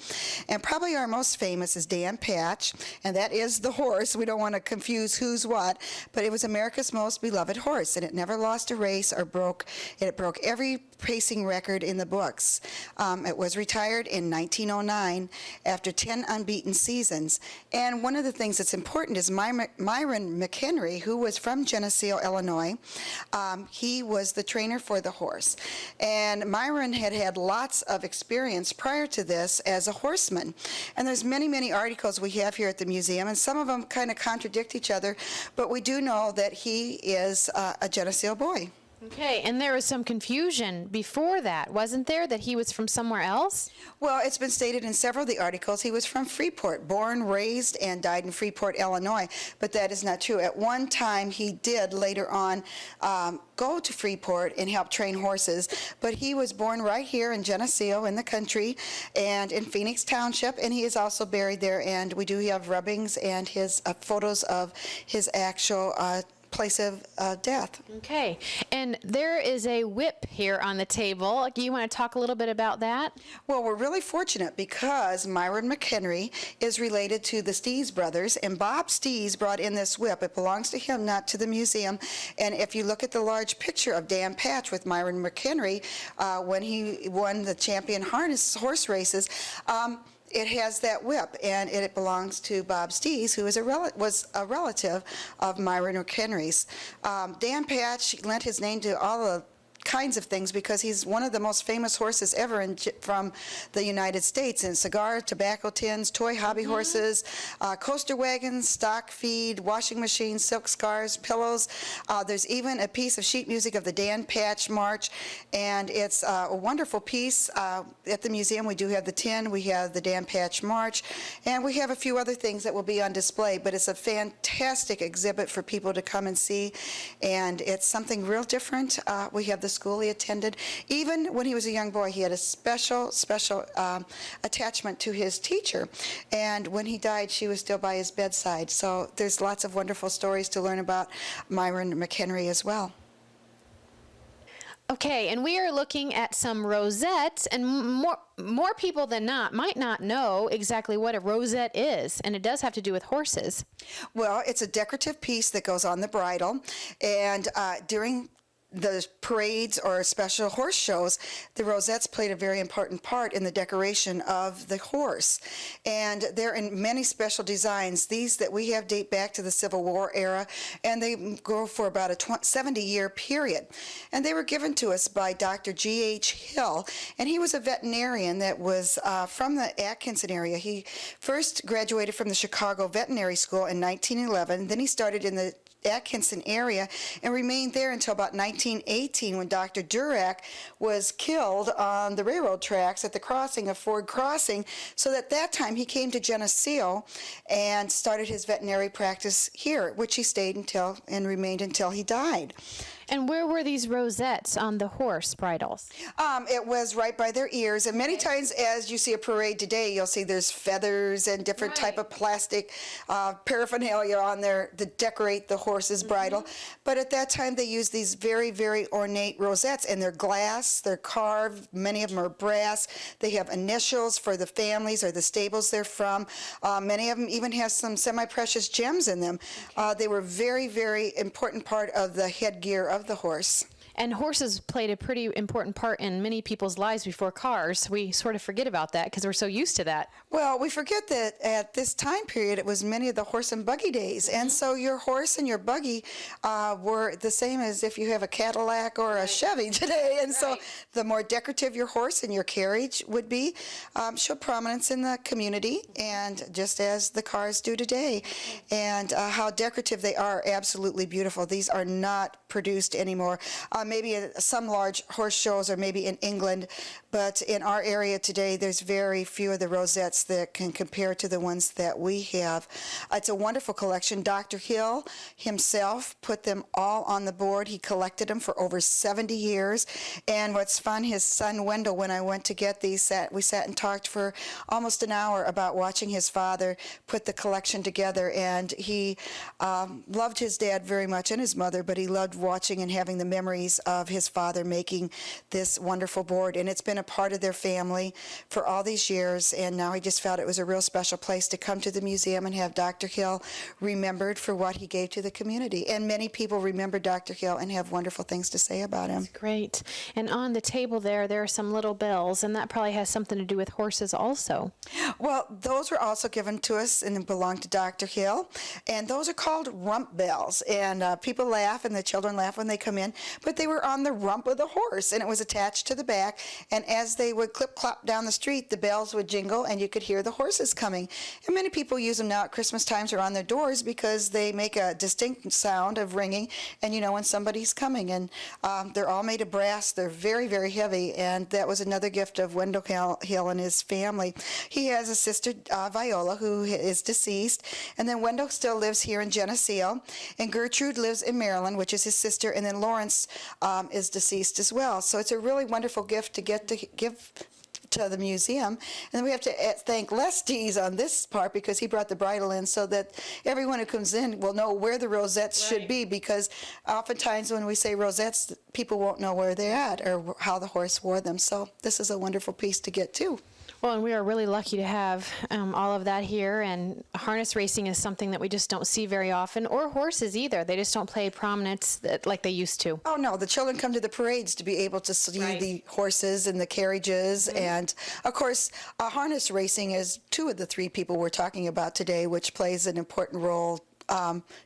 And probably our most famous is Dan Patch, and that is the horse. We don't want to confuse who's what, but it was America's most beloved horse, and it never lost a race or broke every pacing record in the books. It was retired in 1909 after 10 unbeaten seasons. And one of the things that's important is Myron McHenry, who was from Geneseo, Illinois. He was the trainer for the horse. And Myron had lots of experience prior to this as a horseman. And there's many, many articles we have here at the museum, and some of them kind of contradict each other, but we do know that he is a Geneseo boy. Okay, and there was some confusion before that, wasn't there, that he was from somewhere else? Well, it's been stated in several of the articles he was from Freeport, born, raised, and died in Freeport, Illinois, but that is not true. At one time, he did later on go to Freeport and help train horses, but he was born right here in Geneseo in the country and in Phoenix Township, and he is also buried there, and we do have rubbings and his photos of his actual place of death. Okay, and there is a whip here on the table. Do you want to talk a little bit about that? Well, we're really fortunate because Myron McHenry is related to the Stees brothers, and Bob Stees brought in this whip. It belongs to him, not to the museum. And if you look at the large picture of Dan Patch with Myron McHenry when he won the champion harness horse races, it has that whip, and it belongs to Bob Stees, who is was a relative of Myron McHenry's. Dan Patch lent his name to all the kinds of things because he's one of the most famous horses ever from the United States, in cigar, tobacco tins, toy hobby horses, coaster wagons, stock feed, washing machines, silk scarves, pillows. There's even a piece of sheet music of the Dan Patch March, and it's a wonderful piece. At the museum we do have the tin, we have the Dan Patch March, and we have a few other things that will be on display, but it's a fantastic exhibit for people to come and see, and it's something real different. We have the school he attended. Even when he was a young boy, he had a special attachment to his teacher. And when he died, she was still by his bedside. So there's lots of wonderful stories to learn about Myron McHenry as well. Okay, and we are looking at some rosettes, and more people than not might not know exactly what a rosette is, and it does have to do with horses. Well, it's a decorative piece that goes on the bridle, and during the parades or special horse shows, the rosettes played a very important part in the decoration of the horse. And they're in many special designs. These that we have date back to the Civil War era, and they go for about a 70-year period. And they were given to us by Dr. G.H. Hill, and he was a veterinarian that was from the Atkinson area. He first graduated from the Chicago Veterinary School in 1911, then he started in the Atkinson area and remained there until about 1918 when Dr. Durack was killed on the railroad tracks at the crossing of Ford Crossing. So at that time he came to Geneseo and started his veterinary practice here, which he stayed until and remained until he died. And where were these rosettes on the horse bridles? It was right by their ears, and many times as you see a parade today, you'll see there's feathers and different type of plastic paraphernalia on there that decorate the horse's bridle. But at that time, they used these very, very ornate rosettes, and they're glass, they're carved, many of them are brass. They have initials for the families or the stables they're from. Many of them even have some semi-precious gems in them. They were very, very important part of the headgear of the horse. And horses played a pretty important part in many people's lives before cars. We sort of forget about that because we're so used to that. Well, we forget that at this time period, it was many of the horse and buggy days. And so your horse and your buggy were the same as if you have a Cadillac or a Chevy today. And so the more decorative your horse and your carriage would be, show prominence in the community, and just as the cars do today. And how decorative they are, absolutely beautiful. These are not produced anymore. Maybe at some large horse shows or maybe in England, but in our area today, there's very few of the rosettes that can compare to the ones that we have. It's a wonderful collection. Dr. Hill himself put them all on the board. He collected them for over 70 years. And what's fun, his son Wendell, when I went to get these, we sat and talked for almost an hour about watching his father put the collection together. And he loved his dad very much and his mother, but he loved watching and having the memories of his father making this wonderful board. And it's been a part of their family for all these years, and now he just felt it was a real special place to come to the museum and have Dr. Hill remembered for what he gave to the community. And many people remember Dr. Hill and have wonderful things to say about him. That's great. And on the table there are some little bells, and that probably has something to do with horses also. Well, those were also given to us and belonged to Dr. Hill, and those are called rump bells. And people laugh, and the children laugh when they come in, but they were on the rump of the horse, and it was attached to the back. And as they would clip-clop down the street, the bells would jingle, and you could hear the horses coming. And many people use them now at Christmas times or on their doors because they make a distinct sound of ringing, and you know when somebody's coming. And they're all made of brass. They're very, very heavy, and that was another gift of Wendell Hill and his family. He has a sister, Viola, who is deceased, and then Wendell still lives here in Geneseo, and Gertrude lives in Maryland, which is his sister, and then Lawrence is deceased as well. So it's a really wonderful gift to get to give to the museum. And then we have to thank Les Dees on this part because he brought the bridle in so that everyone who comes in will know where the rosettes should be, because oftentimes when we say rosettes, people won't know where they're at or how the horse wore them. So this is a wonderful piece to get too. Well, and we are really lucky to have all of that here, and harness racing is something that we just don't see very often, or horses either. They just don't play prominence like they used to. Oh, no, the children come to the parades to be able to see the horses and the carriages, and of course, harness racing is two of the three people we're talking about today, which plays an important role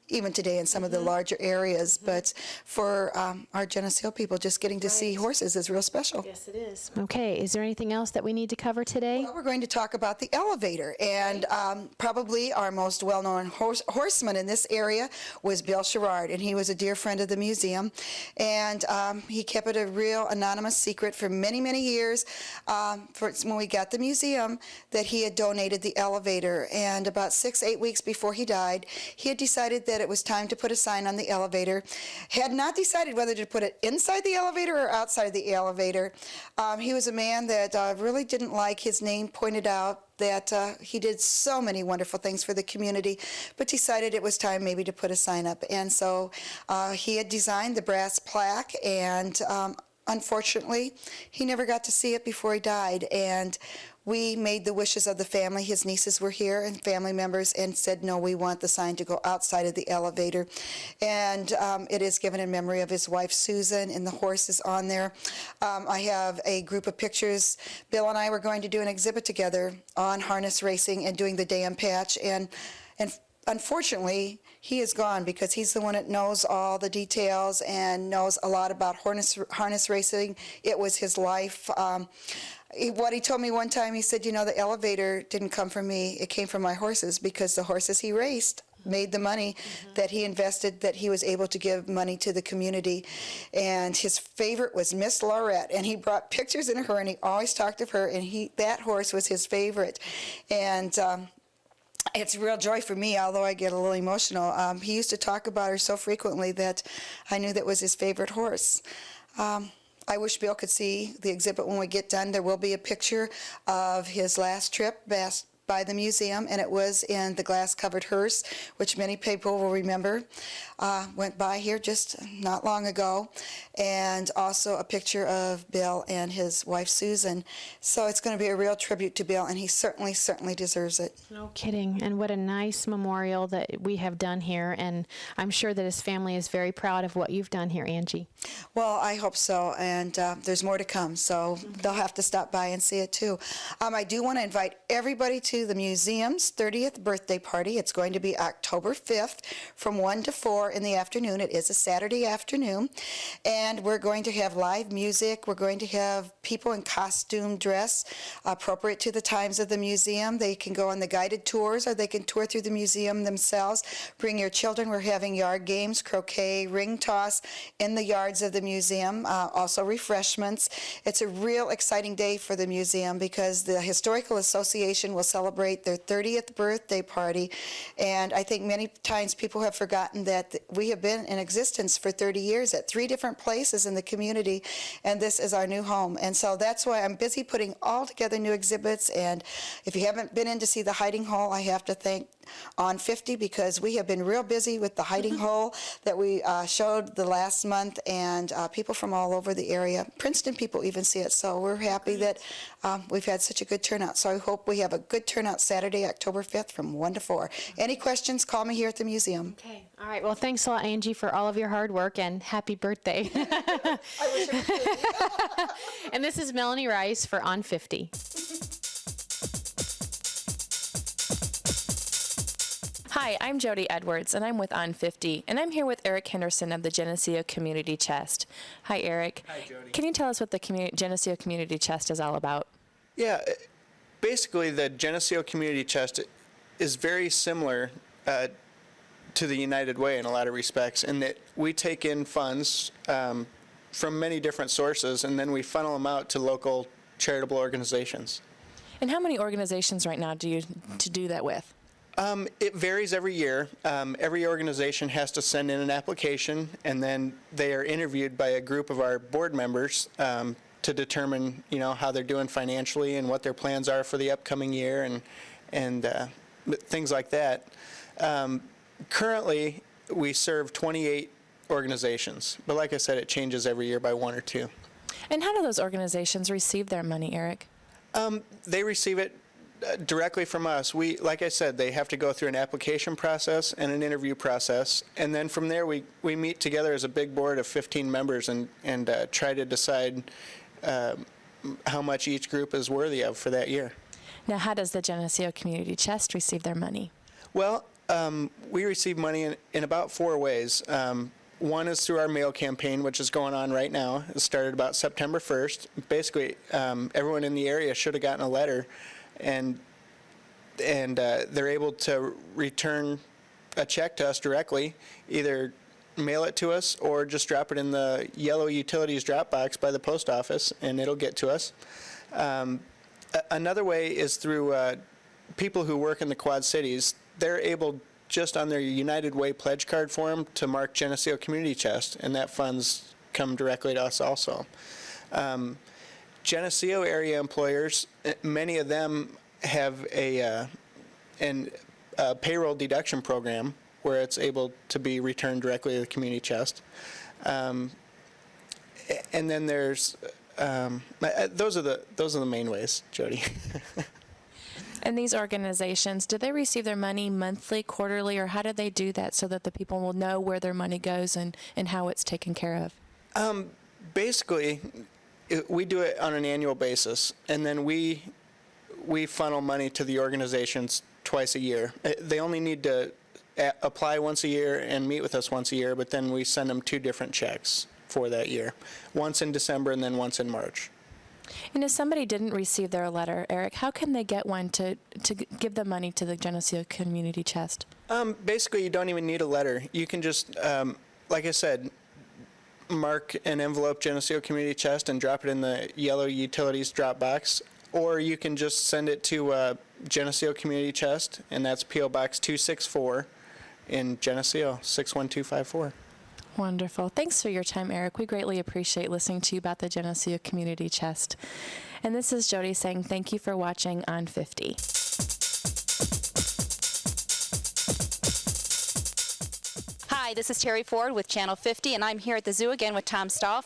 even today in some of the larger areas. But for our Geneseo people, just getting to see horses is real special. Yes, it is. Okay, is there anything else that we need to cover today? Well, we're going to talk about the elevator, and probably our most well-known horseman in this area was Bill Sherrard, and he was a dear friend of the museum, and he kept it a real anonymous secret for many, many years when we got the museum that he had donated the elevator. And about 6-8 weeks before he died, he had decided that it was time to put a sign on the elevator. Had not decided whether to put it inside the elevator or outside of the elevator. He was a man that really didn't like his name pointed out, that he did so many wonderful things for the community, but decided it was time maybe to put a sign up. And so he had designed the brass plaque, and unfortunately, he never got to see it before he died. And we made the wishes of the family. His nieces were here and family members, and said, no, we want the sign to go outside of the elevator. And it is given in memory of his wife, Susan, and the horse is on there. I have a group of pictures. Bill and I were going to do an exhibit together on harness racing and doing the dam patch. And unfortunately, he is gone because he's the one that knows all the details and knows a lot about harness racing. It was his life. What he told me one time, he said, you know, the elevator didn't come from me, it came from my horses, because the horses he raced made the money that he invested, that he was able to give money to the community. And his favorite was Miss Laurette, and he brought pictures in her, and he always talked of her, and that horse was his favorite. And It's a real joy for me, although I get a little emotional. He used to talk about her so frequently that I knew that was his favorite horse. I wish Bill could see the exhibit when we get done. There will be a picture of his last trip by the museum, and it was in the glass-covered hearse, which many people will remember. Went by here just not long ago, and also a picture of Bill and his wife Susan. So it's going to be a real tribute to Bill, and he certainly deserves it. No kidding. And what a nice memorial that we have done here. And I'm sure that his family is very proud of what you've done here, Angie. Well, I hope so, and there's more to come, so they'll have to stop by and see it too. I do want to invite everybody to the museum's 30th birthday party. It's going to be October 5th from 1 to 4 in the afternoon. It is a Saturday afternoon, and we're going to have live music. We're going to have people in costume dress appropriate to the times of the museum. They can go on the guided tours, or they can tour through the museum themselves. Bring your children. We're having yard games, croquet, ring toss in the yards of the museum, also refreshments. It's a real exciting day for the museum because the Historical Association will celebrate their 30th birthday party, and I think many times people have forgotten that we have been in existence for 30 years at 3 different places in the community, and this is our new home. And so that's why I'm busy putting all together new exhibits, and if you haven't been in to see the hiding hole, I have to thank On50 because we have been real busy with the hiding hole that we showed the last month, and people from all over the area, Princeton people even see it, so we're happy that we've had such a good turnout. So I hope we have a good turnout Saturday, October 5th from 1 to 4. Any questions, call me here at the museum. Okay. All right. Well, thanks a lot, Angie, for all of your hard work, and happy birthday. I wish I could. And this is Melanie Rice for On50. Hi, I'm Jody Edwards, and I'm with On50, and I'm here with Eric Henderson of the Geneseo Community Chest. Hi, Eric. Hi, Jody. Can you tell us what the Geneseo Community Chest is all about? Yeah, basically the Geneseo Community Chest is very similar to the United Way in a lot of respects, in that we take in funds from many different sources, and then we funnel them out to local charitable organizations. And how many organizations right now do you do that with? It varies every year. Every organization has to send in an application, and then they are interviewed by a group of our board members to determine, how they're doing financially and what their plans are for the upcoming year, and things like that. Currently, we serve 28 organizations, but like I said, it changes every year by 1 or 2. And how do those organizations receive their money, Eric? They receive it directly from us. Like I said, they have to go through an application process and an interview process, and then from there we meet together as a big board of 15 members and try to decide how much each group is worthy of for that year. Now, how does the Geneseo Community Chest receive their money? Well, we receive money in about 4 ways. One is through our mail campaign, which is going on right now. It started about September 1st. Basically, everyone in the area should have gotten a letter, and they're able to return a check to us directly, either mail it to us or just drop it in the yellow utilities drop box by the post office, and it'll get to us. Another way is through people who work in the Quad Cities. They're able, just on their United Way pledge card form, to mark Geneseo Community Chest, and that funds come directly to us also. Geneseo area employers, many of them have a payroll deduction program where it's able to be returned directly to the community chest. And then there's those are the main ways, Jody. And these organizations, do they receive their money monthly, quarterly, or how do they do that so that the people will know where their money goes and how it's taken care of? Basically, we do it on an annual basis, and then we funnel money to the organizations twice a year. They only need to apply once a year and meet with us once a year, but then we send them 2 different checks for that year, once in December and then once in March. And if somebody didn't receive their letter, Eric, how can they get one to give the money to the Geneseo Community Chest? Basically, you don't even need a letter. You can just, like I said, mark an envelope Geneseo Community Chest and drop it in the yellow utilities drop box. or you can just send it to Geneseo Community Chest, and that's P.O. Box 264 in Geneseo, 61254. Wonderful. Thanks for your time, Eric. We greatly appreciate listening to you about the Geneseo Community Chest. And this is Jody saying thank you for watching On 50. Hi, this is Terry Ford with Channel 50, and I'm here at the zoo again with Tom Stolf.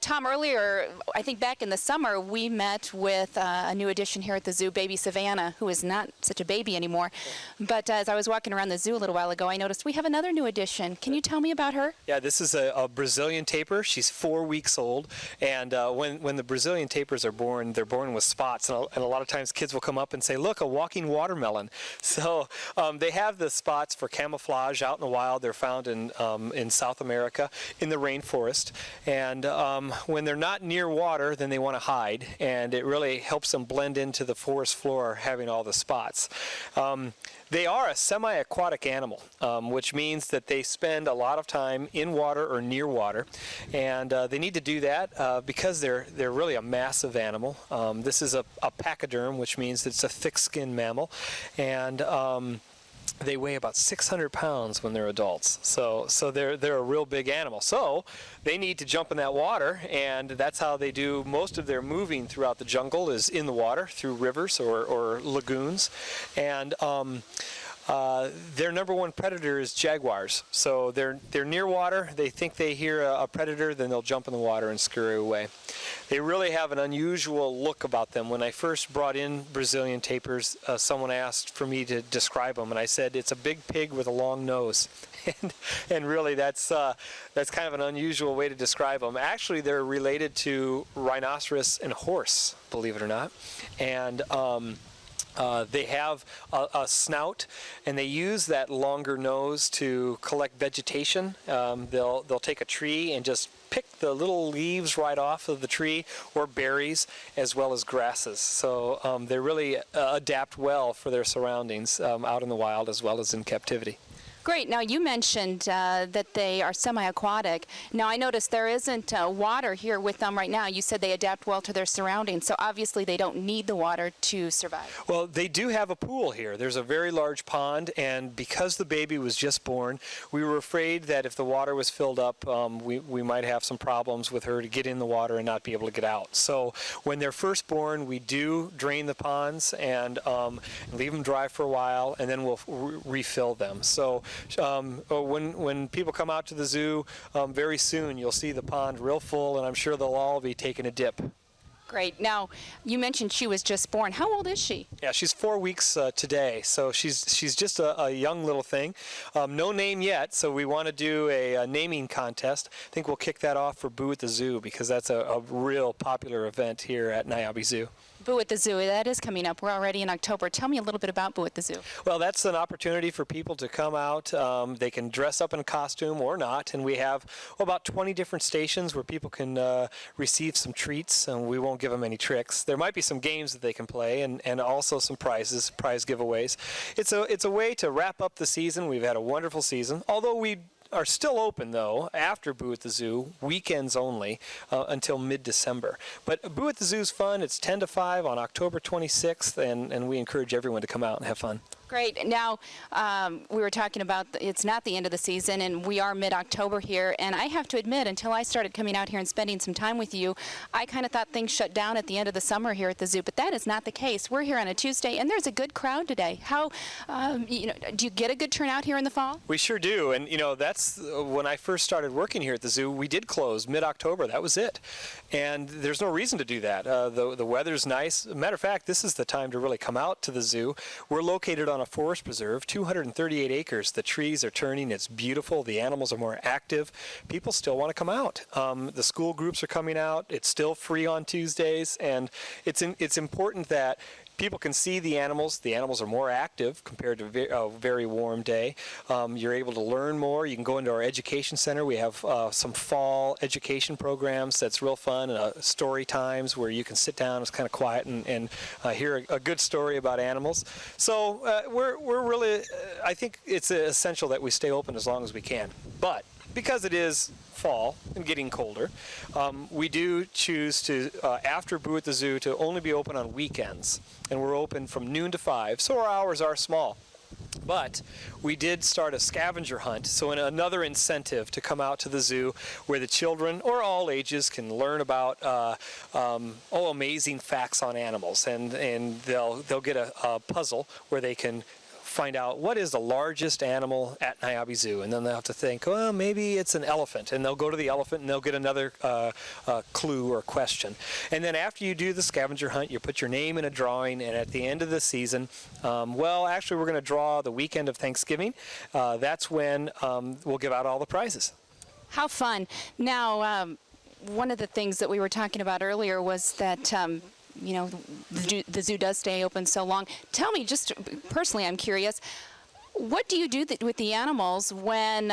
Tom, earlier, I think back in the summer, we met with a new addition here at the zoo, baby Savannah, who is not such a baby anymore. But as I was walking around the zoo a little while ago, I noticed we have another new addition. Can you tell me about her? Yeah, this is a Brazilian tapir. She's 4 weeks old, and when the Brazilian tapirs are born, they're born with spots, and a lot of times kids will come up and say, look, a walking watermelon. So they have the spots for camouflage out in the wild. They're found in South America in the rainforest, and when they're not near water, then they want to hide, and it really helps them blend into the forest floor having all the spots. They are a semi-aquatic animal, which means that they spend a lot of time in water or near water, and they need to do that because they're really a massive animal. This is a pachyderm, which means it's a thick-skinned mammal, and they weigh about 600 pounds when they're adults, so they're a real big animal. So they need to jump in that water, and that's how they do most of their moving throughout the jungle, is in the water through rivers or lagoons. And their number one predator is jaguars. So they're near water. They think they hear a predator, then they'll jump in the water and scurry away. They really have an unusual look about them. When I first brought in Brazilian tapirs, someone asked for me to describe them, and I said it's a big pig with a long nose. And really, that's kind of an unusual way to describe them. Actually, they're related to rhinoceros and horse, believe it or not. And they have a snout, and they use that longer nose to collect vegetation. They'll take a tree and just pick the little leaves right off of the tree, or berries, as well as grasses. So they really adapt well for their surroundings out in the wild as well as in captivity. Great. Now, you mentioned that they are semi-aquatic. Now, I noticed there isn't water here with them right now. You said they adapt well to their surroundings, so obviously they don't need the water to survive. Well, they do have a pool here. There's a very large pond, and because the baby was just born, we were afraid that if the water was filled up, we might have some problems with her to get in the water and not be able to get out. So when they're first born, we do drain the ponds and leave them dry for a while, and then we'll refill them. So when people come out to the zoo, very soon you'll see the pond real full, and I'm sure they'll all be taking a dip. Great. Now, you mentioned she was just born. How old is she? Yeah, she's 4 weeks today, so she's just a young little thing. No name yet, so we want to do a naming contest. I think we'll kick that off for Boo at the Zoo, because that's a real popular event here at Niabi Zoo. Boo at the Zoo, that is coming up. We're already in October. Tell me a little bit about Boo at the Zoo. Well, that's an opportunity for people to come out. They can dress up in a costume or not, and we have about 20 different stations where people can receive some treats, and we won't give them any tricks. There might be some games that they can play, and also some prize giveaways. It's a way to wrap up the season. We've had a wonderful season, although we are still open, though, after Boo at the Zoo, weekends only, until mid-December. But Boo at the Zoo is fun. It's 10 to 5 on October 26th, and we encourage everyone to come out and have fun. Great. Now, we were talking about it's not the end of the season, and we are mid-October here. And I have to admit, until I started coming out here and spending some time with you, I kind of thought things shut down at the end of the summer here at the zoo. But that is not the case. We're here on a Tuesday, and there's a good crowd today. How, do you get a good turnout here in the fall? We sure do. And, that's when I first started working here at the zoo, we did close mid-October. That was it. And there's no reason to do that. The weather's nice. Matter of fact, this is the time to really come out to the zoo. We're located on a forest preserve, 238 acres. The trees are turning. It's beautiful. The animals are more active. People still want to come out. The school groups are coming out. It's still free on Tuesdays, and it's important that people can see the animals. The animals are more active compared to a very warm day. You're able to learn more. You can go into our education center. We have some fall education programs that's real fun, story times where you can sit down. It's kind of quiet and hear a good story about animals. So we're really, I think it's essential that we stay open as long as we can. But because it is fall and getting colder, we do choose to, after Brew at the Zoo, to only be open on weekends. And we're open from noon to 5, so our hours are small. But we did start a scavenger hunt, so another incentive to come out to the zoo where the children, or all ages, can learn about amazing facts on animals. And they'll get a puzzle where they can find out what is the largest animal at Niabi Zoo, and then they'll have to think, well, maybe it's an elephant, and they'll go to the elephant and they'll get another clue or question. And then after you do the scavenger hunt, you put your name in a drawing, and at the end of the season, well, actually we're going to draw the weekend of Thanksgiving. That's when we'll give out all the prizes. How fun. Now, one of the things that we were talking about earlier was that you know, the zoo does stay open so long. Tell me, just personally, I'm curious, what do you do with the animals when,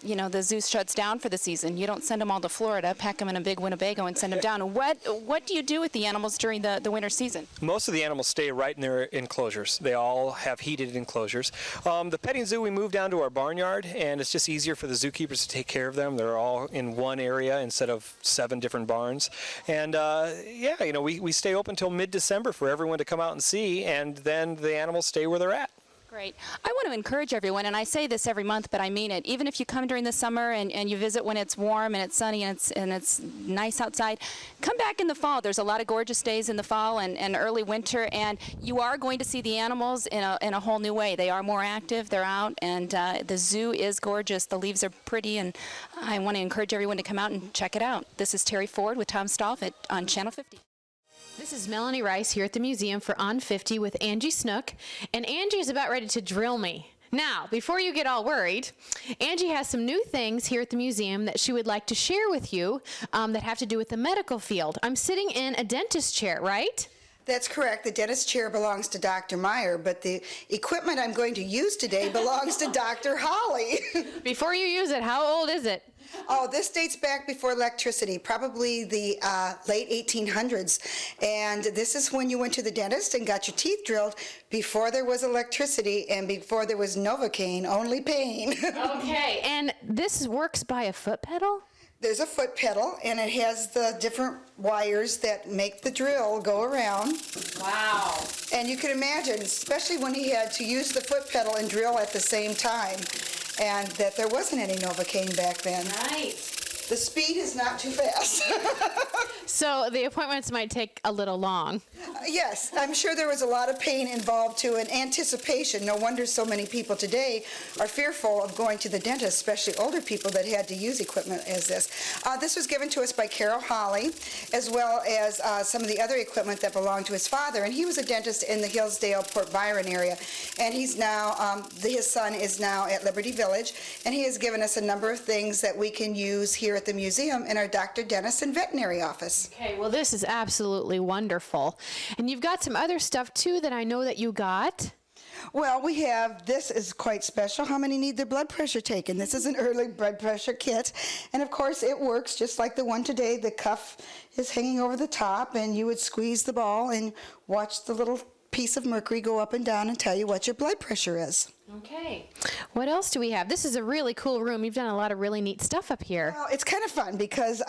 you know, the zoo shuts down for the season? You don't send them all to Florida, pack them in a big Winnebago and send them down. What do you do with the animals during the winter season? Most of the animals stay right in their enclosures. They all have heated enclosures. The petting zoo, we moved down to our barnyard, and it's just easier for the zookeepers to take care of them. They're all in one area instead of 7 different barns. And yeah, you know, we stay open until mid-December for everyone to come out and see, and then the animals stay where they're at. Great. I want to encourage everyone, and I say this every month, but I mean it. Even if you come during the summer and you visit when it's warm and it's sunny and it's nice outside, come back in the fall. There's a lot of gorgeous days in the fall and early winter, and you are going to see the animals in a whole new way. They are more active. They're out, and the zoo is gorgeous. The leaves are pretty, and I want to encourage everyone to come out and check it out. This is Terry Ford with Tom Stolf on Channel 50. This is Melanie Rice here at the museum for On 50 with Angie Snook, and Angie is about ready to drill me. Now, before you get all worried, Angie has some new things here at the museum that she would like to share with you that have to do with the medical field. I'm sitting in a dentist chair, right? That's correct. The dentist chair belongs to Dr. Meyer, but the equipment I'm going to use today belongs to Dr. Holly. Before you use it, how old is it? Oh, this dates back before electricity, probably the late 1800s. And this is when you went to the dentist and got your teeth drilled before there was electricity and before there was Novocaine, only pain. Okay, and this works by a foot pedal? There's a foot pedal, and it has the different wires that make the drill go around. Wow. And you can imagine, especially when he had to use the foot pedal and drill at the same time, and that there wasn't any Novocaine back then. Right. The speed is not too fast. So the appointments might take a little long. Yes, I'm sure there was a lot of pain involved too, and anticipation. No wonder so many people today are fearful of going to the dentist, especially older people that had to use equipment as this. This was given to us by Carol Holly, as well as some of the other equipment that belonged to his father, and he was a dentist in the Hillsdale, Port Byron area, and he's now, his son is now at Liberty Village, and he has given us a number of things that we can use here at the museum in our Dr. Dentist and Veterinary office. Okay, well this is absolutely wonderful. And you've got some other stuff too that I know that you got. Well, we have, this is quite special. How many need their blood pressure taken? This is an early blood pressure kit. And of course it works just like the one today. The cuff is hanging over the top and you would squeeze the ball and watch the little piece of mercury go up and down and tell you what your blood pressure is. Okay. What else do we have? This is a really cool room. You've done a lot of really neat stuff up here. Well, it's kind of fun because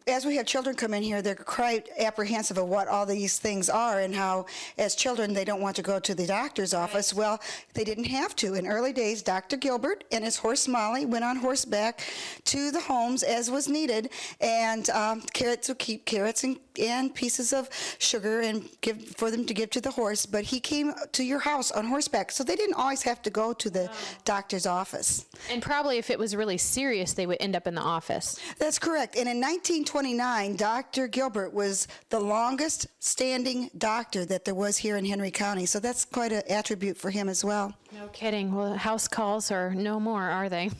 as we have children come in here, they're quite apprehensive of what all these things are and how, as children, they don't want to go to the doctor's office. Well, they didn't have to. In early days, Dr. Gilbert and his horse Molly went on horseback to the homes as was needed, and carrots would keep carrots and pieces of sugar and for them to give to the horse. But he came to your house on horseback, so they didn't always have to go to the doctor's office. And probably if it was really serious, they would end up in the office. That's correct. And in 1929, Dr. Gilbert was the longest standing doctor that there was here in Henry County. So that's quite an attribute for him as well. No kidding. Well, house calls are no more, are they?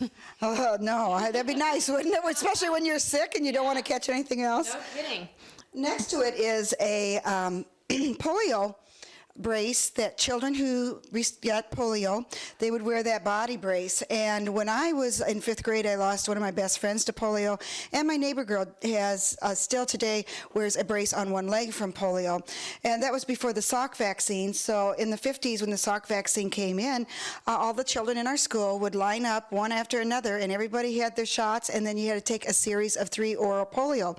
Oh, no. That'd be nice, wouldn't it? Especially when you're sick and you don't want to catch anything else. No kidding. Next to it is a polio brace that children who got polio, they would wear that body brace. And when I was in 5th grade, I lost one of my best friends to polio, and my neighbor girl has still today wears a brace on one leg from polio. And that was before the Salk vaccine. So in the 50s, when the Salk vaccine came in, all the children in our school would line up one after another, and everybody had their shots, and then you had to take a series of 3 oral polio.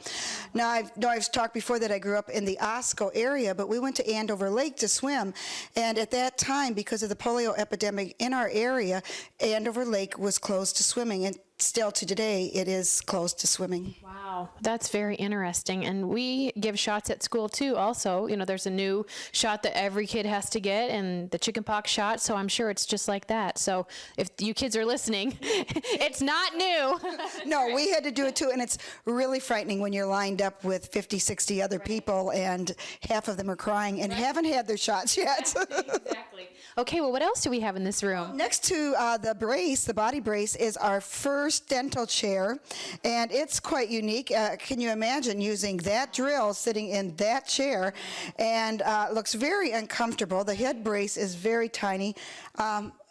Now, I've talked before that I grew up in the Osco area, but we went to Andover Lake to swim, and at that time, because of the polio epidemic in our area, Andover Lake was closed to swimming, and still to today, it is closed to swimming. Wow, that's very interesting. And we give shots at school too also. You know, there's a new shot that every kid has to get, and the chickenpox shot, so I'm sure it's just like that. So if you kids are listening, it's not new. No, we had to do it too, and it's really frightening when you're lined up with 50, 60 other people, and half of them are crying and haven't had their shots yet. Exactly. Okay, well, what else do we have in this room? Next to the brace, the body brace, is our first dental chair, and it's quite unique. Can you imagine using that drill sitting in that chair? And looks very uncomfortable. The head brace is very tiny.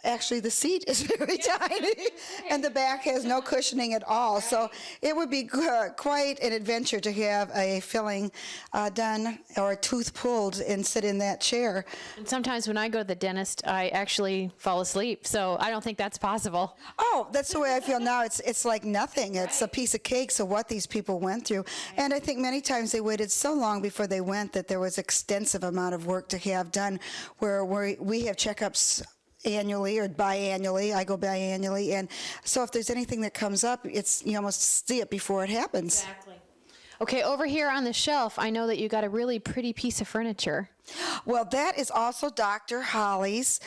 Actually, the seat is very tiny, and the back has no cushioning at all. So it would be quite an adventure to have a filling done or a tooth pulled and sit in that chair. And sometimes when I go to the dentist, I actually fall asleep, so I don't think that's possible. Oh, that's the way I feel now. It's like nothing. It's a piece of cake, so what these people went through. And I think many times they waited so long before they went that there was extensive amount of work to have done, where we have checkups annually or biannually. I go biannually, and so if there's anything that comes up, you almost see it before it happens. Exactly. Okay, over here on the shelf, I know that you got a really pretty piece of furniture. Well, that is also Dr. Holly's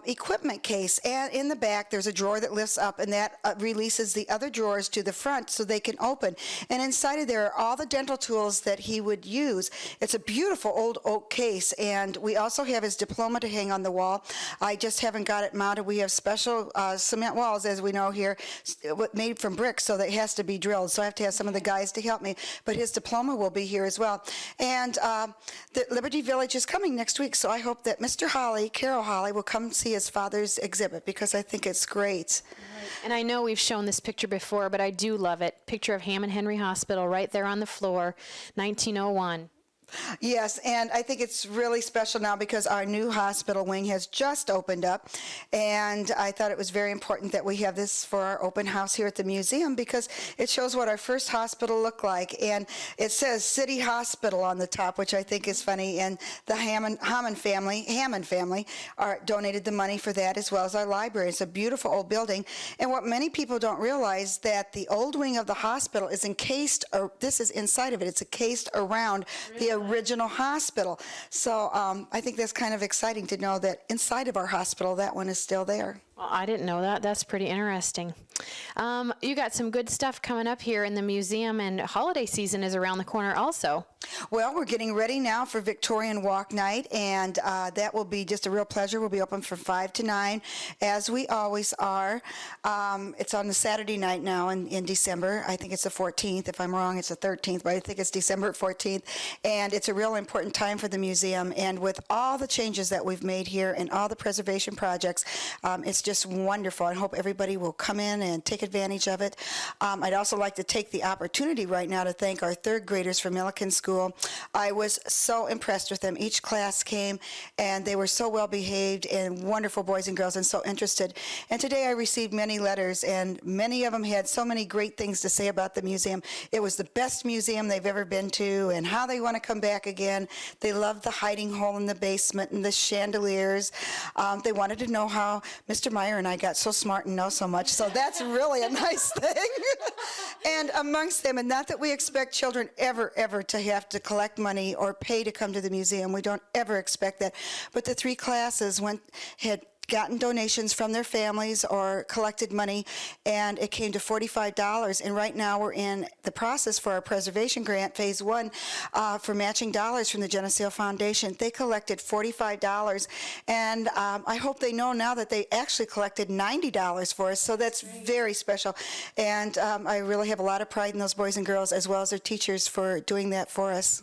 equipment case. And in the back, there's a drawer that lifts up, and that releases the other drawers to the front so they can open. And inside of there are all the dental tools that he would use. It's a beautiful old oak case, and we also have his diploma to hang on the wall. I just haven't got it mounted. We have special cement walls, as we know here, made from bricks, so that it has to be drilled. So I have to have some of the guys to help me. But his diploma will be here as well. And the Liberty Village is coming next week, so I hope that Mr. Holly, Carol Holly, will come see his father's exhibit, because I think it's great. And I know we've shown this picture before, but I do love it. Picture of Hammond Henry Hospital right there on the floor, 1901. Yes, and I think it's really special now because our new hospital wing has just opened up, and I thought it was very important that we have this for our open house here at the museum, because it shows what our first hospital looked like. And it says City Hospital on the top, which I think is funny, and the Hammond family donated the money for that, as well as our library. It's a beautiful old building, and what many people don't realize, that the old wing of the hospital is encased, or this is inside of it, it's encased around the original hospital. So I think that's kind of exciting to know that inside of our hospital, that one is still there. Well, I didn't know that. That's pretty interesting. You got some good stuff coming up here in the museum, and holiday season is around the corner also. Well, we're getting ready now for Victorian Walk Night, and that will be just a real pleasure. We'll be open from 5 to 9, as we always are. It's on the Saturday night now in December. I think it's the 14th. If I'm wrong, it's the 13th, but I think it's December 14th. And it's a real important time for the museum. And with all the changes that we've made here and all the preservation projects, it's just wonderful. I hope everybody will come in and take advantage of it. I'd also like to take the opportunity right now to thank our third graders from Milliken School. I was so impressed with them. Each class came, and they were so well behaved and wonderful boys and girls and so interested. And today I received many letters, and many of them had so many great things to say about the museum. It was the best museum they've ever been to, and how they want to come back again. They loved the hiding hole in the basement and the chandeliers. They wanted to know how Mr. Meyer and I got so smart and know so much. So that's really a nice thing. And amongst them, and not that we expect children ever to have to collect money or pay to come to the museum. We don't ever expect that. But the 3 classes had gotten donations from their families or collected money, and it came to $45. And right now we're in the process for our preservation grant, phase 1, for matching dollars from the Geneseo Foundation. They collected $45, and I hope they know now that they actually collected $90 for us, so that's very special. And I really have a lot of pride in those boys and girls, as well as their teachers, for doing that for us.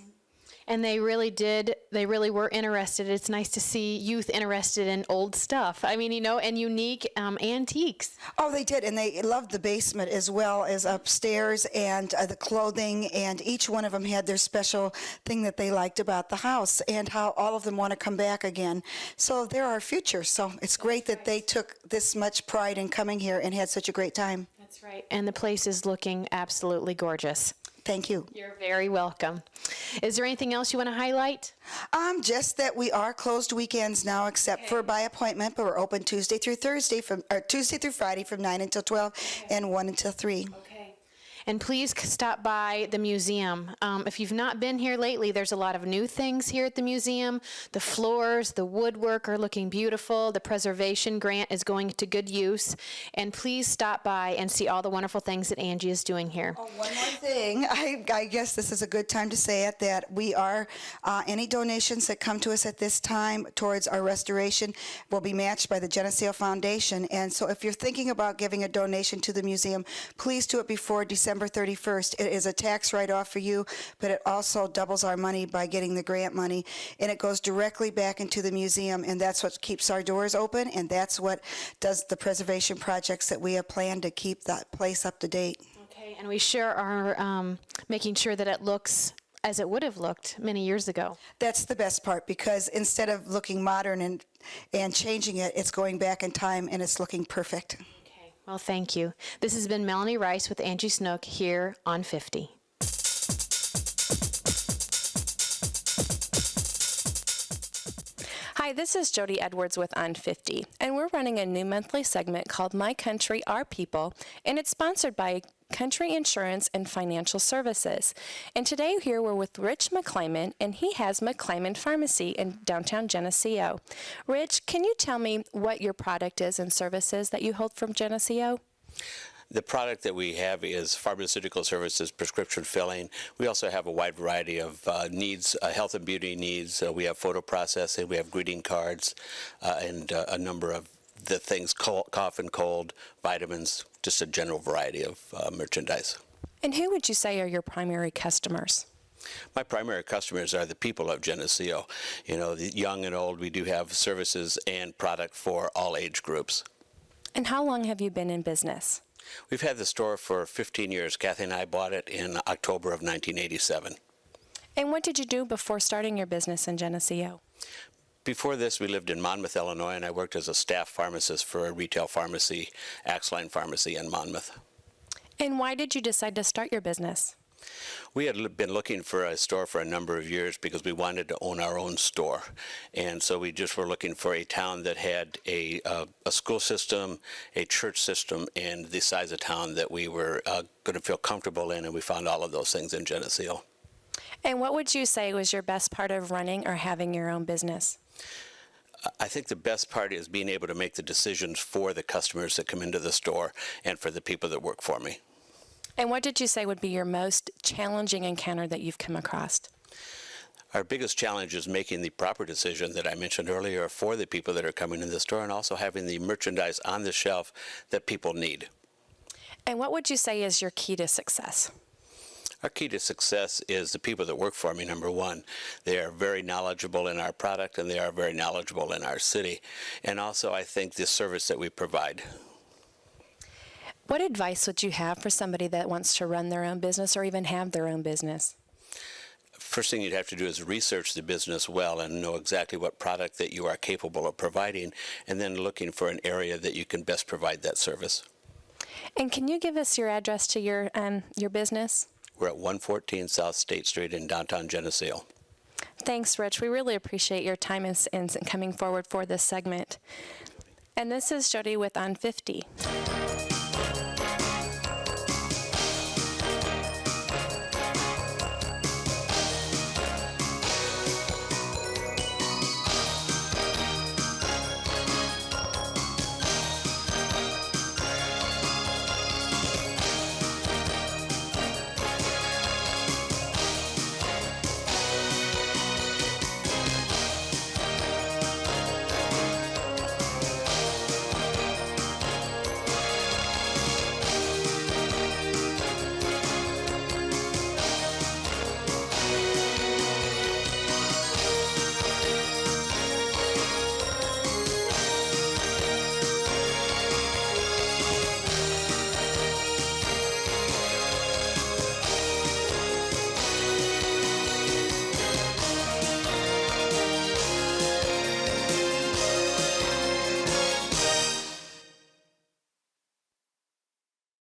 And they really were interested. It's nice to see youth interested in old stuff. I mean, and unique antiques. Oh, they did, and they loved the basement as well as upstairs and the clothing, and each one of them had their special thing that they liked about the house and how all of them want to come back again. So they're our future. So it's great that they took this much pride in coming here and had such a great time. That's right. And the place is looking absolutely gorgeous. Thank you. You're very welcome. Is there anything else you want to highlight? Just that we are closed weekends now, except for by appointment, but we're open Tuesday through Friday from 9 until 12 and 1 until 3. Okay. And please stop by the museum. If you've not been here lately, there's a lot of new things here at the museum. The floors, the woodwork are looking beautiful. The preservation grant is going to good use. And please stop by and see all the wonderful things that Angie is doing here. Oh, one more thing. I guess this is a good time to say it, that we are, any donations that come to us at this time towards our restoration will be matched by the Geneseo Foundation. And so if you're thinking about giving a donation to the museum, please do it before December 31st. It is a tax write-off for you, but it also doubles our money by getting the grant money, and it goes directly back into the museum, and that's what keeps our doors open, and that's what does the preservation projects that we have planned to keep that place up to date. Okay, and we sure are making sure that it looks as it would have looked many years ago. That's the best part, because instead of looking modern and changing it, it's going back in time and it's looking perfect. Well, thank you. This has been Melanie Rice with Angie Snook here on 50. Hi, this is Jody Edwards with On 50, and we're running a new monthly segment called My Country, Our People, and it's sponsored by Country Insurance and Financial Services. And today here we're with Rich McClyman, and he has McClyman Pharmacy in downtown Geneseo. Rich, can you tell me what your product is and services that you hold from Geneseo? The product that we have is pharmaceutical services, prescription filling. We also have a wide variety of needs, health and beauty needs. We have photo processing, we have greeting cards, and a number of the things, cough and cold, vitamins, just a general variety of merchandise. And who would you say are your primary customers? My primary customers are the people of Geneseo. The young and old. We do have services and product for all age groups. And how long have you been in business? We've had the store for 15 years. Kathy and I bought it in October of 1987. And what did you do before starting your business in Geneseo? Before this, we lived in Monmouth, Illinois, and I worked as a staff pharmacist for a retail pharmacy, Axline Pharmacy in Monmouth. And why did you decide to start your business? We had been looking for a store for a number of years because we wanted to own our own store. And so we just were looking for a town that had a school system, a church system, and the size of town that we were going to feel comfortable in, and we found all of those things in Geneseo. And what would you say was your best part of running or having your own business? I think the best part is being able to make the decisions for the customers that come into the store and for the people that work for me. And what did you say would be your most challenging encounter that you've come across? Our biggest challenge is making the proper decision that I mentioned earlier for the people that are coming in the store, and also having the merchandise on the shelf that people need. And what would you say is your key to success? Our key to success is the people that work for me, number one. They are very knowledgeable in our product, and they are very knowledgeable in our city. And also, I think the service that we provide. What advice would you have for somebody that wants to run their own business or even have their own business? First thing you'd have to do is research the business well and know exactly what product that you are capable of providing, and then looking for an area that you can best provide that service. And can you give us your address to your business? We're at 114 South State Street in downtown Geneseo. Thanks, Rich. We really appreciate your time and coming forward for this segment. And this is Jody with On 50.